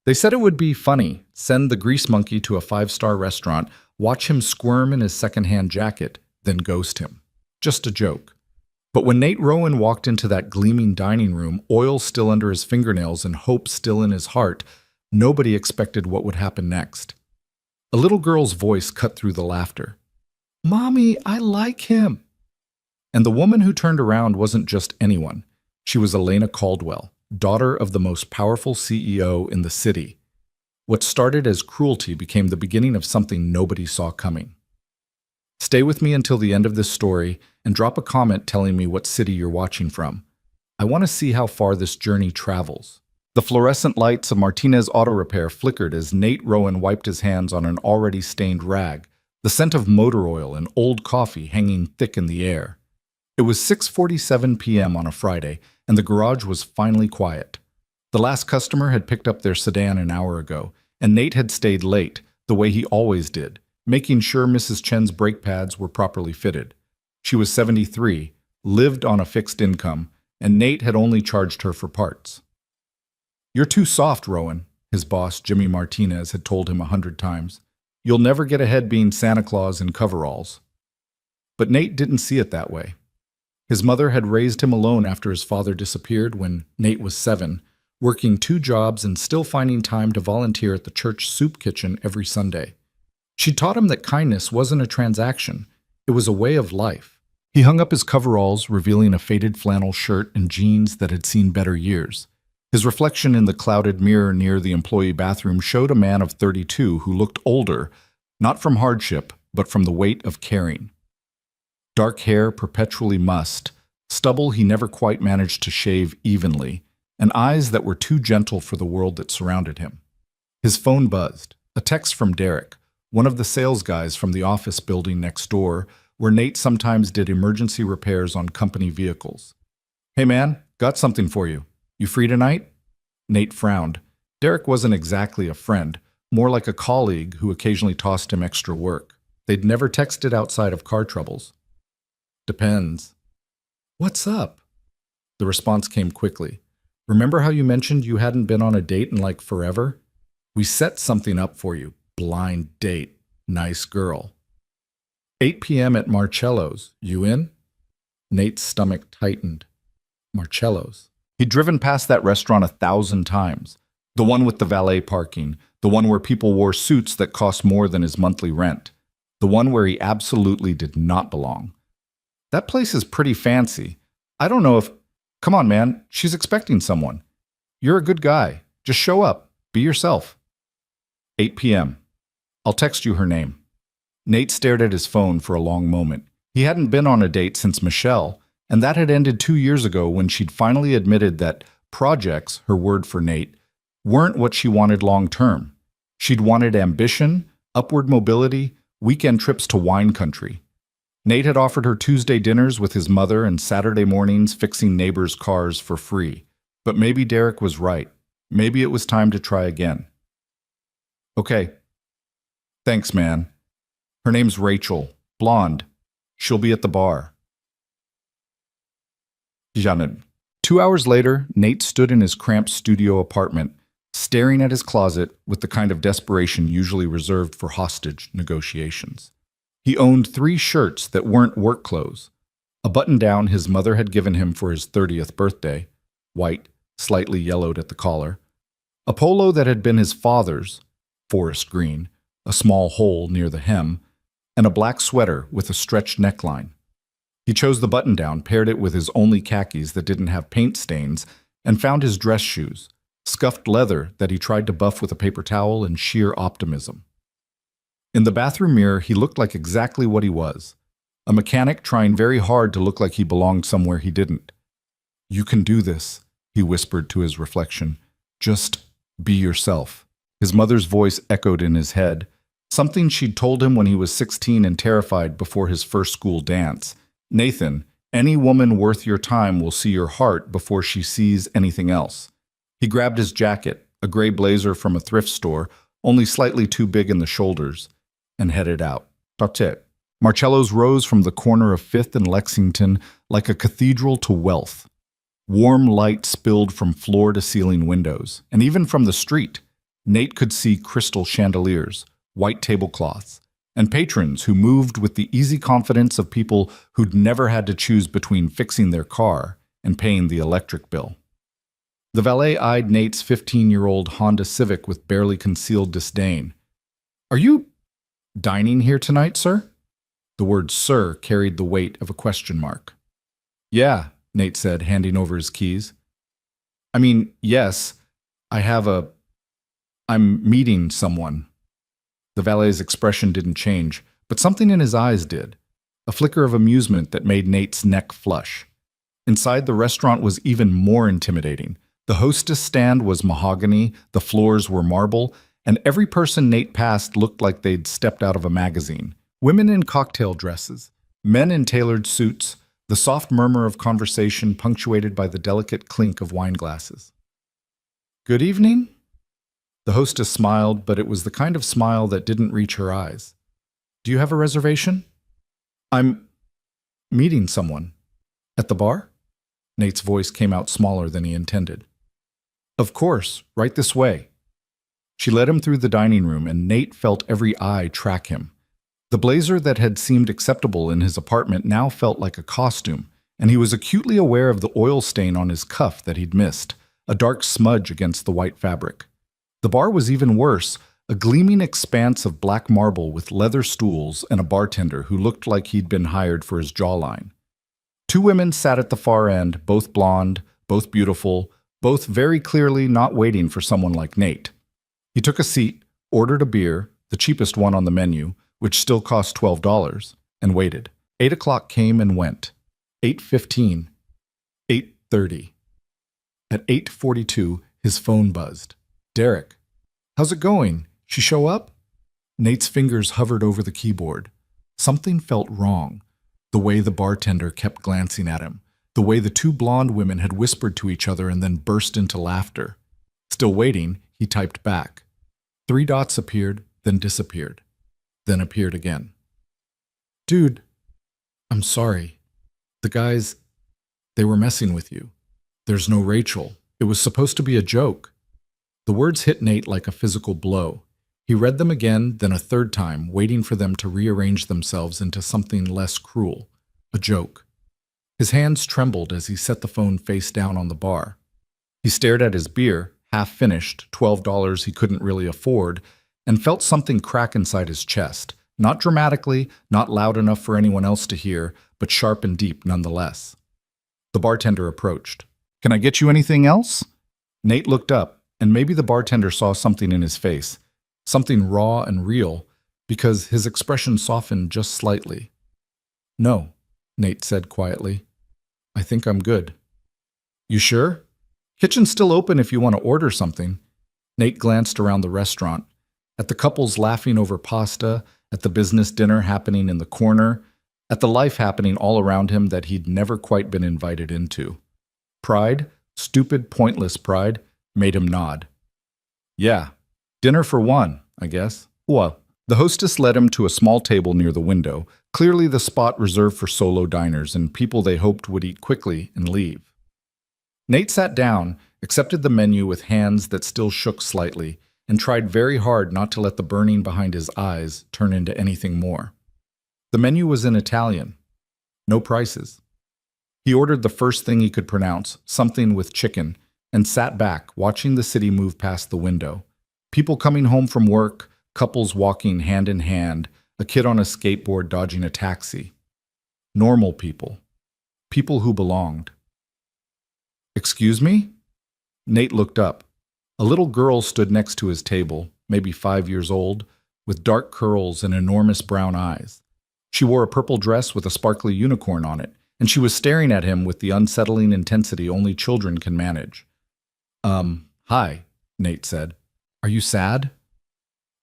They said it would be funny, send the grease monkey to a five-star restaurant, watch him squirm in his secondhand jacket, then ghost him. Just a joke. But when Nate Rowan walked into that gleaming dining room, oil still under his fingernails and hope still in his heart, nobody expected what would happen next. A little girl's voice cut through the laughter. "Mommy, I like him." And the woman who turned around wasn't just anyone. She was Elena Caldwell, daughter of the most powerful CEO in the city. What started as cruelty became the beginning of something nobody saw coming. Stay with me until the end of this story and drop a comment telling me what city you're watching from. I want to see how far this journey travels. The fluorescent lights of Martinez Auto Repair flickered as Nate Rowan wiped his hands on an already stained rag, the scent of motor oil and old coffee hanging thick in the air. It was 6:47 p.m. on a Friday, and the garage was finally quiet. The last customer had picked up their sedan an hour ago, and Nate had stayed late, the way he always did, making sure Mrs. Chen's brake pads were properly fitted. She was 73, lived on a fixed income, and Nate had only charged her for parts. "You're too soft, Rowan," his boss, Jimmy Martinez, had told him 100 times. "You'll never get ahead being Santa Claus in coveralls." But Nate didn't see it that way. His mother had raised him alone after his father disappeared when Nate was 7, working 2 jobs and still finding time to volunteer at the church soup kitchen every Sunday. She taught him that kindness wasn't a transaction, it was a way of life. He hung up his coveralls, revealing a faded flannel shirt and jeans that had seen better years. His reflection in the clouded mirror near the employee bathroom showed a man of 32 who looked older, not from hardship, but from the weight of caring. Dark hair perpetually mussed, stubble he never quite managed to shave evenly, and eyes that were too gentle for the world that surrounded him. His phone buzzed, a text from Derek, one of the sales guys from the office building next door, where Nate sometimes did emergency repairs on company vehicles. "Hey man, got something for you. You free tonight?" Nate frowned. Derek wasn't exactly a friend, more like a colleague who occasionally tossed him extra work. They'd never texted outside of car troubles. "Depends." "What's up?" The response came quickly. "Remember how you mentioned you hadn't been on a date in like forever? We set something up for you. Blind date. Nice girl. 8 p.m. at Marcello's. You in?" Nate's stomach tightened. Marcello's. He'd driven past that restaurant 1,000 times. The one with the valet parking. The one where people wore suits that cost more than his monthly rent. The one where he absolutely did not belong. "That place is pretty fancy. I don't know if..." "Come on, man. She's expecting someone. You're a good guy. Just show up. Be yourself." 8 p.m. "I'll text you her name." Nate stared at his phone for a long moment. He hadn't been on a date since Michelle, and that had ended 2 years ago when she'd finally admitted that projects, her word for Nate, weren't what she wanted long-term. She'd wanted ambition, upward mobility, weekend trips to wine country. Nate had offered her Tuesday dinners with his mother and Saturday mornings fixing neighbors' cars for free. But maybe Derek was right. Maybe it was time to try again. "Okay. Thanks, man. Her name's Rachel. Blonde. She'll be at the bar." Janet. 2 hours later, Nate stood in his cramped studio apartment, staring at his closet with the kind of desperation usually reserved for hostage negotiations. He owned 3 shirts that weren't work clothes. A button-down his mother had given him for his 30th birthday, white, slightly yellowed at the collar. A polo that had been his father's, forest green, a small hole near the hem, and a black sweater with a stretched neckline. He chose the button-down, paired it with his only khakis that didn't have paint stains, and found his dress shoes, scuffed leather that he tried to buff with a paper towel in sheer optimism. In the bathroom mirror, he looked like exactly what he was, a mechanic trying very hard to look like he belonged somewhere he didn't. "You can do this," he whispered to his reflection. "Just be yourself." His mother's voice echoed in his head, something she'd told him when he was 16 and terrified before his first school dance. "Nathan, any woman worth your time will see your heart before she sees anything else." He grabbed his jacket, a gray blazer from a thrift store, only slightly too big in the shoulders, and headed out. That's it. Marcello's rose from the corner of 5th and Lexington like a cathedral to wealth. Warm light spilled from floor-to-ceiling windows, and even from the street. Nate could see crystal chandeliers, white tablecloths, and patrons who moved with the easy confidence of people who'd never had to choose between fixing their car and paying the electric bill. The valet eyed Nate's 15-year-old Honda Civic with barely concealed disdain. "Are you dining here tonight, sir?" The word sir carried the weight of a question mark. "Yeah," Nate said, handing over his keys. "I mean, yes, I'm meeting someone." The valet's expression didn't change, but something in his eyes did. A flicker of amusement that made Nate's neck flush. Inside, the restaurant was even more intimidating. The hostess stand was mahogany, the floors were marble, and every person Nate passed looked like they'd stepped out of a magazine. Women in cocktail dresses, men in tailored suits, the soft murmur of conversation punctuated by the delicate clink of wine glasses. "Good evening?" The hostess smiled, but it was the kind of smile that didn't reach her eyes. "Do you have a reservation?" "I'm meeting someone." "At the bar?" Nate's voice came out smaller than he intended. "Of course, right this way." She led him through the dining room, and Nate felt every eye track him. The blazer that had seemed acceptable in his apartment now felt like a costume, and he was acutely aware of the oil stain on his cuff that he'd missed, a dark smudge against the white fabric. The bar was even worse, a gleaming expanse of black marble with leather stools and a bartender who looked like he'd been hired for his jawline. Two women sat at the far end, both blonde, both beautiful, both very clearly not waiting for someone like Nate. He took a seat, ordered a beer, the cheapest one on the menu, which still cost $12, and waited. 8 o'clock came and went. 8:15. 8:30. At 8:42, his phone buzzed. "Derek. How's it going? She show up?" Nate's fingers hovered over the keyboard. Something felt wrong. The way the bartender kept glancing at him. The way the two blonde women had whispered to each other and then burst into laughter. Still waiting, he typed back. 3 dots appeared, then disappeared. Then appeared again. "Dude, I'm sorry. The guys, they were messing with you. There's no Rachel. It was supposed to be a joke." The words hit Nate like a physical blow. He read them again, then a third time, waiting for them to rearrange themselves into something less cruel. A joke. His hands trembled as he set the phone face down on the bar. He stared at his beer, half finished, $12 he couldn't really afford, and felt something crack inside his chest. Not dramatically, not loud enough for anyone else to hear, but sharp and deep nonetheless. The bartender approached. "Can I get you anything else?" Nate looked up, and maybe the bartender saw something in his face, something raw and real, because his expression softened just slightly. "No," Nate said quietly. "I think I'm good." "You sure? Kitchen's still open if you want to order something." Nate glanced around the restaurant, at the couples laughing over pasta, at the business dinner happening in the corner, at the life happening all around him that he'd never quite been invited into. Pride, stupid, pointless pride, made him nod. "Yeah, dinner for one, I guess." "Well." The hostess led him to a small table near the window, clearly the spot reserved for solo diners and people they hoped would eat quickly and leave. Nate sat down, accepted the menu with hands that still shook slightly, and tried very hard not to let the burning behind his eyes turn into anything more. The menu was in Italian. No prices. He ordered the first thing he could pronounce, something with chicken, and sat back, watching the city move past the window. People coming home from work, couples walking hand in hand, a kid on a skateboard dodging a taxi. Normal people. People who belonged. "Excuse me?" Nate looked up. A little girl stood next to his table, maybe 5 years old, with dark curls and enormous brown eyes. She wore a purple dress with a sparkly unicorn on it, and she was staring at him with the unsettling intensity only children can manage. Hi," Nate said. "Are you sad?"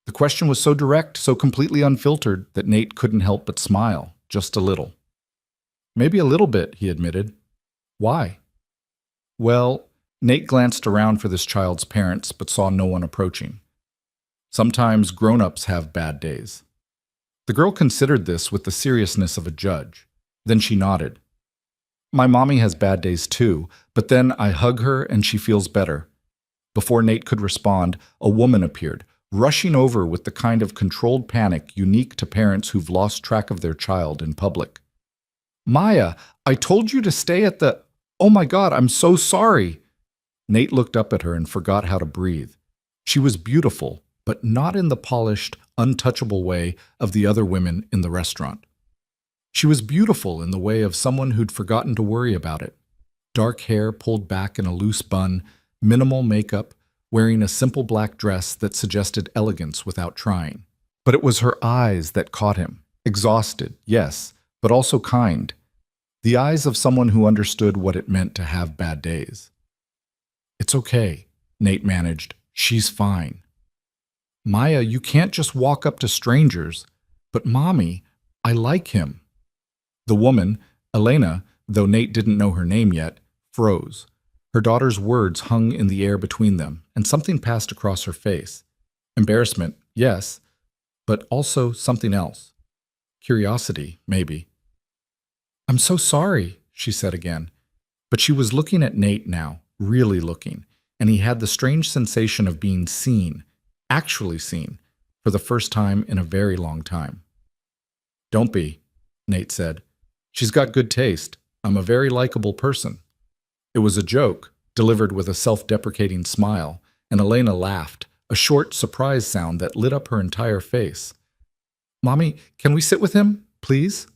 The question was so direct, so completely unfiltered, that Nate couldn't help but smile, just a little. "Maybe a little bit," he admitted. "Why?" "Well," Nate glanced around for this child's parents, but saw no one approaching. "Sometimes grown-ups have bad days." The girl considered this with the seriousness of a judge. Then she nodded. "My mommy has bad days too, but then I hug her and she feels better." Before Nate could respond, a woman appeared, rushing over with the kind of controlled panic unique to parents who've lost track of their child in public. "Maya, I told you to stay at the— Oh my God, I'm so sorry." Nate looked up at her and forgot how to breathe. She was beautiful, but not in the polished, untouchable way of the other women in the restaurant. She was beautiful in the way of someone who'd forgotten to worry about it. Dark hair pulled back in a loose bun, minimal makeup, wearing a simple black dress that suggested elegance without trying. But it was her eyes that caught him. Exhausted, yes, but also kind. The eyes of someone who understood what it meant to have bad days. "It's okay," Nate managed. "She's fine." "Maya, you can't just walk up to strangers." "But Mommy, I like him." The woman, Elena, though Nate didn't know her name yet, froze. Her daughter's words hung in the air between them, and something passed across her face. Embarrassment, yes, but also something else. Curiosity, maybe. "I'm so sorry," she said again. But she was looking at Nate now, really looking, and he had the strange sensation of being seen, actually seen, for the first time in a very long time. "Don't be," Nate said. "She's got good taste. I'm a very likable person." It was a joke, delivered with a self-deprecating smile, and Elena laughed, a short, surprise sound that lit up her entire face. "Mommy, can we sit with him, please?"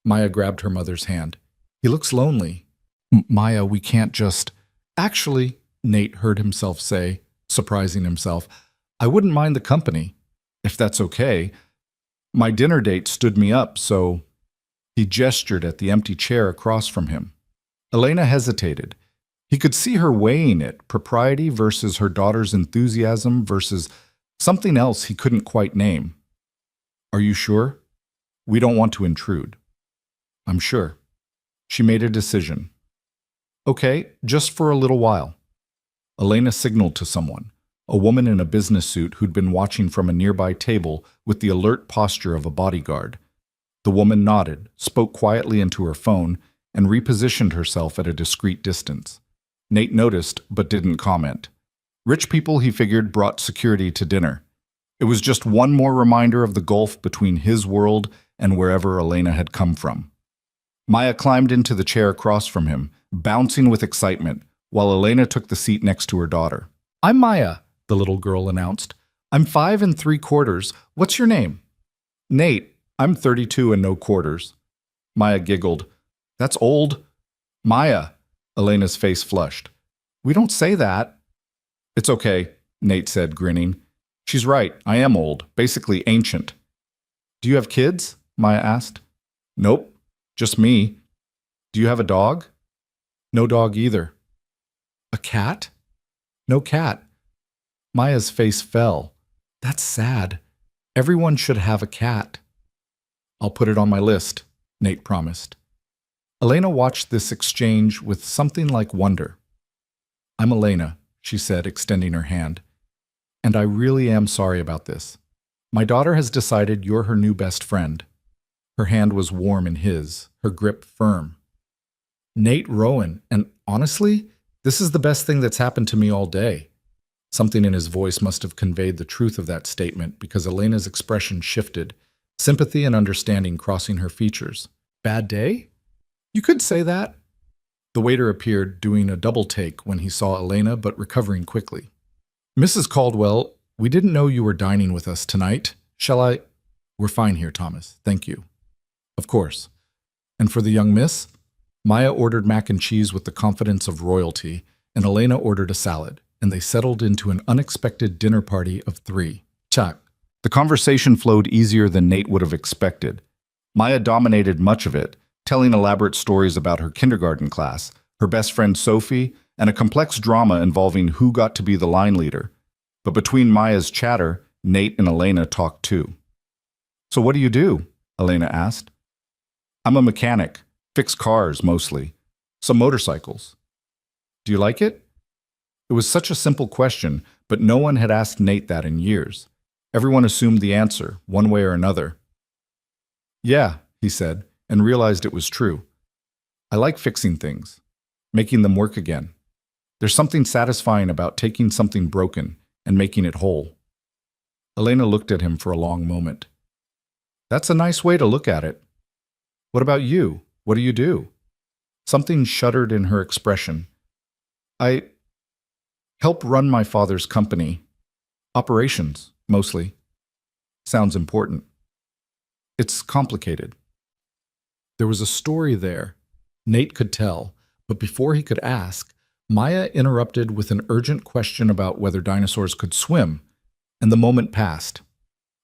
Maya grabbed her mother's hand. "He looks lonely." "Maya, we can't just—" "Actually," Nate heard himself say, surprising himself, "I wouldn't mind the company, if that's okay. My dinner date stood me up, so—" He gestured at the empty chair across from him. Elena hesitated. He could see her weighing it, propriety versus her daughter's enthusiasm versus something else he couldn't quite name. "Are you sure? We don't want to intrude." "I'm sure." She made a decision. "Okay, just for a little while." Elena signaled to someone, a woman in a business suit who'd been watching from a nearby table with the alert posture of a bodyguard. The woman nodded, spoke quietly into her phone, and repositioned herself at a discreet distance. Nate noticed, but didn't comment. Rich people, he figured, brought security to dinner. It was just one more reminder of the gulf between his world and wherever Elena had come from. Maya climbed into the chair across from him, bouncing with excitement, while Elena took the seat next to her daughter. "I'm Maya," the little girl announced. "I'm 5 3/4. What's your name?" "Nate. I'm 32 and no quarters." Maya giggled. "That's old." "Maya." Elena's face flushed. "We don't say that." "It's okay," Nate said, grinning. "She's right, I am old, basically ancient." "Do you have kids?" Maya asked. "Nope, just me." "Do you have a dog?" "No dog either." "A cat?" "No cat." Maya's face fell. "That's sad. Everyone should have a cat." "I'll put it on my list," Nate promised. Elena watched this exchange with something like wonder. "I'm Elena," she said, extending her hand. "And I really am sorry about this. My daughter has decided you're her new best friend." Her hand was warm in his, her grip firm. "Nate Rowan, and honestly, this is the best thing that's happened to me all day." Something in his voice must have conveyed the truth of that statement because Elena's expression shifted, sympathy and understanding crossing her features. "Bad day? You could say that." The waiter appeared, doing a double take when he saw Elena, but recovering quickly. "Mrs. Caldwell, we didn't know you were dining with us tonight. Shall I—" "We're fine here, Thomas. Thank you." "Of course. And for the young miss?" Maya ordered mac and cheese with the confidence of royalty, and Elena ordered a salad, and they settled into an unexpected dinner party of 3. Chuck. The conversation flowed easier than Nate would have expected. Maya dominated much of it, telling elaborate stories about her kindergarten class, her best friend Sophie, and a complex drama involving who got to be the line leader. But between Maya's chatter, Nate and Elena talked too. "So what do you do?" Elena asked. "I'm a mechanic. Fix cars, mostly. Some motorcycles." "Do you like it?" It was such a simple question, but no one had asked Nate that in years. Everyone assumed the answer, one way or another. "Yeah," he said, and realized it was true. "I like fixing things, making them work again." There's something satisfying about taking something broken and making it whole. Elena looked at him for a long moment. That's a nice way to look at it. What about you? What do you do? Something shuddered in her expression. I help run my father's company. Operations, mostly. Sounds important. It's complicated. There was a story there. Nate could tell, but before he could ask, Maya interrupted with an urgent question about whether dinosaurs could swim, and the moment passed.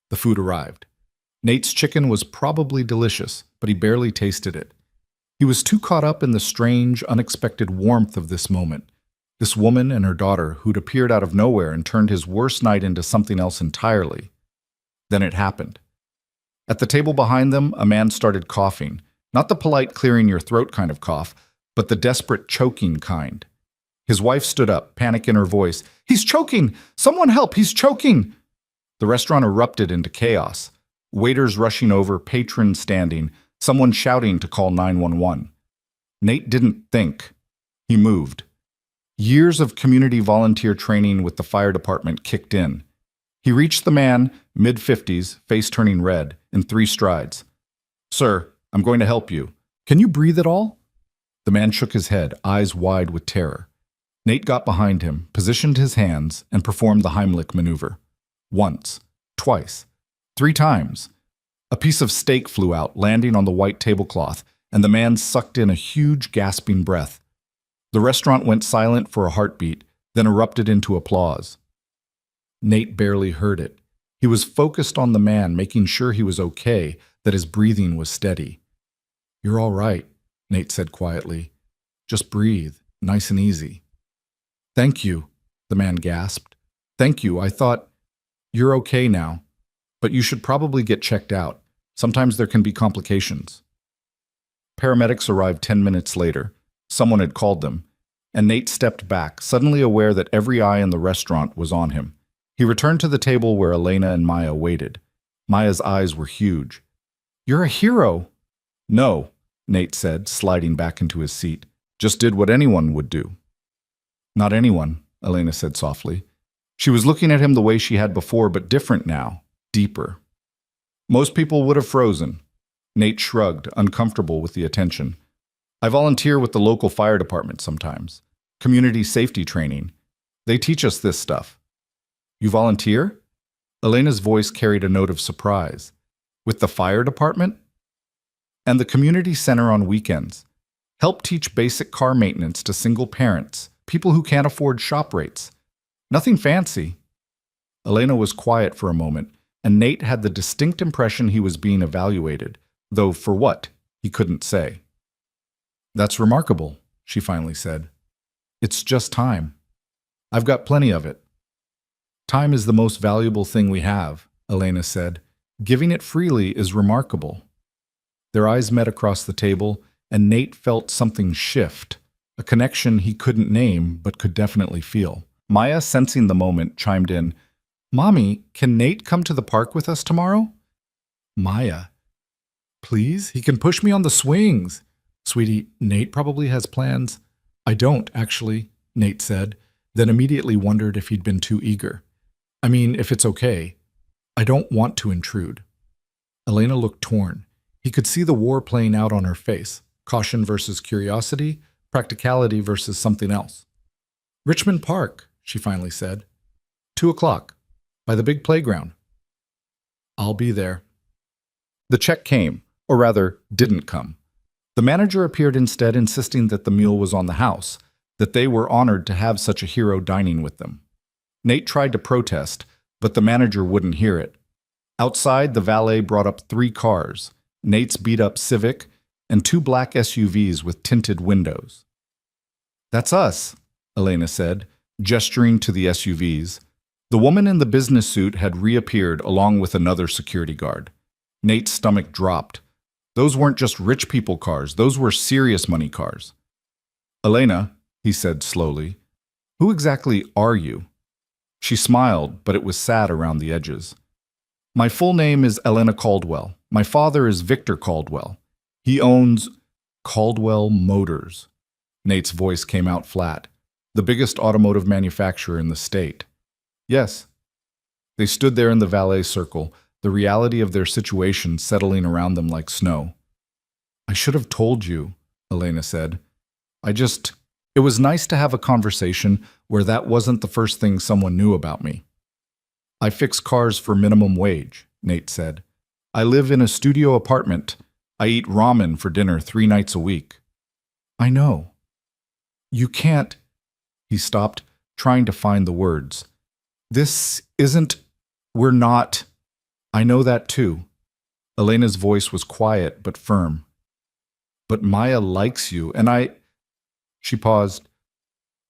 The food arrived. Nate's chicken was probably delicious, but he barely tasted it. He was too caught up in the strange, unexpected warmth of this moment. This woman and her daughter who'd appeared out of nowhere and turned his worst night into something else entirely. Then it happened. At the table behind them, a man started coughing, not the polite clearing your throat kind of cough, but the desperate choking kind. His wife stood up, panic in her voice. "He's choking! Someone help! He's choking!" The restaurant erupted into chaos. Waiters rushing over, patrons standing, someone shouting to call 911. Nate didn't think. He moved. Years of community volunteer training with the fire department kicked in. He reached the man, mid-50s, face turning red, in 3 strides. "Sir, I'm going to help you. Can you breathe at all?" The man shook his head, eyes wide with terror. Nate got behind him, positioned his hands, and performed the Heimlich maneuver. Once, twice, 3 times. A piece of steak flew out, landing on the white tablecloth, and the man sucked in a huge, gasping breath. The restaurant went silent for a heartbeat, then erupted into applause. Nate barely heard it. He was focused on the man, making sure he was okay, that his breathing was steady. "You're all right," Nate said quietly. "Just breathe, nice and easy." "Thank you," the man gasped. "Thank you, I thought, you're okay now, but you should probably get checked out. Sometimes there can be complications." Paramedics arrived 10 minutes later. Someone had called them, and Nate stepped back, suddenly aware that every eye in the restaurant was on him. He returned to the table where Elena and Maya waited. Maya's eyes were huge. "You're a hero." "No," Nate said, sliding back into his seat. "Just did what anyone would do." "Not anyone," Elena said softly. She was looking at him the way she had before, but different now, deeper. "Most people would have frozen." Nate shrugged, uncomfortable with the attention. "I volunteer with the local fire department sometimes. Community safety training. They teach us this stuff." "You volunteer?" Elena's voice carried a note of surprise. "With the fire department?" "And the community center on weekends. Help teach basic car maintenance to single parents, people who can't afford shop rates. Nothing fancy." Elena was quiet for a moment, and Nate had the distinct impression he was being evaluated, though for what, he couldn't say. "That's remarkable," she finally said. "It's just time. I've got plenty of it." "Time is the most valuable thing we have," Elena said. "Giving it freely is remarkable." Their eyes met across the table, and Nate felt something shift, a connection he couldn't name but could definitely feel. Maya, sensing the moment, chimed in, "Mommy, can Nate come to the park with us tomorrow?" "Maya, please? He can push me on the swings." "Sweetie, Nate probably has plans." "I don't, actually," Nate said, then immediately wondered if he'd been too eager. "I mean, if it's okay. I don't want to intrude." Elena looked torn. He could see the war playing out on her face. Caution versus curiosity, practicality versus something else. "Richmond Park," she finally said. 2:00, by the big playground." "I'll be there." The check came, or rather, didn't come. The manager appeared instead, insisting that the meal was on the house, that they were honored to have such a hero dining with them. Nate tried to protest, but the manager wouldn't hear it. Outside, the valet brought up 3 cars, Nate's beat-up Civic, and 2 black SUVs with tinted windows. "That's us," Elena said, gesturing to the SUVs. The woman in the business suit had reappeared along with another security guard. Nate's stomach dropped. Those weren't just rich people cars, those were serious money cars. "Elena," he said slowly, "who exactly are you?" She smiled, but it was sad around the edges. "My full name is Elena Caldwell. My father is Victor Caldwell. He owns Caldwell Motors." Nate's voice came out flat. The biggest automotive manufacturer in the state. Yes. They stood there in the valet circle, the reality of their situation settling around them like snow. I should have told you, Elena said. It was nice to have a conversation where that wasn't the first thing someone knew about me. I fix cars for minimum wage, Nate said. I live in a studio apartment. I eat ramen for dinner 3 nights a week. I know. You can't. He stopped, trying to find the words. This isn't. We're not. I know that too. Elena's voice was quiet but firm. But Maya likes you, and She paused.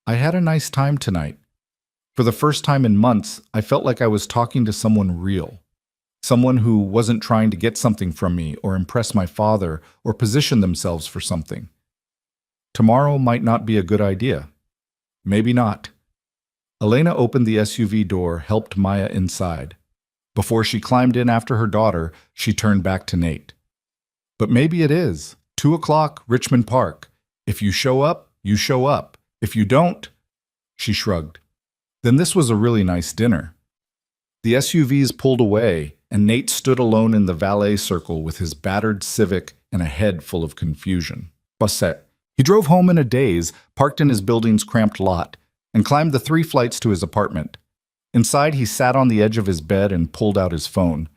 I had a nice time tonight. For the first time in months, I felt like I was talking to someone real. Someone who wasn't trying to get something from me or impress my father or position themselves for something. Tomorrow might not be a good idea. Maybe not. Elena opened the SUV door, helped Maya inside. Before she climbed in after her daughter, she turned back to Nate. But maybe it is. 2 o'clock, Richmond Park. If you show up, you show up. If you don't, she shrugged. Then this was a really nice dinner. The SUVs pulled away, and Nate stood alone in the valet circle with his battered Civic and a head full of confusion. Basset. He drove home in a daze, parked in his building's cramped lot, and climbed the 3 flights to his apartment. Inside, he sat on the edge of his bed and pulled out his phone.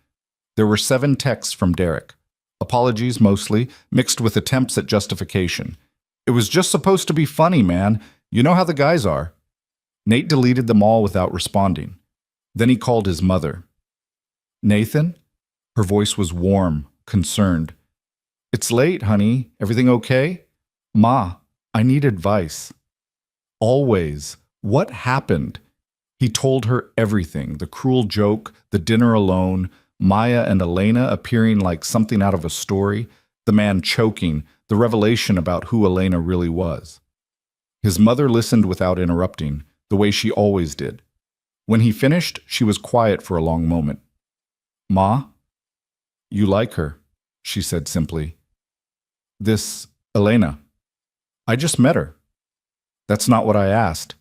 There were 7 texts from Derek. Apologies, mostly, mixed with attempts at justification. It was just supposed to be funny, man. You know how the guys are. Nate deleted them all without responding. Then he called his mother. Nathan? Her voice was warm, concerned. It's late, honey. Everything okay? Ma, I need advice. Always. What happened? He told her everything, the cruel joke, the dinner alone, Maya and Elena appearing like something out of a story, the man choking, the revelation about who Elena really was. His mother listened without interrupting, the way she always did. When he finished, she was quiet for a long moment. Ma? You like her, she said simply. This Elena. I just met her. That's not what I asked.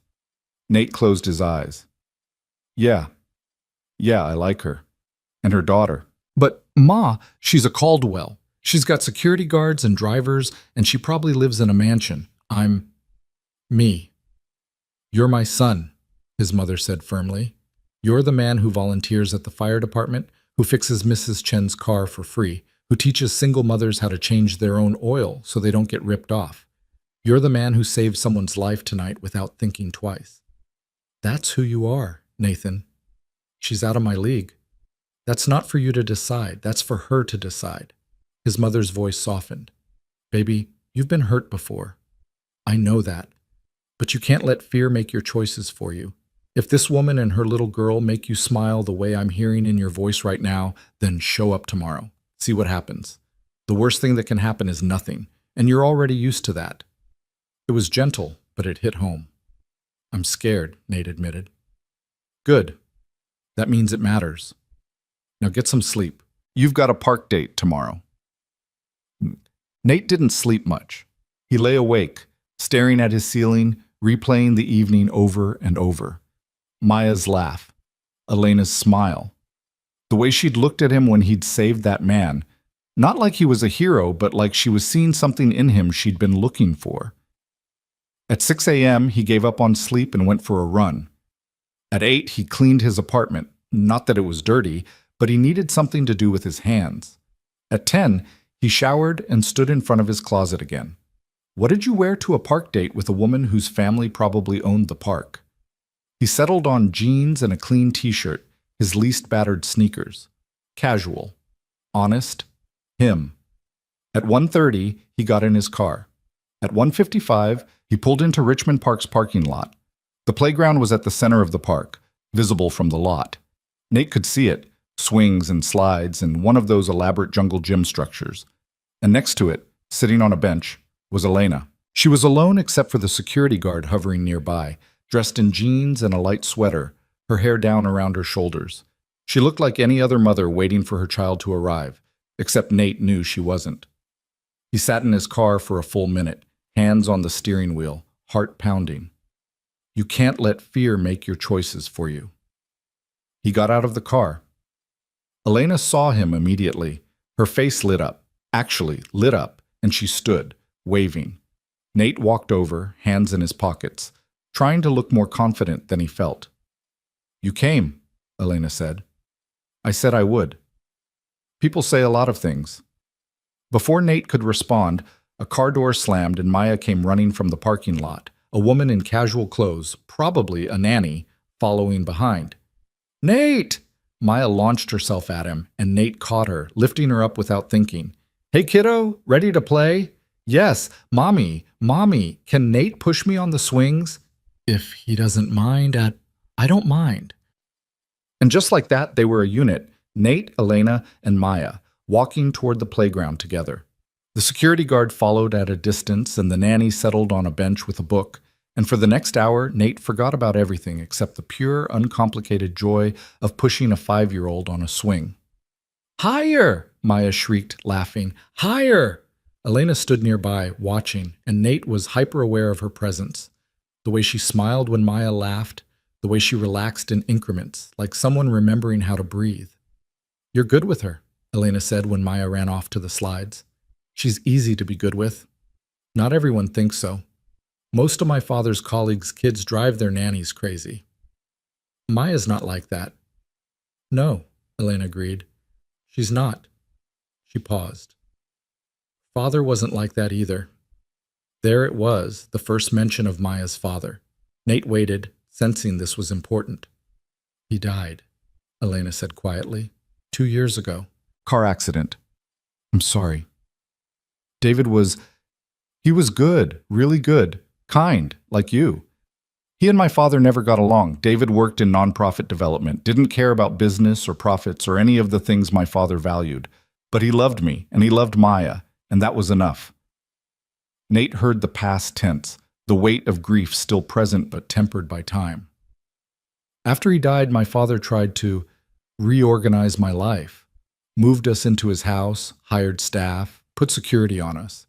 Nate closed his eyes. Yeah, I like her. And her daughter. But, Ma, she's a Caldwell. She's got security guards and drivers, and she probably lives in a mansion. I'm me. You're my son, his mother said firmly. You're the man who volunteers at the fire department, who fixes Mrs. Chen's car for free, who teaches single mothers how to change their own oil so they don't get ripped off. You're the man who saved someone's life tonight without thinking twice. That's who you are, Nathan. She's out of my league. That's not for you to decide. That's for her to decide. His mother's voice softened. Baby, you've been hurt before. I know that. But you can't let fear make your choices for you. If this woman and her little girl make you smile the way I'm hearing in your voice right now, then show up tomorrow. See what happens. The worst thing that can happen is nothing, and you're already used to that. It was gentle, but it hit home. I'm scared, Nate admitted. Good. That means it matters. Now get some sleep. You've got a park date tomorrow. Nate didn't sleep much. He lay awake, staring at his ceiling, replaying the evening over and over. Maya's laugh, Elena's smile, the way she'd looked at him when he'd saved that man, not like he was a hero, but like she was seeing something in him she'd been looking for. At 6 a.m., he gave up on sleep and went for a run. At 8, he cleaned his apartment, not that it was dirty, but he needed something to do with his hands. At 10, he showered and stood in front of his closet again. What did you wear to a park date with a woman whose family probably owned the park? He settled on jeans and a clean t-shirt, his least battered sneakers. Casual. Honest. Him. At 1:30, he got in his car. At 1:55, he pulled into Richmond Park's parking lot. The playground was at the center of the park, visible from the lot. Nate could see it, swings and slides and one of those elaborate jungle gym structures. And next to it, sitting on a bench, was Elena. She was alone except for the security guard hovering nearby, dressed in jeans and a light sweater, her hair down around her shoulders. She looked like any other mother waiting for her child to arrive, except Nate knew she wasn't. He sat in his car for a full minute, hands on the steering wheel, heart pounding. You can't let fear make your choices for you. He got out of the car. Elena saw him immediately. Her face lit up, actually lit up, and she stood, waving. Nate walked over, hands in his pockets, trying to look more confident than he felt. "You came," Elena said. "I said I would." People say a lot of things. Before Nate could respond, a car door slammed and Maya came running from the parking lot, a woman in casual clothes, probably a nanny, following behind. "Nate!" Maya launched herself at him, and Nate caught her, lifting her up without thinking. "Hey, kiddo, ready to play?" "Yes, Mommy, can Nate push me on the swings?" "If he doesn't mind, I don't mind." And just like that, they were a unit, Nate, Elena, and Maya, walking toward the playground together. The security guard followed at a distance, and the nanny settled on a bench with a book. And for the next hour, Nate forgot about everything except the pure, uncomplicated joy of pushing a 5-year-old on a swing. "Higher!" Maya shrieked, laughing. "Higher!" Elena stood nearby, watching, and Nate was hyper-aware of her presence. The way she smiled when Maya laughed, the way she relaxed in increments, like someone remembering how to breathe. "You're good with her," Elena said when Maya ran off to the slides. "She's easy to be good with." "Not everyone thinks so. Most of my father's colleagues' kids drive their nannies crazy." "Maya's not like that." "No," Elena agreed. "She's not." She paused. "Father wasn't like that either." There it was, the first mention of Maya's father. Nate waited, sensing this was important. "He died," Elena said quietly. 2 years ago. Car accident." "I'm sorry." He was good, really good, kind, like you. He and my father never got along. David worked in nonprofit development, didn't care about business or profits or any of the things my father valued. But he loved me, and he loved Maya, and that was enough. Nate heard the past tense, the weight of grief still present but tempered by time. "After he died, my father tried to reorganize my life. Moved us into his house, hired staff, put security on us.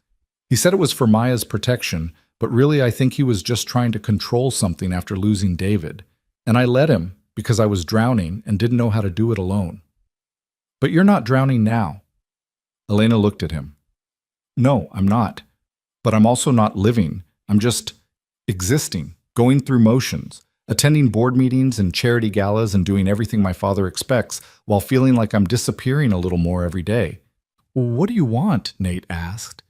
He said it was for Maya's protection, but really I think he was just trying to control something after losing David. And I let him because I was drowning and didn't know how to do it alone." "But you're not drowning now." Elena looked at him. "No, I'm not. But I'm also not living. I'm just existing, going through motions, attending board meetings and charity galas and doing everything my father expects while feeling like I'm disappearing a little more every day." "What do you want?" Nate asked.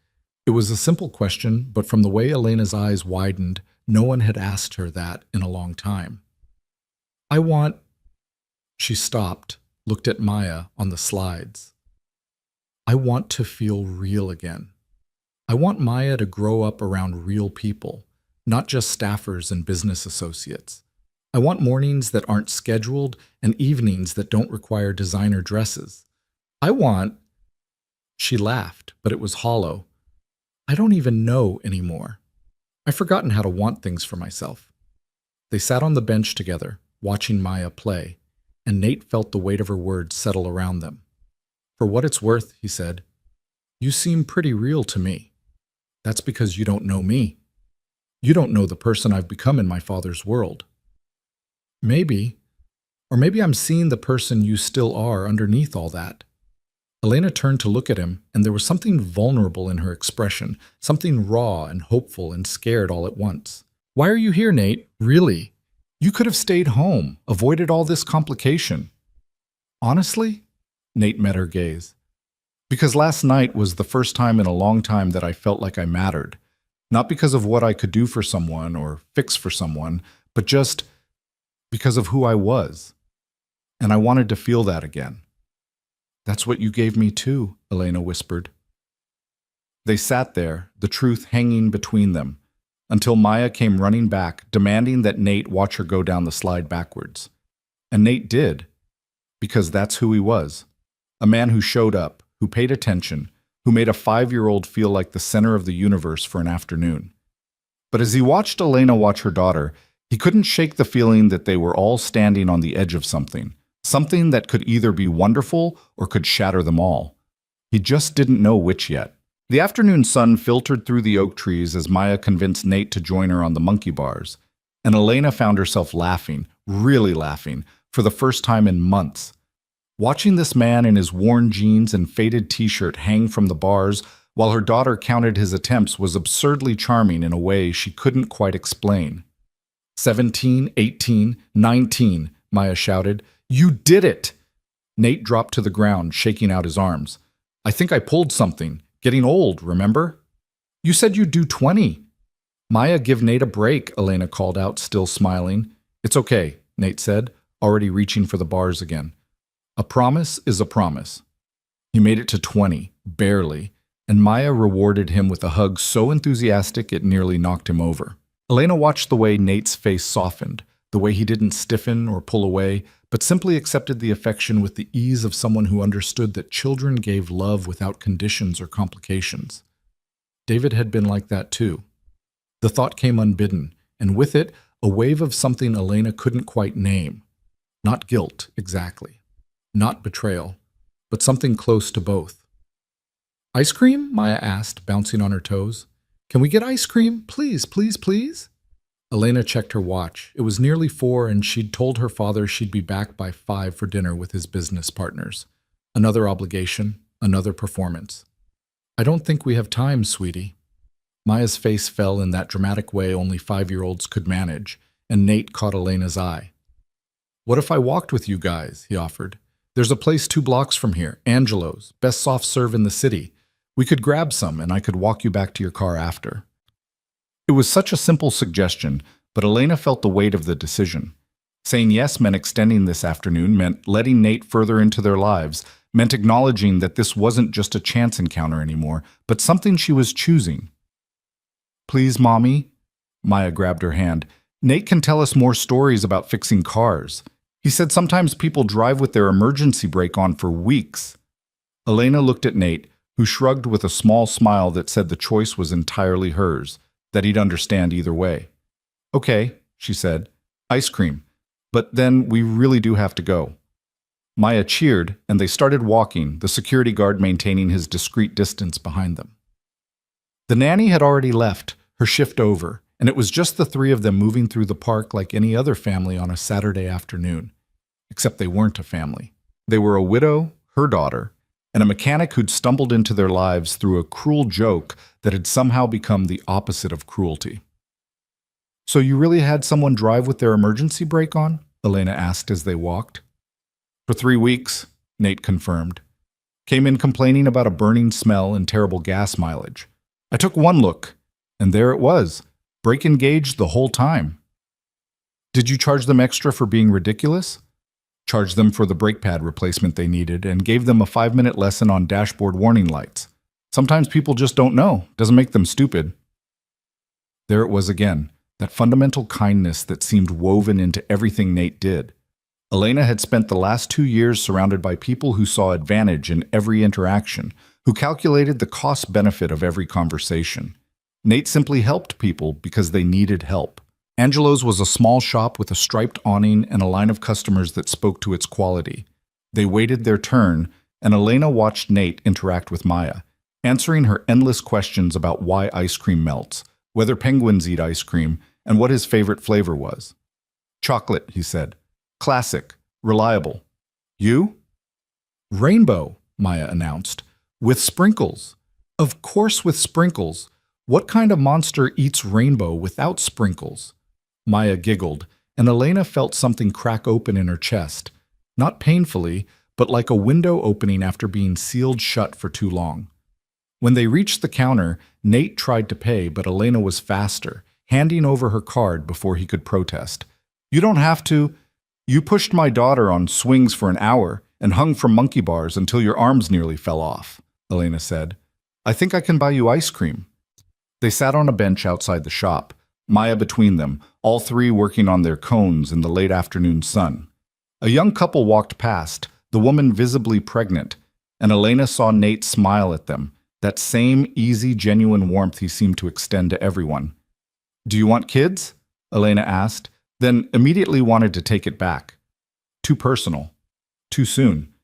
It was a simple question, but from the way Elena's eyes widened, no one had asked her that in a long time. "I want—" She stopped, looked at Maya on the slides. "I want to feel real again. I want Maya to grow up around real people, not just staffers and business associates. I want mornings that aren't scheduled and evenings that don't require designer dresses. I want—" She laughed, but it was hollow. "I don't even know anymore. I've forgotten how to want things for myself." They sat on the bench together, watching Maya play, and Nate felt the weight of her words settle around them. "For what it's worth," he said, "you seem pretty real to me. That's because you don't know me. You don't know the person I've become in my father's world." "Maybe. Or maybe I'm seeing the person you still are underneath all that." Elena turned to look at him, and there was something vulnerable in her expression, something raw and hopeful and scared all at once. "Why are you here, Nate? Really? You could have stayed home, avoided all this complication." "Honestly?" Nate met her gaze. "Because last night was the first time in a long time that I felt like I mattered. Not because of what I could do for someone or fix for someone, but just because of who I was. And I wanted to feel that again." "That's what you gave me too," Elena whispered. They sat there, the truth hanging between them, until Maya came running back, demanding that Nate watch her go down the slide backwards. And Nate did, because that's who he was. A man who showed up, who paid attention, who made a 5-year-old feel like the center of the universe for an afternoon. But as he watched Elena watch her daughter, he couldn't shake the feeling that they were all standing on the edge of something that could either be wonderful or could shatter them all. He just didn't know which yet. The afternoon sun filtered through the oak trees as Maya convinced Nate to join her on the monkey bars. And Elena found herself laughing, really laughing, for the first time in months. Watching this man in his worn jeans and faded t-shirt hang from the bars while her daughter counted his attempts was absurdly charming in a way she couldn't quite explain. 17, 18, 19, Maya shouted. You did it! Nate dropped to the ground, shaking out his arms. I think I pulled something. Getting old, remember? You said you'd do 20. Maya, give Nate a break, Elena called out, still smiling. It's okay, Nate said, already reaching for the bars again. A promise is a promise. He made it to 20, barely, and Maya rewarded him with a hug so enthusiastic it nearly knocked him over. Elena watched the way Nate's face softened, the way he didn't stiffen or pull away, but simply accepted the affection with the ease of someone who understood that children gave love without conditions or complications. David had been like that too. The thought came unbidden, and with it, a wave of something Elena couldn't quite name. Not guilt, exactly. Not betrayal, but something close to both. Ice cream? Maya asked, bouncing on her toes. Can we get ice cream? Please, please, please? Elena checked her watch. It was nearly 4, and she'd told her father she'd be back by 5 for dinner with his business partners. Another obligation, another performance. I don't think we have time, sweetie. Maya's face fell in that dramatic way only 5-year-olds could manage, and Nate caught Elena's eye. What if I walked with you guys? He offered. There's a place 2 blocks from here, Angelo's, best soft serve in the city. We could grab some, and I could walk you back to your car after. It was such a simple suggestion, but Elena felt the weight of the decision. Saying yes meant extending this afternoon, meant letting Nate further into their lives, meant acknowledging that this wasn't just a chance encounter anymore, but something she was choosing. Please, Mommy? Maya grabbed her hand. Nate can tell us more stories about fixing cars. He said sometimes people drive with their emergency brake on for weeks. Elena looked at Nate, who shrugged with a small smile that said the choice was entirely hers, that he'd understand either way. Okay, she said. Ice cream. But then we really do have to go. Maya cheered, and they started walking, the security guard maintaining his discreet distance behind them. The nanny had already left, her shift over, and it was just the 3 of them moving through the park like any other family on a Saturday afternoon. Except they weren't a family. They were a widow, her daughter, and a mechanic who'd stumbled into their lives through a cruel joke that had somehow become the opposite of cruelty. So you really had someone drive with their emergency brake on? Elena asked as they walked. For 3 weeks, Nate confirmed. Came in complaining about a burning smell and terrible gas mileage. I took one look, and there it was, brake engaged the whole time. Did you charge them extra for being ridiculous? Charged them for the brake pad replacement they needed and gave them a 5-minute lesson on dashboard warning lights. Sometimes people just don't know. Doesn't make them stupid. There it was again, that fundamental kindness that seemed woven into everything Nate did. Elena had spent the last 2 years surrounded by people who saw advantage in every interaction, who calculated the cost-benefit of every conversation. Nate simply helped people because they needed help. Angelo's was a small shop with a striped awning and a line of customers that spoke to its quality. They waited their turn, and Elena watched Nate interact with Maya, answering her endless questions about why ice cream melts, whether penguins eat ice cream, and what his favorite flavor was. Chocolate, he said. Classic. Reliable. You? Rainbow, Maya announced. With sprinkles. Of course with sprinkles. What kind of monster eats rainbow without sprinkles? Maya giggled, and Elena felt something crack open in her chest. Not painfully, but like a window opening after being sealed shut for too long. When they reached the counter, Nate tried to pay, but Elena was faster, handing over her card before he could protest. You don't have to. You pushed my daughter on swings for an hour and hung from monkey bars until your arms nearly fell off, Elena said. I think I can buy you ice cream. They sat on a bench outside the shop, Maya between them, all 3 working on their cones in the late afternoon sun. A young couple walked past, the woman visibly pregnant, and Elena saw Nate smile at them, that same easy, genuine warmth he seemed to extend to everyone. Do you want kids? Elena asked, then immediately wanted to take it back. Too personal. Too soon.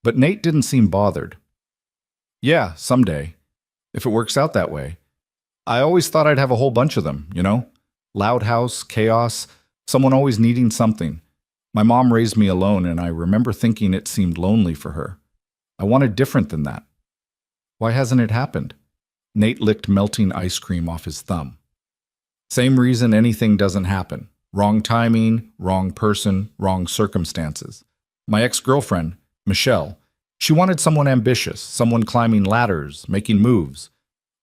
But Nate didn't seem bothered. Yeah, someday. If it works out that way. I always thought I'd have a whole bunch of them, you know? Loud house, chaos, someone always needing something. My mom raised me alone, and I remember thinking it seemed lonely for her. I wanted different than that. Why hasn't it happened? Nate licked melting ice cream off his thumb. Same reason anything doesn't happen. Wrong timing, wrong person, wrong circumstances. My ex-girlfriend, Michelle, she wanted someone ambitious, someone climbing ladders, making moves.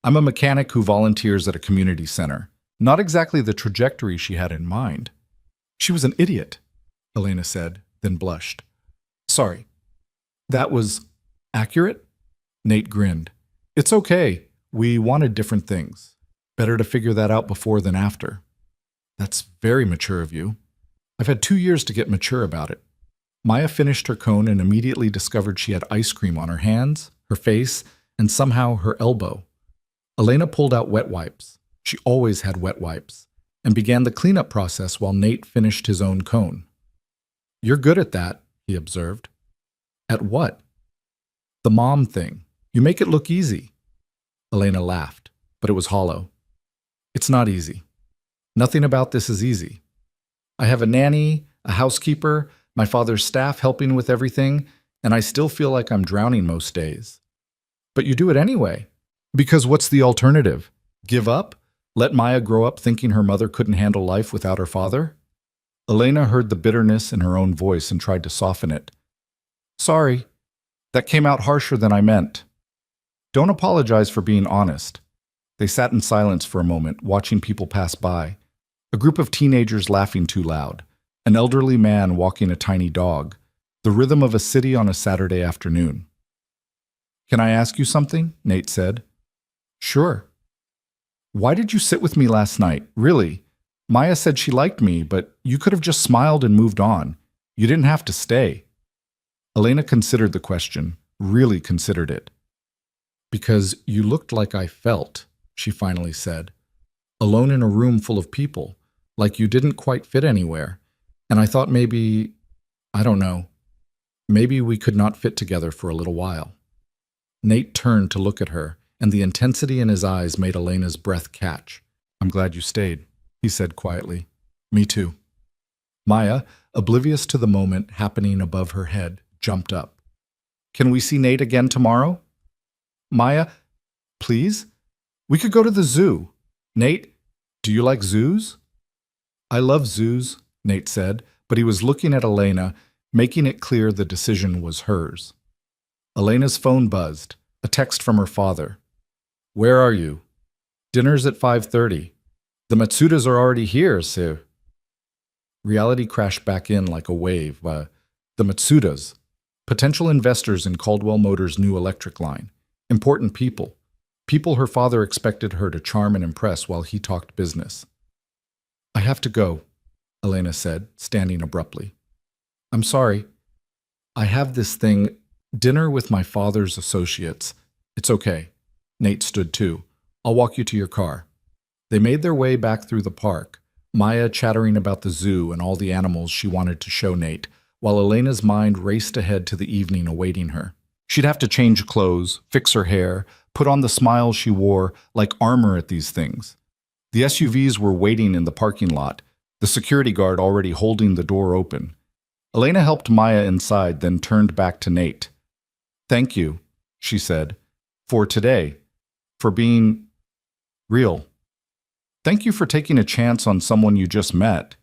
I'm a mechanic who volunteers at a community center. Not exactly the trajectory she had in mind. She was an idiot, Elena said, then blushed. Sorry. That was accurate? Nate grinned. It's okay. We wanted different things. Better to figure that out before than after. That's very mature of you. I've had 2 years to get mature about it. Maya finished her cone and immediately discovered she had ice cream on her hands, her face, and somehow her elbow. Elena pulled out wet wipes. She always had wet wipes, and began the cleanup process while Nate finished his own cone. You're good at that, he observed. At what? The mom thing. You make it look easy. Elena laughed, but it was hollow. It's not easy. Nothing about this is easy. I have a nanny, a housekeeper, my father's staff helping with everything, and I still feel like I'm drowning most days. But you do it anyway. Because what's the alternative? Give up? Let Maya grow up thinking her mother couldn't handle life without her father? Elena heard the bitterness in her own voice and tried to soften it. Sorry, that came out harsher than I meant. Don't apologize for being honest. They sat in silence for a moment, watching people pass by. A group of teenagers laughing too loud. An elderly man walking a tiny dog. The rhythm of a city on a Saturday afternoon. Can I ask you something? Nate said. Sure. Why did you sit with me last night? Really? Maya said she liked me, but you could have just smiled and moved on. You didn't have to stay. Elena considered the question, really considered it. Because you looked like I felt, she finally said. Alone in a room full of people, like you didn't quite fit anywhere. And I thought maybe, I don't know, maybe we could not fit together for a little while. Nate turned to look at her, and the intensity in his eyes made Elena's breath catch. I'm glad you stayed, he said quietly. Me too. Maya, oblivious to the moment happening above her head, jumped up. Can we see Nate again tomorrow? Maya, please? We could go to the zoo. Nate, do you like zoos? I love zoos, Nate said, but he was looking at Elena, making it clear the decision was hers. Elena's phone buzzed, a text from her father. Where are you? Dinner's at 5:30. The Matsudas are already here, sir. Reality crashed back in like a wave. The Matsudas, potential investors in Caldwell Motors' new electric line. Important people. People her father expected her to charm and impress while he talked business. I have to go, Elena said, standing abruptly. I'm sorry. I have this thing, dinner with my father's associates. It's okay. Nate stood too. I'll walk you to your car. They made their way back through the park, Maya chattering about the zoo and all the animals she wanted to show Nate, while Elena's mind raced ahead to the evening awaiting her. She'd have to change clothes, fix her hair, put on the smile she wore like armor at these things. The SUVs were waiting in the parking lot, the security guard already holding the door open. Elena helped Maya inside, then turned back to Nate. Thank you, she said, for today, for being real. Thank you for taking a chance on someone you just met.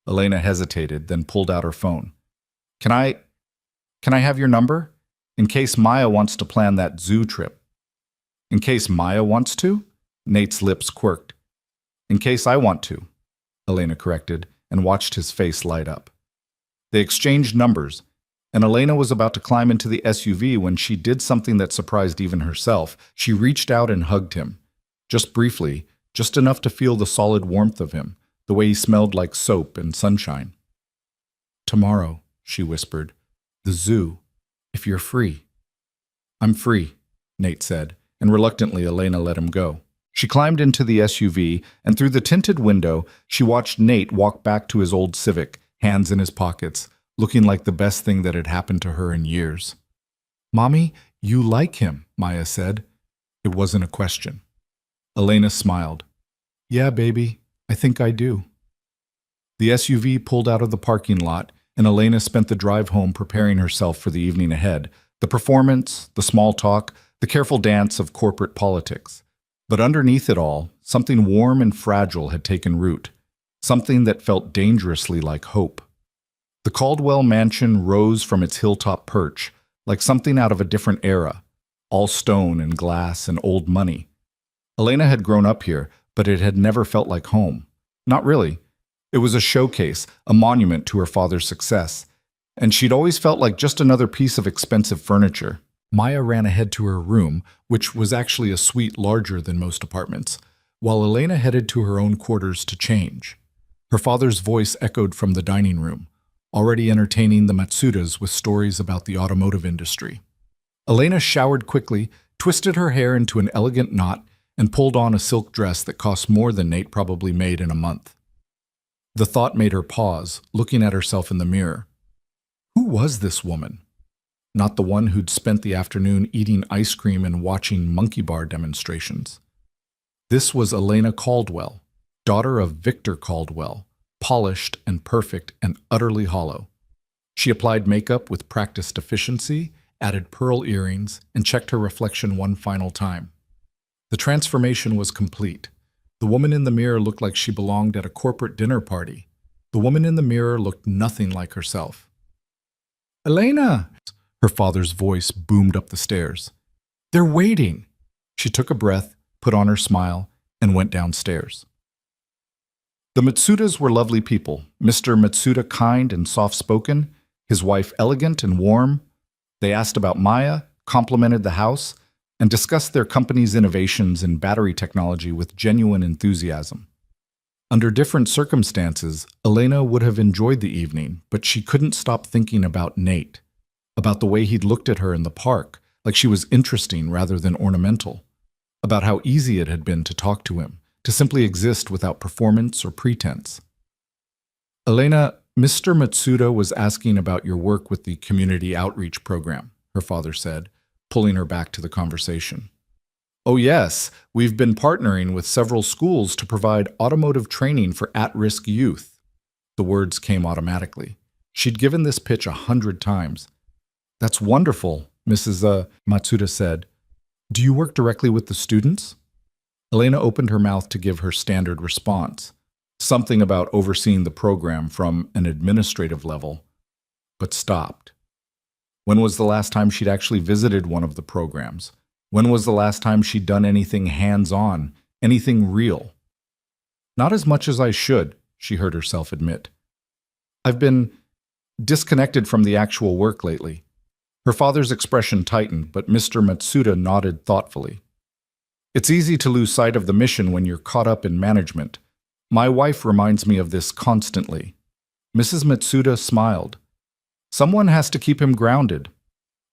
Elena hesitated, then pulled out her phone. Can I have your number? In case Maya wants to plan that zoo trip. In case Maya wants to? Nate's lips quirked. In case I want to, Elena corrected, and watched his face light up. They exchanged numbers, and Elena was about to climb into the SUV when she did something that surprised even herself. She reached out and hugged him. Just briefly, just enough to feel the solid warmth of him, the way he smelled like soap and sunshine. Tomorrow, she whispered, the zoo, if you're free. I'm free, Nate said, and reluctantly Elena let him go. She climbed into the SUV, and through the tinted window, she watched Nate walk back to his old Civic, hands in his pockets, looking like the best thing that had happened to her in years. Mommy, you like him, Maya said. It wasn't a question. Elena smiled. Yeah, baby, I think I do. The SUV pulled out of the parking lot, and Elena spent the drive home preparing herself for the evening ahead. The performance, the small talk, the careful dance of corporate politics. But underneath it all, something warm and fragile had taken root, something that felt dangerously like hope. The Caldwell mansion rose from its hilltop perch, like something out of a different era, all stone and glass and old money. Elena had grown up here, but it had never felt like home. Not really. It was a showcase, a monument to her father's success, and she'd always felt like just another piece of expensive furniture. Maya ran ahead to her room, which was actually a suite larger than most apartments, while Elena headed to her own quarters to change. Her father's voice echoed from the dining room, already entertaining the Matsudas with stories about the automotive industry. Elena showered quickly, twisted her hair into an elegant knot, and pulled on a silk dress that cost more than Nate probably made in a month. The thought made her pause, looking at herself in the mirror. Who was this woman? Not the one who'd spent the afternoon eating ice cream and watching monkey bar demonstrations. This was Elena Caldwell, daughter of Victor Caldwell, polished and perfect and utterly hollow. She applied makeup with practiced efficiency, added pearl earrings, and checked her reflection one final time. The transformation was complete. The woman in the mirror looked like she belonged at a corporate dinner party. The woman in the mirror looked nothing like herself. Elena! Her father's voice boomed up the stairs. They're waiting! She took a breath, put on her smile, and went downstairs. The Matsudas were lovely people, Mr. Matsuda kind and soft-spoken, his wife elegant and warm. They asked about Maya, complimented the house, and discussed their company's innovations in battery technology with genuine enthusiasm. Under different circumstances, Elena would have enjoyed the evening, but she couldn't stop thinking about Nate, about the way he'd looked at her in the park, like she was interesting rather than ornamental, about how easy it had been to talk to him, to simply exist without performance or pretense. Elena, Mr. Matsuda was asking about your work with the community outreach program, her father said, pulling her back to the conversation. Oh yes, we've been partnering with several schools to provide automotive training for at-risk youth. The words came automatically. She'd given this pitch 100 times. That's wonderful, Mrs. Matsuda said. Do you work directly with the students? Elena opened her mouth to give her standard response, something about overseeing the program from an administrative level, but stopped. When was the last time she'd actually visited one of the programs? When was the last time she'd done anything hands-on, anything real? Not as much as I should, she heard herself admit. I've been disconnected from the actual work lately. Her father's expression tightened, but Mr. Matsuda nodded thoughtfully. It's easy to lose sight of the mission when you're caught up in management. My wife reminds me of this constantly. Mrs. Matsuda smiled. Someone has to keep him grounded.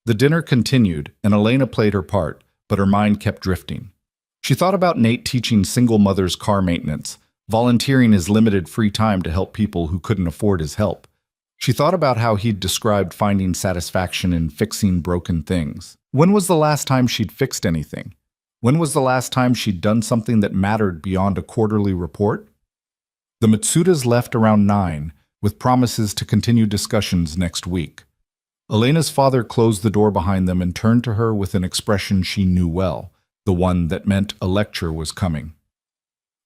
The dinner continued, and Elena played her part, but her mind kept drifting. She thought about Nate teaching single mothers car maintenance, volunteering his limited free time to help people who couldn't afford his help. She thought about how he'd described finding satisfaction in fixing broken things. When was the last time she'd fixed anything? When was the last time she'd done something that mattered beyond a quarterly report? The Matsudas left around 9, with promises to continue discussions next week. Elena's father closed the door behind them and turned to her with an expression she knew well, the one that meant a lecture was coming.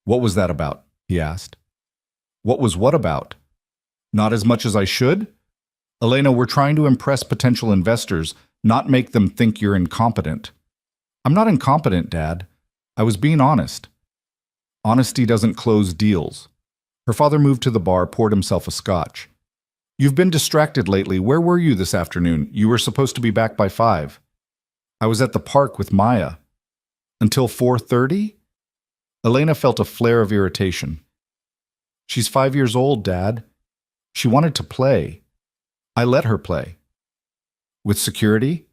What was that about? He asked. What was what about? Not as much as I should? Elena, we're trying to impress potential investors, not make them think you're incompetent. I'm not incompetent, Dad. I was being honest. Honesty doesn't close deals. Her father moved to the bar, poured himself a scotch. You've been distracted lately. Where were you this afternoon? You were supposed to be back by 5. I was at the park with Maya. Until 4:30? Elena felt a flare of irritation. She's 5 years old, Dad. She wanted to play. I let her play. With security?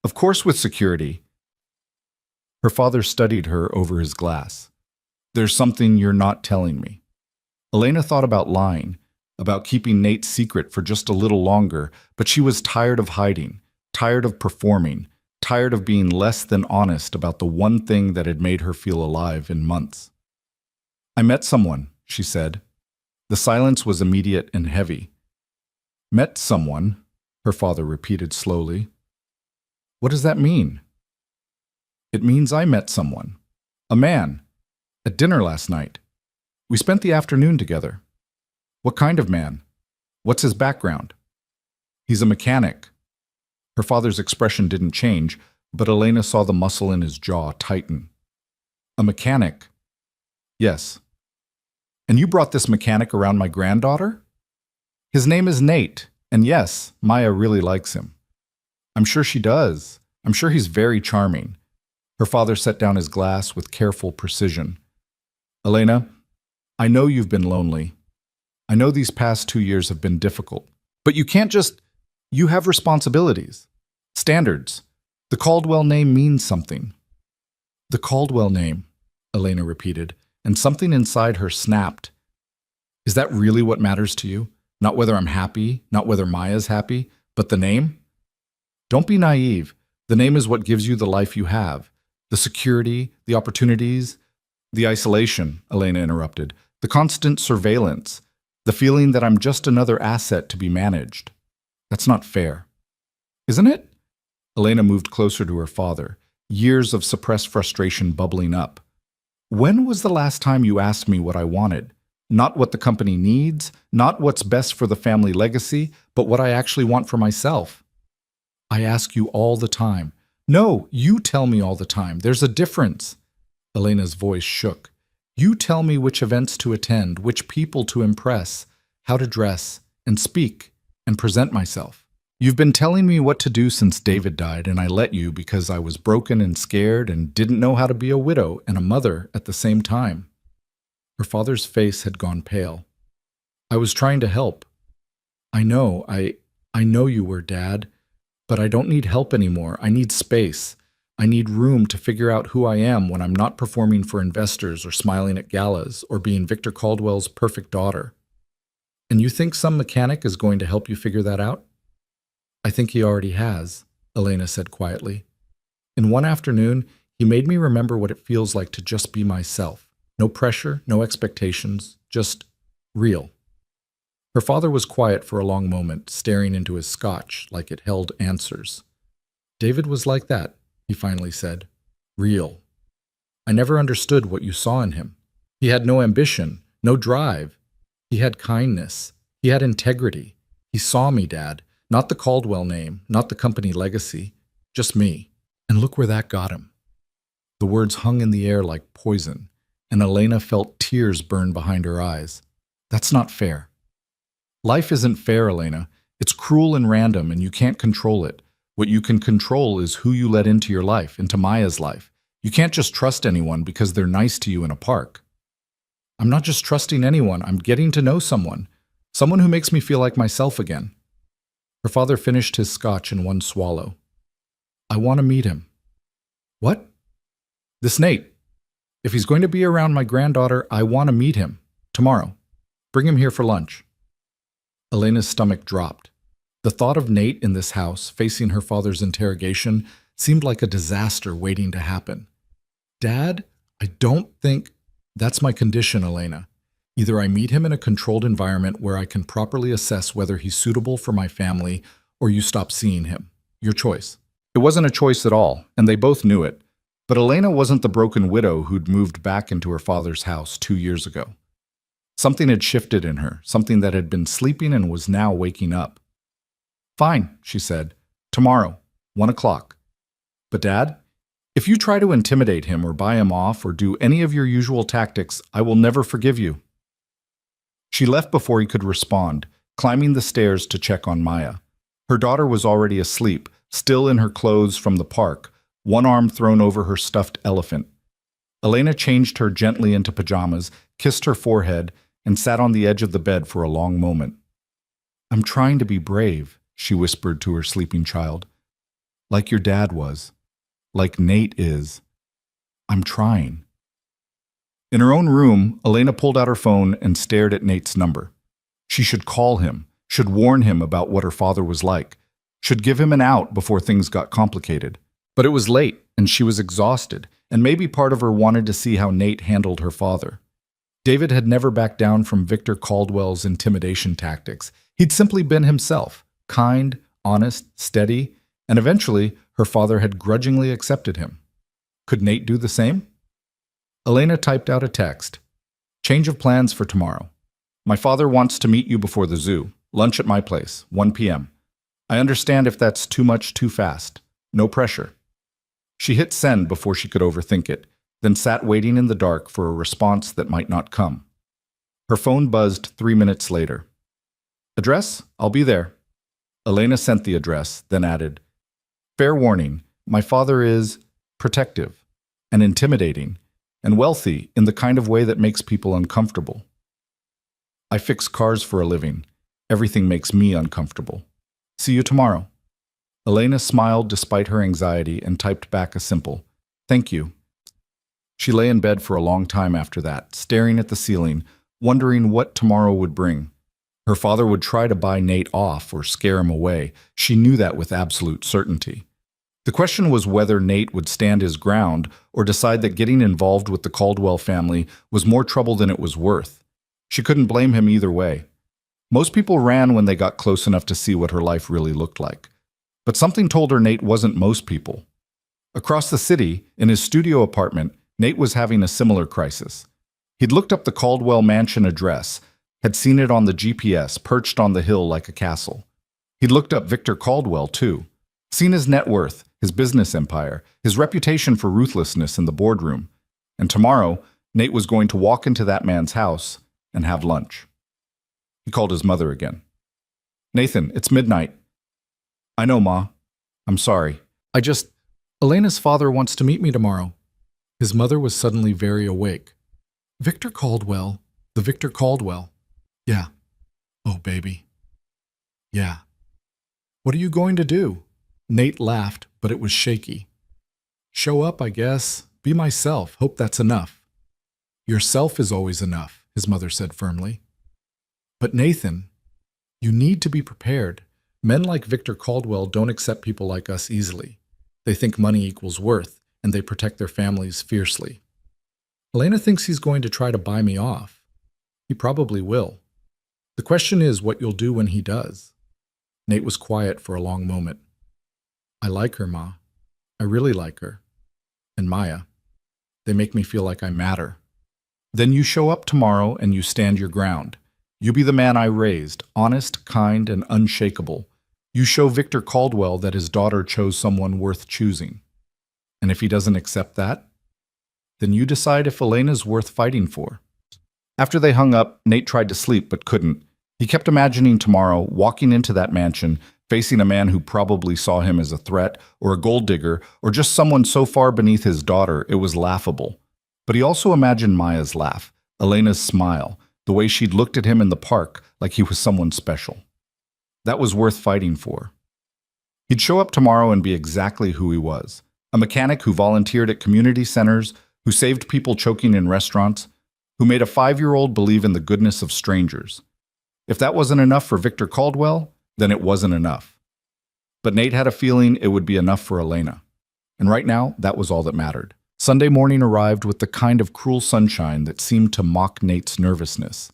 Of course with security. Her father studied her over his glass. There's something you're not telling me. Elena thought about lying, about keeping Nate's secret for just a little longer, but she was tired of hiding, tired of performing, tired of being less than honest about the one thing that had made her feel alive in months. I met someone, she said. The silence was immediate and heavy. Met someone, her father repeated slowly. What does that mean? It means I met someone. A man. At dinner last night. We spent the afternoon together. What kind of man? What's his background? He's a mechanic. Her father's expression didn't change, but Elena saw the muscle in his jaw tighten. A mechanic? Yes. And you brought this mechanic around my granddaughter? His name is Nate, and yes, Maya really likes him. I'm sure she does. I'm sure he's very charming. Her father set down his glass with careful precision. Elena, I know you've been lonely. I know these past 2 years have been difficult. But you can't just... You have responsibilities. Standards. The Caldwell name means something. The Caldwell name, Elena repeated, and something inside her snapped. Is that really what matters to you? Not whether I'm happy, not whether Maya's happy, but the name? Don't be naive. The name is what gives you the life you have. The security, the opportunities, the isolation, Elena interrupted, the constant surveillance, the feeling that I'm just another asset to be managed. That's not fair. Isn't it? Elena moved closer to her father, years of suppressed frustration bubbling up. When was the last time you asked me what I wanted? Not what the company needs, not what's best for the family legacy, but what I actually want for myself. I ask you all the time. No, you tell me all the time. There's a difference. Elena's voice shook. You tell me which events to attend, which people to impress, how to dress and speak and present myself. You've been telling me what to do since David died, and I let you because I was broken and scared and didn't know how to be a widow and a mother at the same time. Her father's face had gone pale. I was trying to help. I know you were, Dad, but I don't need help anymore. I need space. I need room to figure out who I am when I'm not performing for investors or smiling at galas or being Victor Caldwell's perfect daughter. And you think some mechanic is going to help you figure that out? I think he already has, Elena said quietly. In one afternoon, he made me remember what it feels like to just be myself. No pressure, no expectations, just real. Her father was quiet for a long moment, staring into his scotch like it held answers. David was like that, he finally said. Real. I never understood what you saw in him. He had no ambition, no drive. He had kindness. He had integrity. He saw me, Dad. Not the Caldwell name, not the company legacy, just me. And look where that got him. The words hung in the air like poison, and Elena felt tears burn behind her eyes. That's not fair. Life isn't fair, Elena. It's cruel and random, and you can't control it. What you can control is who you let into your life, into Maya's life. You can't just trust anyone because they're nice to you in a park. I'm not just trusting anyone. I'm getting to know someone who makes me feel like myself again. Her father finished his scotch in one swallow. I want to meet him. What? This Nate. If he's going to be around my granddaughter, I want to meet him. Tomorrow. Bring him here for lunch. Elena's stomach dropped. The thought of Nate in this house, facing her father's interrogation, seemed like a disaster waiting to happen. Dad, I don't think... That's my condition, Elena. Either I meet him in a controlled environment where I can properly assess whether he's suitable for my family, or you stop seeing him. Your choice. It wasn't a choice at all, and they both knew it. But Elena wasn't the broken widow who'd moved back into her father's house 2 years ago. Something had shifted in her, something that had been sleeping and was now waking up. Fine, she said. Tomorrow, 1 o'clock. But Dad, if you try to intimidate him or buy him off or do any of your usual tactics, I will never forgive you. She left before he could respond, climbing the stairs to check on Maya. Her daughter was already asleep, still in her clothes from the park, one arm thrown over her stuffed elephant. Elena changed her gently into pajamas, kissed her forehead, and sat on the edge of the bed for a long moment. I'm trying to be brave, she whispered to her sleeping child. Like your dad was. Like Nate is. I'm trying. In her own room, Elena pulled out her phone and stared at Nate's number. She should call him, should warn him about what her father was like, should give him an out before things got complicated. But it was late, and she was exhausted, and maybe part of her wanted to see how Nate handled her father. David had never backed down from Victor Caldwell's intimidation tactics. He'd simply been himself, kind, honest, steady, and eventually her father had grudgingly accepted him. Could Nate do the same? Elena typed out a text. Change of plans for tomorrow. My father wants to meet you before the zoo. Lunch at my place, 1 p.m. I understand if that's too much too fast. No pressure. She hit send before she could overthink it, then sat waiting in the dark for a response that might not come. Her phone buzzed 3 minutes later. Address? I'll be there. Elena sent the address, then added, Fair warning, my father is protective and intimidating and wealthy in the kind of way that makes people uncomfortable. I fix cars for a living. Everything makes me uncomfortable. See you tomorrow. Elena smiled despite her anxiety and typed back a simple, Thank you. She lay in bed for a long time after that, staring at the ceiling, wondering what tomorrow would bring. Her father would try to buy Nate off or scare him away. She knew that with absolute certainty. The question was whether Nate would stand his ground or decide that getting involved with the Caldwell family was more trouble than it was worth. She couldn't blame him either way. Most people ran when they got close enough to see what her life really looked like. But something told her Nate wasn't most people. Across the city, in his studio apartment, Nate was having a similar crisis. He'd looked up the Caldwell mansion address, had seen it on the GPS perched on the hill like a castle. He'd looked up Victor Caldwell, too. Seen his net worth, his business empire, his reputation for ruthlessness in the boardroom. And tomorrow, Nate was going to walk into that man's house and have lunch. He called his mother again. Nathan, it's midnight. I know, Ma. I'm sorry. Elena's father wants to meet me tomorrow. His mother was suddenly very awake. Victor Caldwell. The Victor Caldwell. Yeah. Oh, baby. Yeah. What are you going to do? Nate laughed, but it was shaky. Show up, I guess. Be myself. Hope that's enough. Yourself is always enough, his mother said firmly. But Nathan, you need to be prepared. Men like Victor Caldwell don't accept people like us easily. They think money equals worth, and they protect their families fiercely. Elena thinks he's going to try to buy me off. He probably will. The question is what you'll do when he does. Nate was quiet for a long moment. I like her, Ma. I really like her. And Maya. They make me feel like I matter. Then you show up tomorrow and you stand your ground. You be the man I raised, honest, kind, and unshakable. You show Victor Caldwell that his daughter chose someone worth choosing. And if he doesn't accept that, then you decide if Elena's worth fighting for. After they hung up, Nate tried to sleep but couldn't. He kept imagining tomorrow walking into that mansion, facing a man who probably saw him as a threat or a gold digger or just someone so far beneath his daughter it was laughable. But he also imagined Maya's laugh, Elena's smile, the way she'd looked at him in the park like he was someone special. That was worth fighting for. He'd show up tomorrow and be exactly who he was, a mechanic who volunteered at community centers, who saved people choking in restaurants, who made a 5-year-old believe in the goodness of strangers. If that wasn't enough for Victor Caldwell, then it wasn't enough. But Nate had a feeling it would be enough for Elena. And right now, that was all that mattered. Sunday morning arrived with the kind of cruel sunshine that seemed to mock Nate's nervousness.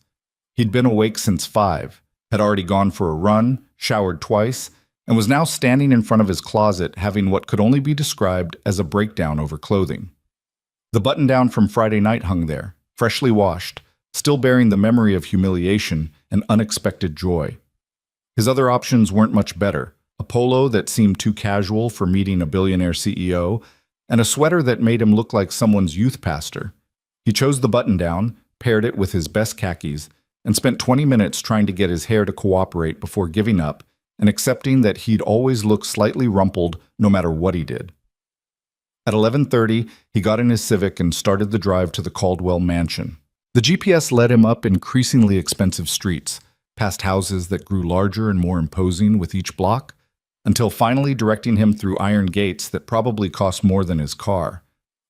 He'd been awake since 5, had already gone for a run, showered twice, and was now standing in front of his closet having what could only be described as a breakdown over clothing. The button-down from Friday night hung there, freshly washed, still bearing the memory of humiliation and unexpected joy. His other options weren't much better, a polo that seemed too casual for meeting a billionaire CEO, and a sweater that made him look like someone's youth pastor. He chose the button-down, paired it with his best khakis, and spent 20 minutes trying to get his hair to cooperate before giving up and accepting that he'd always look slightly rumpled no matter what he did. At 11:30, he got in his Civic and started the drive to the Caldwell mansion. The GPS led him up increasingly expensive streets, past houses that grew larger and more imposing with each block, until finally directing him through iron gates that probably cost more than his car.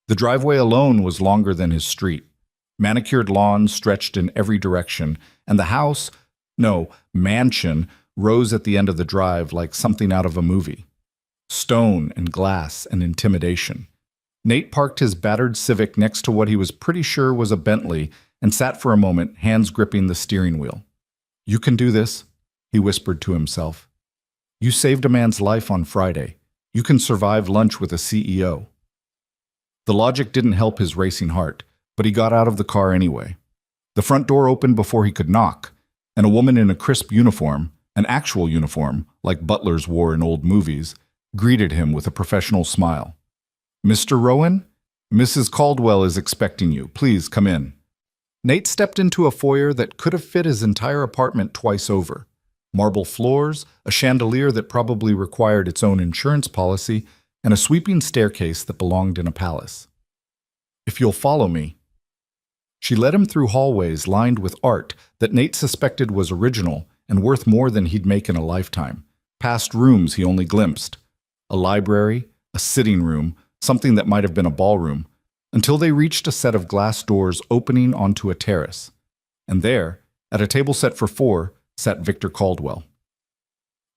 The driveway alone was longer than his street. Manicured lawns stretched in every direction, and the mansion, rose at the end of the drive like something out of a movie. Stone and glass and intimidation. Nate parked his battered Civic next to what he was pretty sure was a Bentley and sat for a moment, hands gripping the steering wheel. "You can do this," he whispered to himself. "You saved a man's life on Friday. You can survive lunch with a CEO." The logic didn't help his racing heart, but he got out of the car anyway. The front door opened before he could knock, and a woman in a crisp uniform, an actual uniform, like butlers wore in old movies, greeted him with a professional smile. "Mr. Rowan? Mrs. Caldwell is expecting you. Please come in." Nate stepped into a foyer that could have fit his entire apartment twice over. Marble floors, a chandelier that probably required its own insurance policy, and a sweeping staircase that belonged in a palace. "If you'll follow me." She led him through hallways lined with art that Nate suspected was original and worth more than he'd make in a lifetime, past rooms he only glimpsed. A library, a sitting room, something that might have been a ballroom, until they reached a set of glass doors opening onto a terrace. And there, at a table set for 4, sat Victor Caldwell.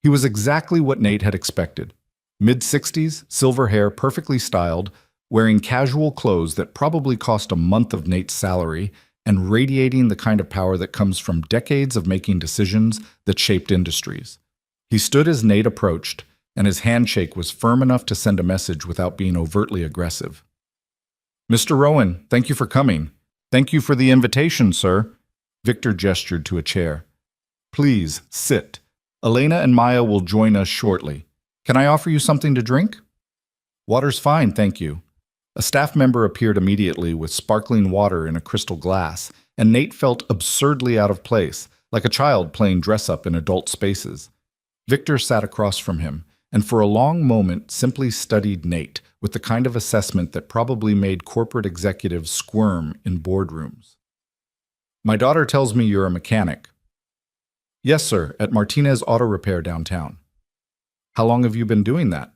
He was exactly what Nate had expected. Mid-60s, silver hair perfectly styled, wearing casual clothes that probably cost a month of Nate's salary, and radiating the kind of power that comes from decades of making decisions that shaped industries. He stood as Nate approached, and his handshake was firm enough to send a message without being overtly aggressive. "Mr. Rowan, thank you for coming. Thank you for the invitation, sir." Victor gestured to a chair. "Please, sit. Elena and Maya will join us shortly. Can I offer you something to drink?" "Water's fine, thank you." A staff member appeared immediately with sparkling water in a crystal glass, and Nate felt absurdly out of place, like a child playing dress-up in adult spaces. Victor sat across from him, and for a long moment simply studied Nate with the kind of assessment that probably made corporate executives squirm in boardrooms. "My daughter tells me you're a mechanic." "Yes, sir, at Martinez Auto Repair downtown." "How long have you been doing that?"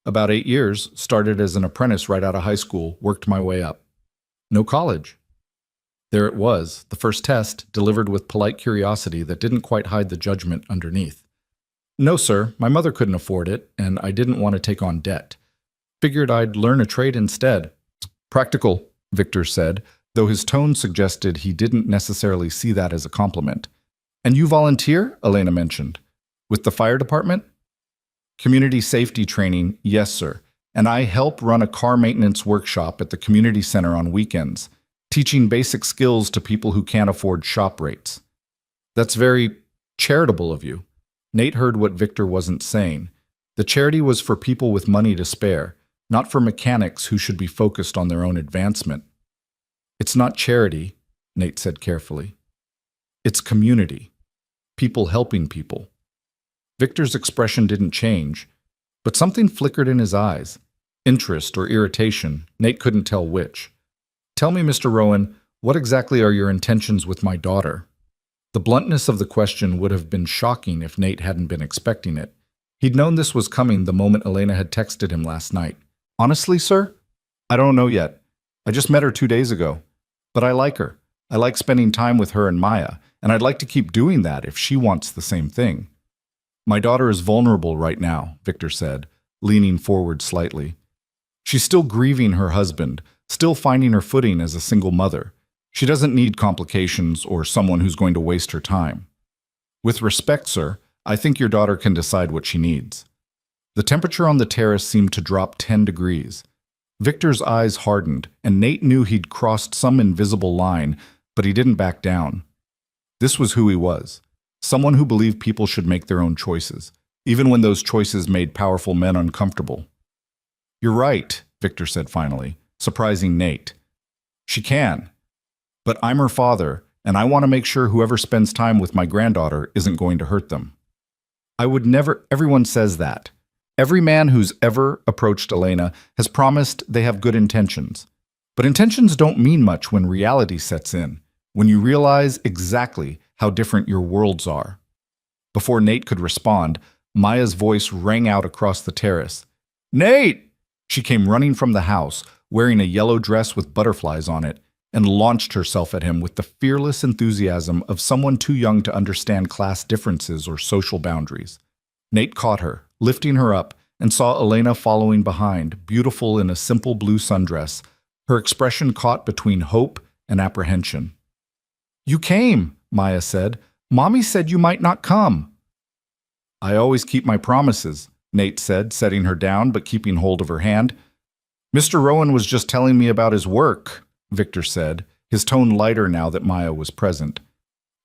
"About 8 years, started as an apprentice right out of high school, worked my way up." "No college?" There it was, the first test, delivered with polite curiosity that didn't quite hide the judgment underneath. "No, sir, my mother couldn't afford it, and I didn't want to take on debt. Figured I'd learn a trade instead." "Practical," Victor said, though his tone suggested he didn't necessarily see that as a compliment. "And you volunteer?" Elena mentioned. "With the fire department?" "Community safety training, yes, sir. And I help run a car maintenance workshop at the community center on weekends, teaching basic skills to people who can't afford shop rates." "That's very charitable of you." Nate heard what Victor wasn't saying. The charity was for people with money to spare, not for mechanics who should be focused on their own advancement. "It's not charity," Nate said carefully. "It's community. People helping people." Victor's expression didn't change, but something flickered in his eyes. Interest or irritation, Nate couldn't tell which. "Tell me, Mr. Rowan, what exactly are your intentions with my daughter?" The bluntness of the question would have been shocking if Nate hadn't been expecting it. He'd known this was coming the moment Elena had texted him last night. "Honestly, sir, I don't know yet. I just met her 2 days ago. But I like her. I like spending time with her and Maya, and I'd like to keep doing that if she wants the same thing." "My daughter is vulnerable right now," Victor said, leaning forward slightly. "She's still grieving her husband, still finding her footing as a single mother. She doesn't need complications or someone who's going to waste her time. With respect, sir, I think your daughter can decide what she needs." The temperature on the terrace seemed to drop 10 degrees. Victor's eyes hardened, and Nate knew he'd crossed some invisible line, but he didn't back down. This was who he was. Someone who believed people should make their own choices, even when those choices made powerful men uncomfortable. "You're right," Victor said finally, surprising Nate. "She can. But I'm her father, and I want to make sure whoever spends time with my granddaughter isn't going to hurt them." "I would never—" Everyone says that. Every man who's ever approached Elena has promised they have good intentions. But intentions don't mean much when reality sets in, when you realize exactly how different your worlds are. Before Nate could respond, Maya's voice rang out across the terrace. "Nate!" She came running from the house, wearing a yellow dress with butterflies on it, and launched herself at him with the fearless enthusiasm of someone too young to understand class differences or social boundaries. Nate caught her, lifting her up, and saw Elena following behind, beautiful in a simple blue sundress, her expression caught between hope and apprehension. "You came," Maya said. "Mommy said you might not come." "I always keep my promises," Nate said, setting her down but keeping hold of her hand. "Mr. Rowan was just telling me about his work," Victor said, his tone lighter now that Maya was present.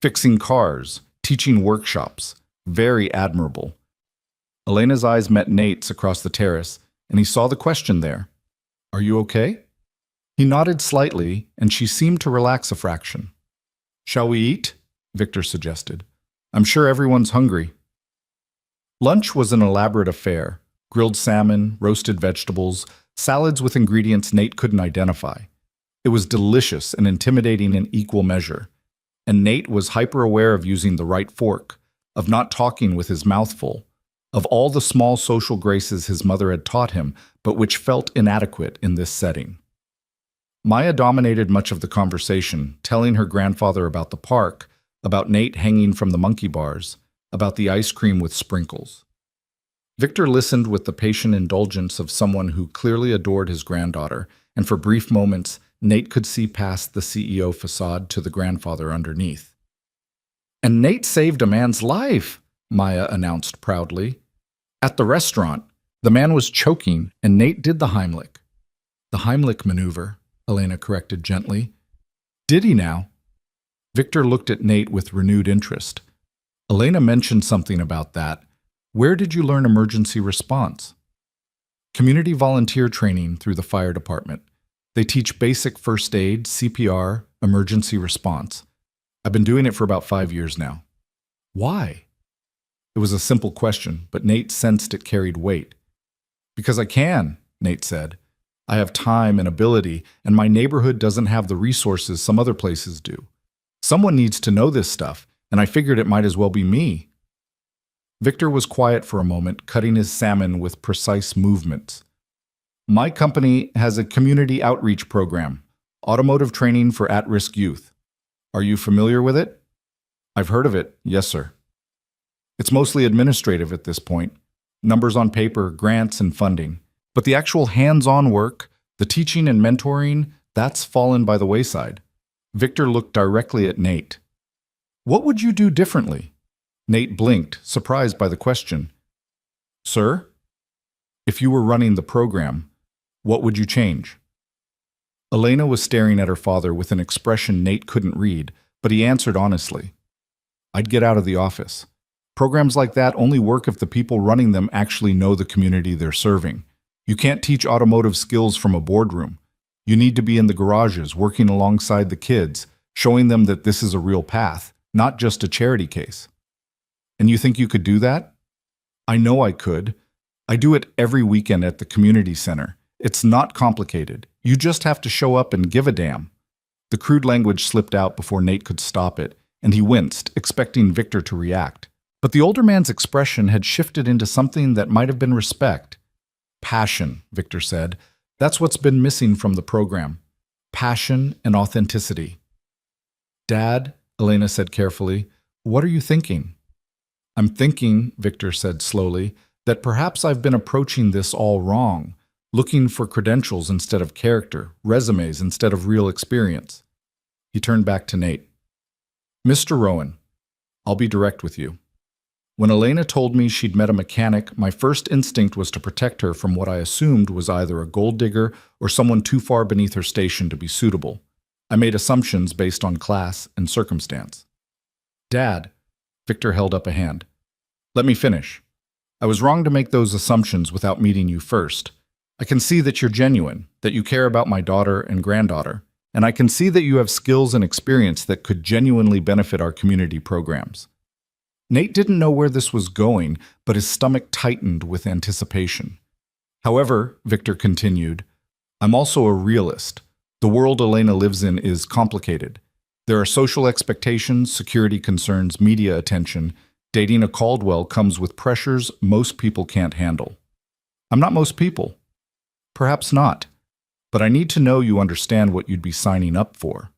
"Fixing cars, teaching workshops. Very admirable." Elena's eyes met Nate's across the terrace, and he saw the question there. "Are you okay?" He nodded slightly, and she seemed to relax a fraction. "Shall we eat?" Victor suggested. "I'm sure everyone's hungry." Lunch was an elaborate affair. Grilled salmon, roasted vegetables, salads with ingredients Nate couldn't identify. It was delicious and intimidating in equal measure. And Nate was hyper-aware of using the right fork, of not talking with his mouth full, of all the small social graces his mother had taught him, but which felt inadequate in this setting. Maya dominated much of the conversation, telling her grandfather about the park, about Nate hanging from the monkey bars, about the ice cream with sprinkles. Victor listened with the patient indulgence of someone who clearly adored his granddaughter, and for brief moments, Nate could see past the CEO facade to the grandfather underneath. "And Nate saved a man's life," Maya announced proudly. "At the restaurant, the man was choking, and Nate did the Heimlich." "The Heimlich maneuver," Elena corrected gently. "Did he now?" Victor looked at Nate with renewed interest. "Elena mentioned something about that. Where did you learn emergency response?" "Community volunteer training through the fire department. They teach basic first aid, CPR, emergency response. I've been doing it for about 5 years now." "Why?" It was a simple question, but Nate sensed it carried weight. "Because I can," Nate said. "I have time and ability, and my neighborhood doesn't have the resources some other places do. Someone needs to know this stuff, and I figured it might as well be me." Victor was quiet for a moment, cutting his salmon with precise movements. "My company has a community outreach program, automotive training for at-risk youth. Are you familiar with it?" "I've heard of it, yes, sir." "It's mostly administrative at this point, numbers on paper, grants, and funding. But the actual hands-on work, the teaching and mentoring, that's fallen by the wayside." Victor looked directly at Nate. "What would you do differently?" Nate blinked, surprised by the question. "Sir? If you were running the program, what would you change?" Elena was staring at her father with an expression Nate couldn't read, but he answered honestly. "I'd get out of the office. Programs like that only work if the people running them actually know the community they're serving. You can't teach automotive skills from a boardroom. You need to be in the garages, working alongside the kids, showing them that this is a real path, not just a charity case." "And you think you could do that?" "I know I could. I do it every weekend at the community center. It's not complicated. You just have to show up and give a damn." The crude language slipped out before Nate could stop it, and he winced, expecting Victor to react. But the older man's expression had shifted into something that might have been respect. "Passion," Victor said. "That's what's been missing from the program. Passion and authenticity." "Dad," Elena said carefully, "what are you thinking?" "I'm thinking," Victor said slowly, "that perhaps I've been approaching this all wrong, looking for credentials instead of character, resumes instead of real experience." He turned back to Nate. "Mr. Rowan, I'll be direct with you. When Elena told me she'd met a mechanic, my first instinct was to protect her from what I assumed was either a gold digger or someone too far beneath her station to be suitable. I made assumptions based on class and circumstance." "Dad," Victor held up a hand. "Let me finish. I was wrong to make those assumptions without meeting you first. I can see that you're genuine, that you care about my daughter and granddaughter, and I can see that you have skills and experience that could genuinely benefit our community programs." Nate didn't know where this was going, but his stomach tightened with anticipation. "However," Victor continued, "I'm also a realist. The world Elena lives in is complicated. There are social expectations, security concerns, media attention. Dating a Caldwell comes with pressures most people can't handle. I'm not most people. Perhaps not. But I need to know you understand what you'd be signing up for."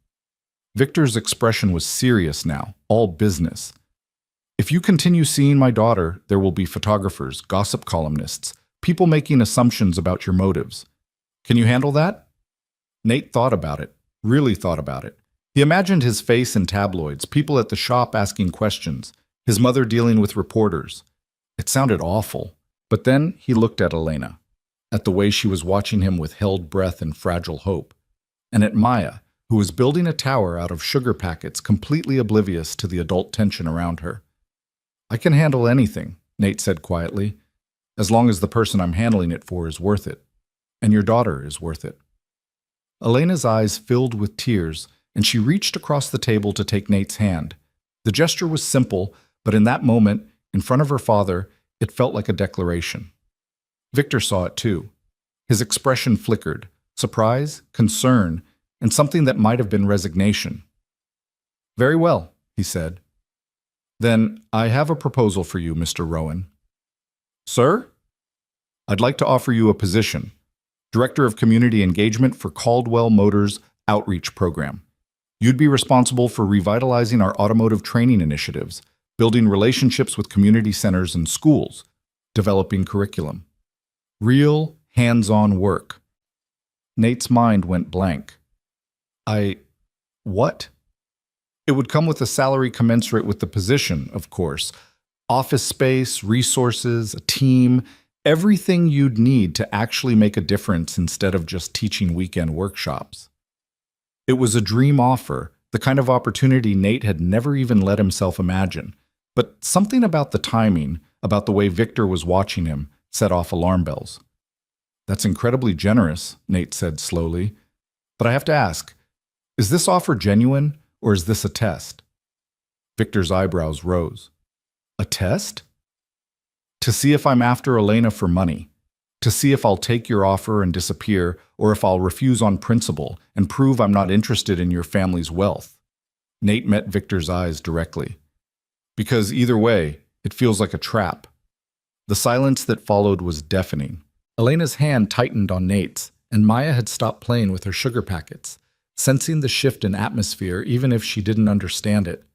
Victor's expression was serious now, all business. "If you continue seeing my daughter, there will be photographers, gossip columnists, people making assumptions about your motives. Can you handle that?" Nate thought about it. Really thought about it. He imagined his face in tabloids, people at the shop asking questions, his mother dealing with reporters. It sounded awful. But then he looked at Elena, at the way she was watching him with held breath and fragile hope, and at Maya, who was building a tower out of sugar packets, completely oblivious to the adult tension around her. I can handle anything, Nate said quietly, as long as the person I'm handling it for is worth it, and your daughter is worth it. Elena's eyes filled with tears, and she reached across the table to take Nate's hand. The gesture was simple, but in that moment, in front of her father, it felt like a declaration. Victor saw it too. His expression flickered, surprise, concern, and something that might have been resignation. "Very well," he said. "Then I have a proposal for you, Mr. Rowan." "Sir?" "I'd like to offer you a position, Director of Community Engagement for Caldwell Motors Outreach Program. You'd be responsible for revitalizing our automotive training initiatives, building relationships with community centers and schools, developing curriculum. Real, hands-on work." Nate's mind went blank. What? It would come with a salary commensurate with the position, of course. Office space, resources, a team, everything you'd need to actually make a difference instead of just teaching weekend workshops. It was a dream offer, the kind of opportunity Nate had never even let himself imagine. But something about the timing, about the way Victor was watching him, set off alarm bells. "That's incredibly generous," Nate said slowly. "But I have to ask, is this offer genuine, or is this a test?" Victor's eyebrows rose. "A test?" "To see if I'm after Elena for money. To see if I'll take your offer and disappear, or if I'll refuse on principle and prove I'm not interested in your family's wealth." Nate met Victor's eyes directly. "Because either way, it feels like a trap." The silence that followed was deafening. Elena's hand tightened on Nate's, and Maya had stopped playing with her sugar packets, sensing the shift in atmosphere even if she didn't understand it.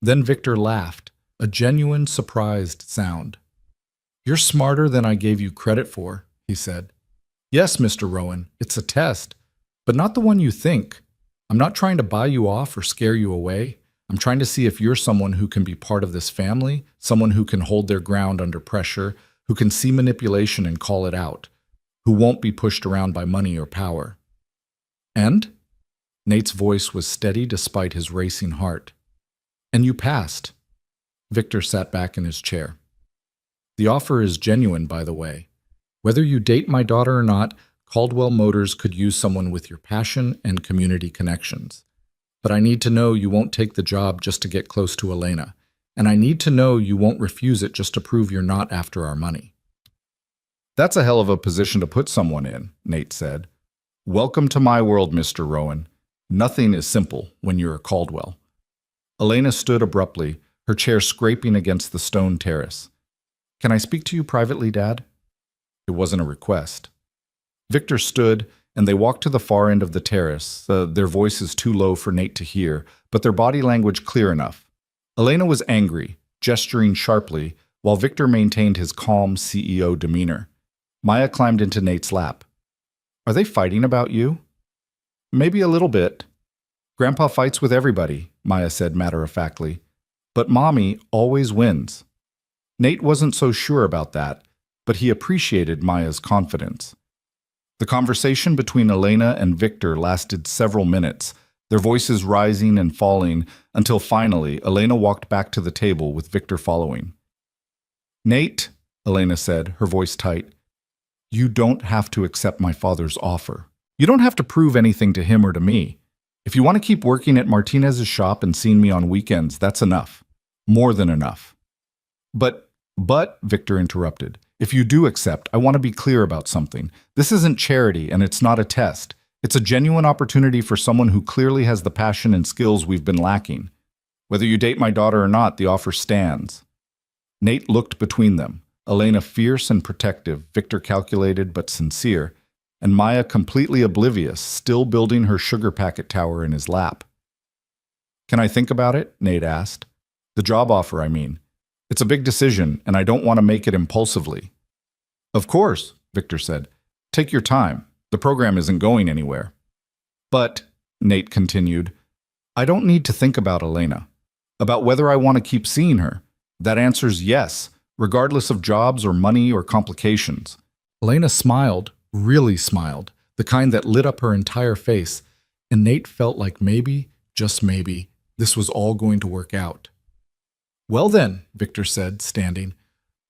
Then Victor laughed, a genuine, surprised sound. "You're smarter than I gave you credit for," he said. "Yes, Mr. Rowan, it's a test, but not the one you think. I'm not trying to buy you off or scare you away. I'm trying to see if you're someone who can be part of this family, someone who can hold their ground under pressure, who can see manipulation and call it out, who won't be pushed around by money or power." "And?" Nate's voice was steady despite his racing heart. "And you passed." Victor sat back in his chair. "The offer is genuine, by the way. Whether you date my daughter or not, Caldwell Motors could use someone with your passion and community connections. But I need to know you won't take the job just to get close to Elena, and I need to know you won't refuse it just to prove you're not after our money." "That's a hell of a position to put someone in," Nate said. "Welcome to my world, Mr. Rowan. Nothing is simple when you're a Caldwell." Elena stood abruptly, her chair scraping against the stone terrace. "Can I speak to you privately, Dad?" It wasn't a request. Victor stood, and they walked to the far end of the terrace, their voices too low for Nate to hear, but their body language clear enough. Elena was angry, gesturing sharply, while Victor maintained his calm CEO demeanor. Maya climbed into Nate's lap. "Are they fighting about you?" "Maybe a little bit. Grandpa fights with everybody," Maya said matter-of-factly. "But Mommy always wins." Nate wasn't so sure about that, but he appreciated Maya's confidence. The conversation between Elena and Victor lasted several minutes, their voices rising and falling, until finally Elena walked back to the table with Victor following. "Nate," Elena said, her voice tight, "you don't have to accept my father's offer. You don't have to prove anything to him or to me. If you want to keep working at Martinez's shop and seeing me on weekends, that's enough. More than enough." But, Victor interrupted, "if you do accept, I want to be clear about something. This isn't charity, and it's not a test. It's a genuine opportunity for someone who clearly has the passion and skills we've been lacking. Whether you date my daughter or not, the offer stands." Nate looked between them, Elena fierce and protective, Victor calculated but sincere, and Maya completely oblivious, still building her sugar packet tower in his lap. "Can I think about it?" Nate asked. "The job offer, I mean. It's a big decision, and I don't want to make it impulsively." "Of course," Victor said. "Take your time. The program isn't going anywhere." "But," Nate continued. I don't need to think about Elena, about whether I want to keep seeing her. That answer's yes, regardless of jobs or money or complications. Elena smiled, really smiled, the kind that lit up her entire face, and Nate felt like maybe, just maybe, this was all going to work out. Well then, Victor said, standing,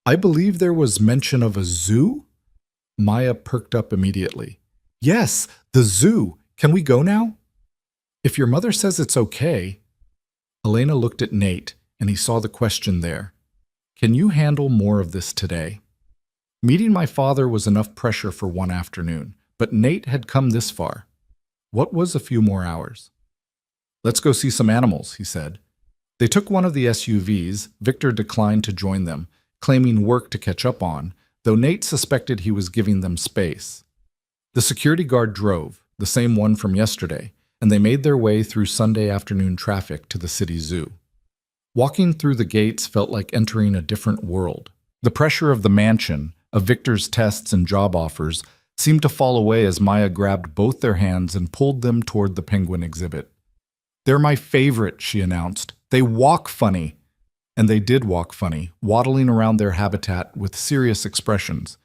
I believe there was mention of a zoo? Maya perked up immediately. Yes, the zoo. Can we go now? If your mother says it's okay. Elena looked at Nate, and he saw the question there. Can you handle more of this today? Meeting my father was enough pressure for one afternoon, but Nate had come this far. What was a few more hours? Let's go see some animals, he said. They took one of the SUVs. Victor declined to join them, claiming work to catch up on, though Nate suspected he was giving them space. The security guard drove, the same one from yesterday, and they made their way through Sunday afternoon traffic to the city zoo. Walking through the gates felt like entering a different world. The pressure of the mansion, of Victor's tests and job offers, seemed to fall away as Maya grabbed both their hands and pulled them toward the penguin exhibit. They're my favorite, she announced. They walk funny. And they did walk funny, waddling around their habitat with serious expressions.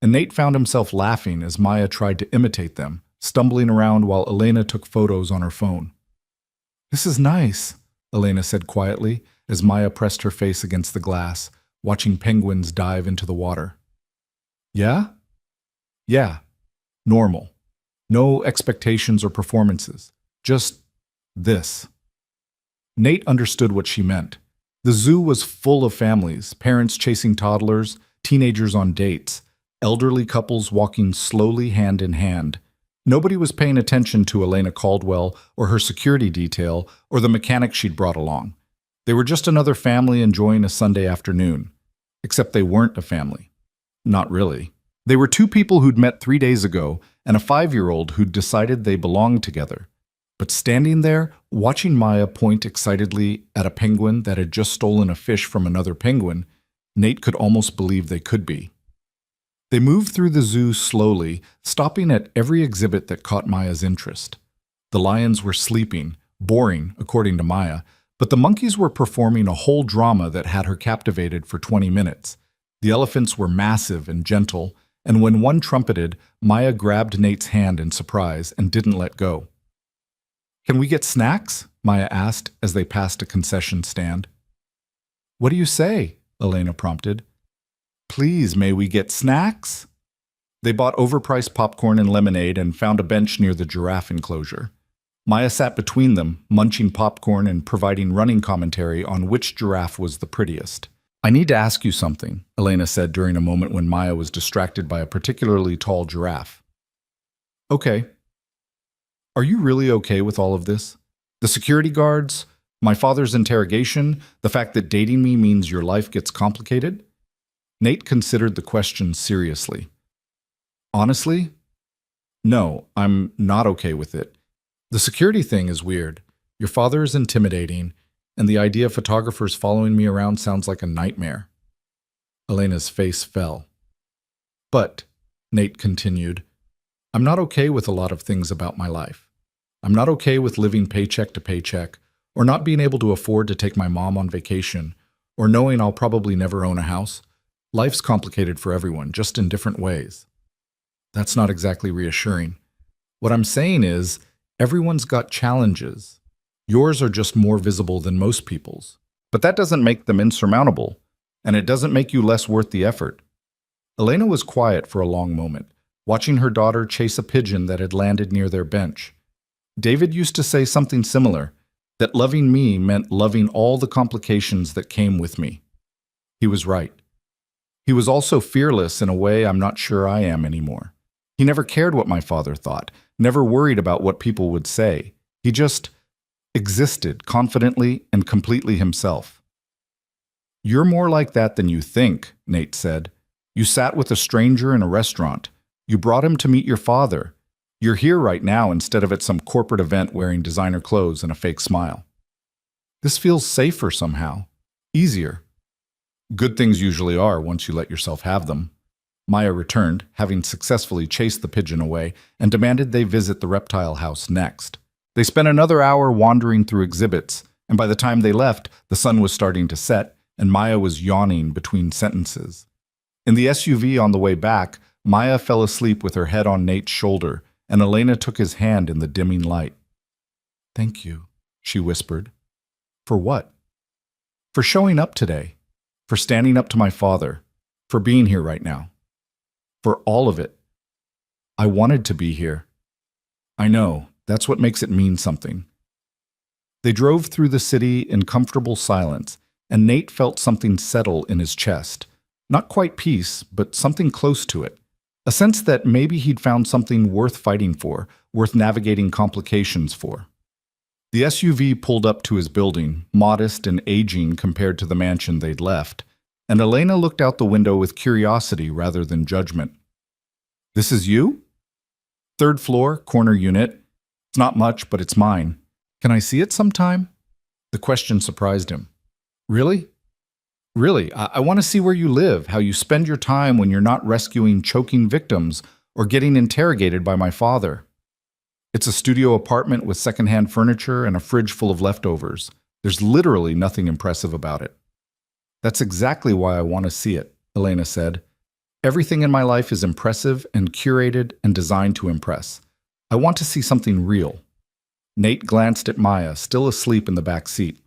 And Nate found himself laughing as Maya tried to imitate them, stumbling around while Elena took photos on her phone. This is nice, Elena said quietly as Maya pressed her face against the glass, watching penguins dive into the water. Yeah? Yeah. Normal. No expectations or performances. Just this. Nate understood what she meant. The zoo was full of families, parents chasing toddlers, teenagers on dates, elderly couples walking slowly hand in hand. Nobody was paying attention to Elena Caldwell or her security detail or the mechanic she'd brought along. They were just another family enjoying a Sunday afternoon. Except they weren't a family. Not really. They were two people who'd met 3 days ago and a 5-year-old who'd decided they belonged together. But standing there, watching Maya point excitedly at a penguin that had just stolen a fish from another penguin, Nate could almost believe they could be. They moved through the zoo slowly, stopping at every exhibit that caught Maya's interest. The lions were sleeping, boring, according to Maya, but the monkeys were performing a whole drama that had her captivated for 20 minutes. The elephants were massive and gentle, and when one trumpeted, Maya grabbed Nate's hand in surprise and didn't let go. Can we get snacks? Maya asked as they passed a concession stand. What do you say? Elena prompted. Please, may we get snacks? They bought overpriced popcorn and lemonade and found a bench near the giraffe enclosure. Maya sat between them, munching popcorn and providing running commentary on which giraffe was the prettiest. I need to ask you something, Elena said during a moment when Maya was distracted by a particularly tall giraffe. Okay. Are you really okay with all of this? The security guards, my father's interrogation, the fact that dating me means your life gets complicated? Nate considered the question seriously. Honestly? No, I'm not okay with it. The security thing is weird. Your father is intimidating, and the idea of photographers following me around sounds like a nightmare. Elena's face fell. But, Nate continued, I'm not okay with a lot of things about my life. I'm not okay with living paycheck to paycheck, or not being able to afford to take my mom on vacation, or knowing I'll probably never own a house. Life's complicated for everyone, just in different ways. That's not exactly reassuring. What I'm saying is, everyone's got challenges. Yours are just more visible than most people's. But that doesn't make them insurmountable, and it doesn't make you less worth the effort. Elena was quiet for a long moment, watching her daughter chase a pigeon that had landed near their bench. David used to say something similar, that loving me meant loving all the complications that came with me. He was right. He was also fearless in a way I'm not sure I am anymore. He never cared what my father thought, never worried about what people would say. He just existed confidently and completely himself. You're more like that than you think, Nate said. You sat with a stranger in a restaurant. You brought him to meet your father. You're here right now instead of at some corporate event wearing designer clothes and a fake smile. This feels safer somehow. Easier. Good things usually are once you let yourself have them. Maya returned, having successfully chased the pigeon away, and demanded they visit the reptile house next. They spent another hour wandering through exhibits, and by the time they left, the sun was starting to set, and Maya was yawning between sentences. In the SUV on the way back, Maya fell asleep with her head on Nate's shoulder, and Elena took his hand in the dimming light. "Thank you," she whispered. "For what?" "For showing up today. For standing up to my father. For being here right now. For all of it. I wanted to be here. I know, that's what makes it mean something." They drove through the city in comfortable silence, and Nate felt something settle in his chest. Not quite peace, but something close to it. A sense that maybe he'd found something worth fighting for, worth navigating complications for. The SUV pulled up to his building, modest and aging compared to the mansion they'd left, and Elena looked out the window with curiosity rather than judgment. "This is you?" "Third floor, corner unit. It's not much, but it's mine. Can I see it sometime?" The question surprised him. "Really? Really, I want to see where you live, how you spend your time when you're not rescuing choking victims or getting interrogated by my father. It's a studio apartment with secondhand furniture and a fridge full of leftovers. There's literally nothing impressive about it." "That's exactly why I want to see it," Elena said. "Everything in my life is impressive and curated and designed to impress. I want to see something real." Nate glanced at Maya, still asleep in the back seat.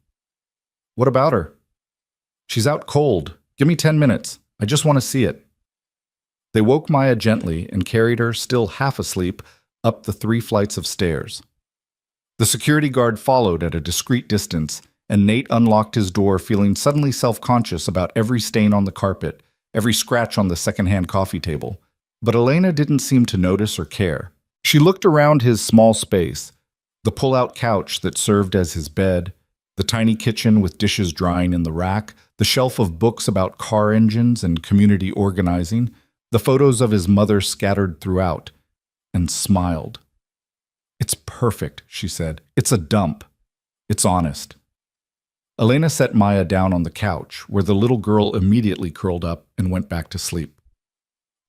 "What about her?" "She's out cold. Give me 10 minutes. I just want to see it." They woke Maya gently and carried her, still half asleep, up the 3 flights of stairs. The security guard followed at a discreet distance, and Nate unlocked his door feeling suddenly self-conscious about every stain on the carpet, every scratch on the secondhand coffee table. But Elena didn't seem to notice or care. She looked around his small space, the pull-out couch that served as his bed, the tiny kitchen with dishes drying in the rack, the shelf of books about car engines and community organizing, the photos of his mother scattered throughout, and smiled. "It's perfect," she said. "It's a dump. It's honest." Elena set Maya down on the couch, where the little girl immediately curled up and went back to sleep.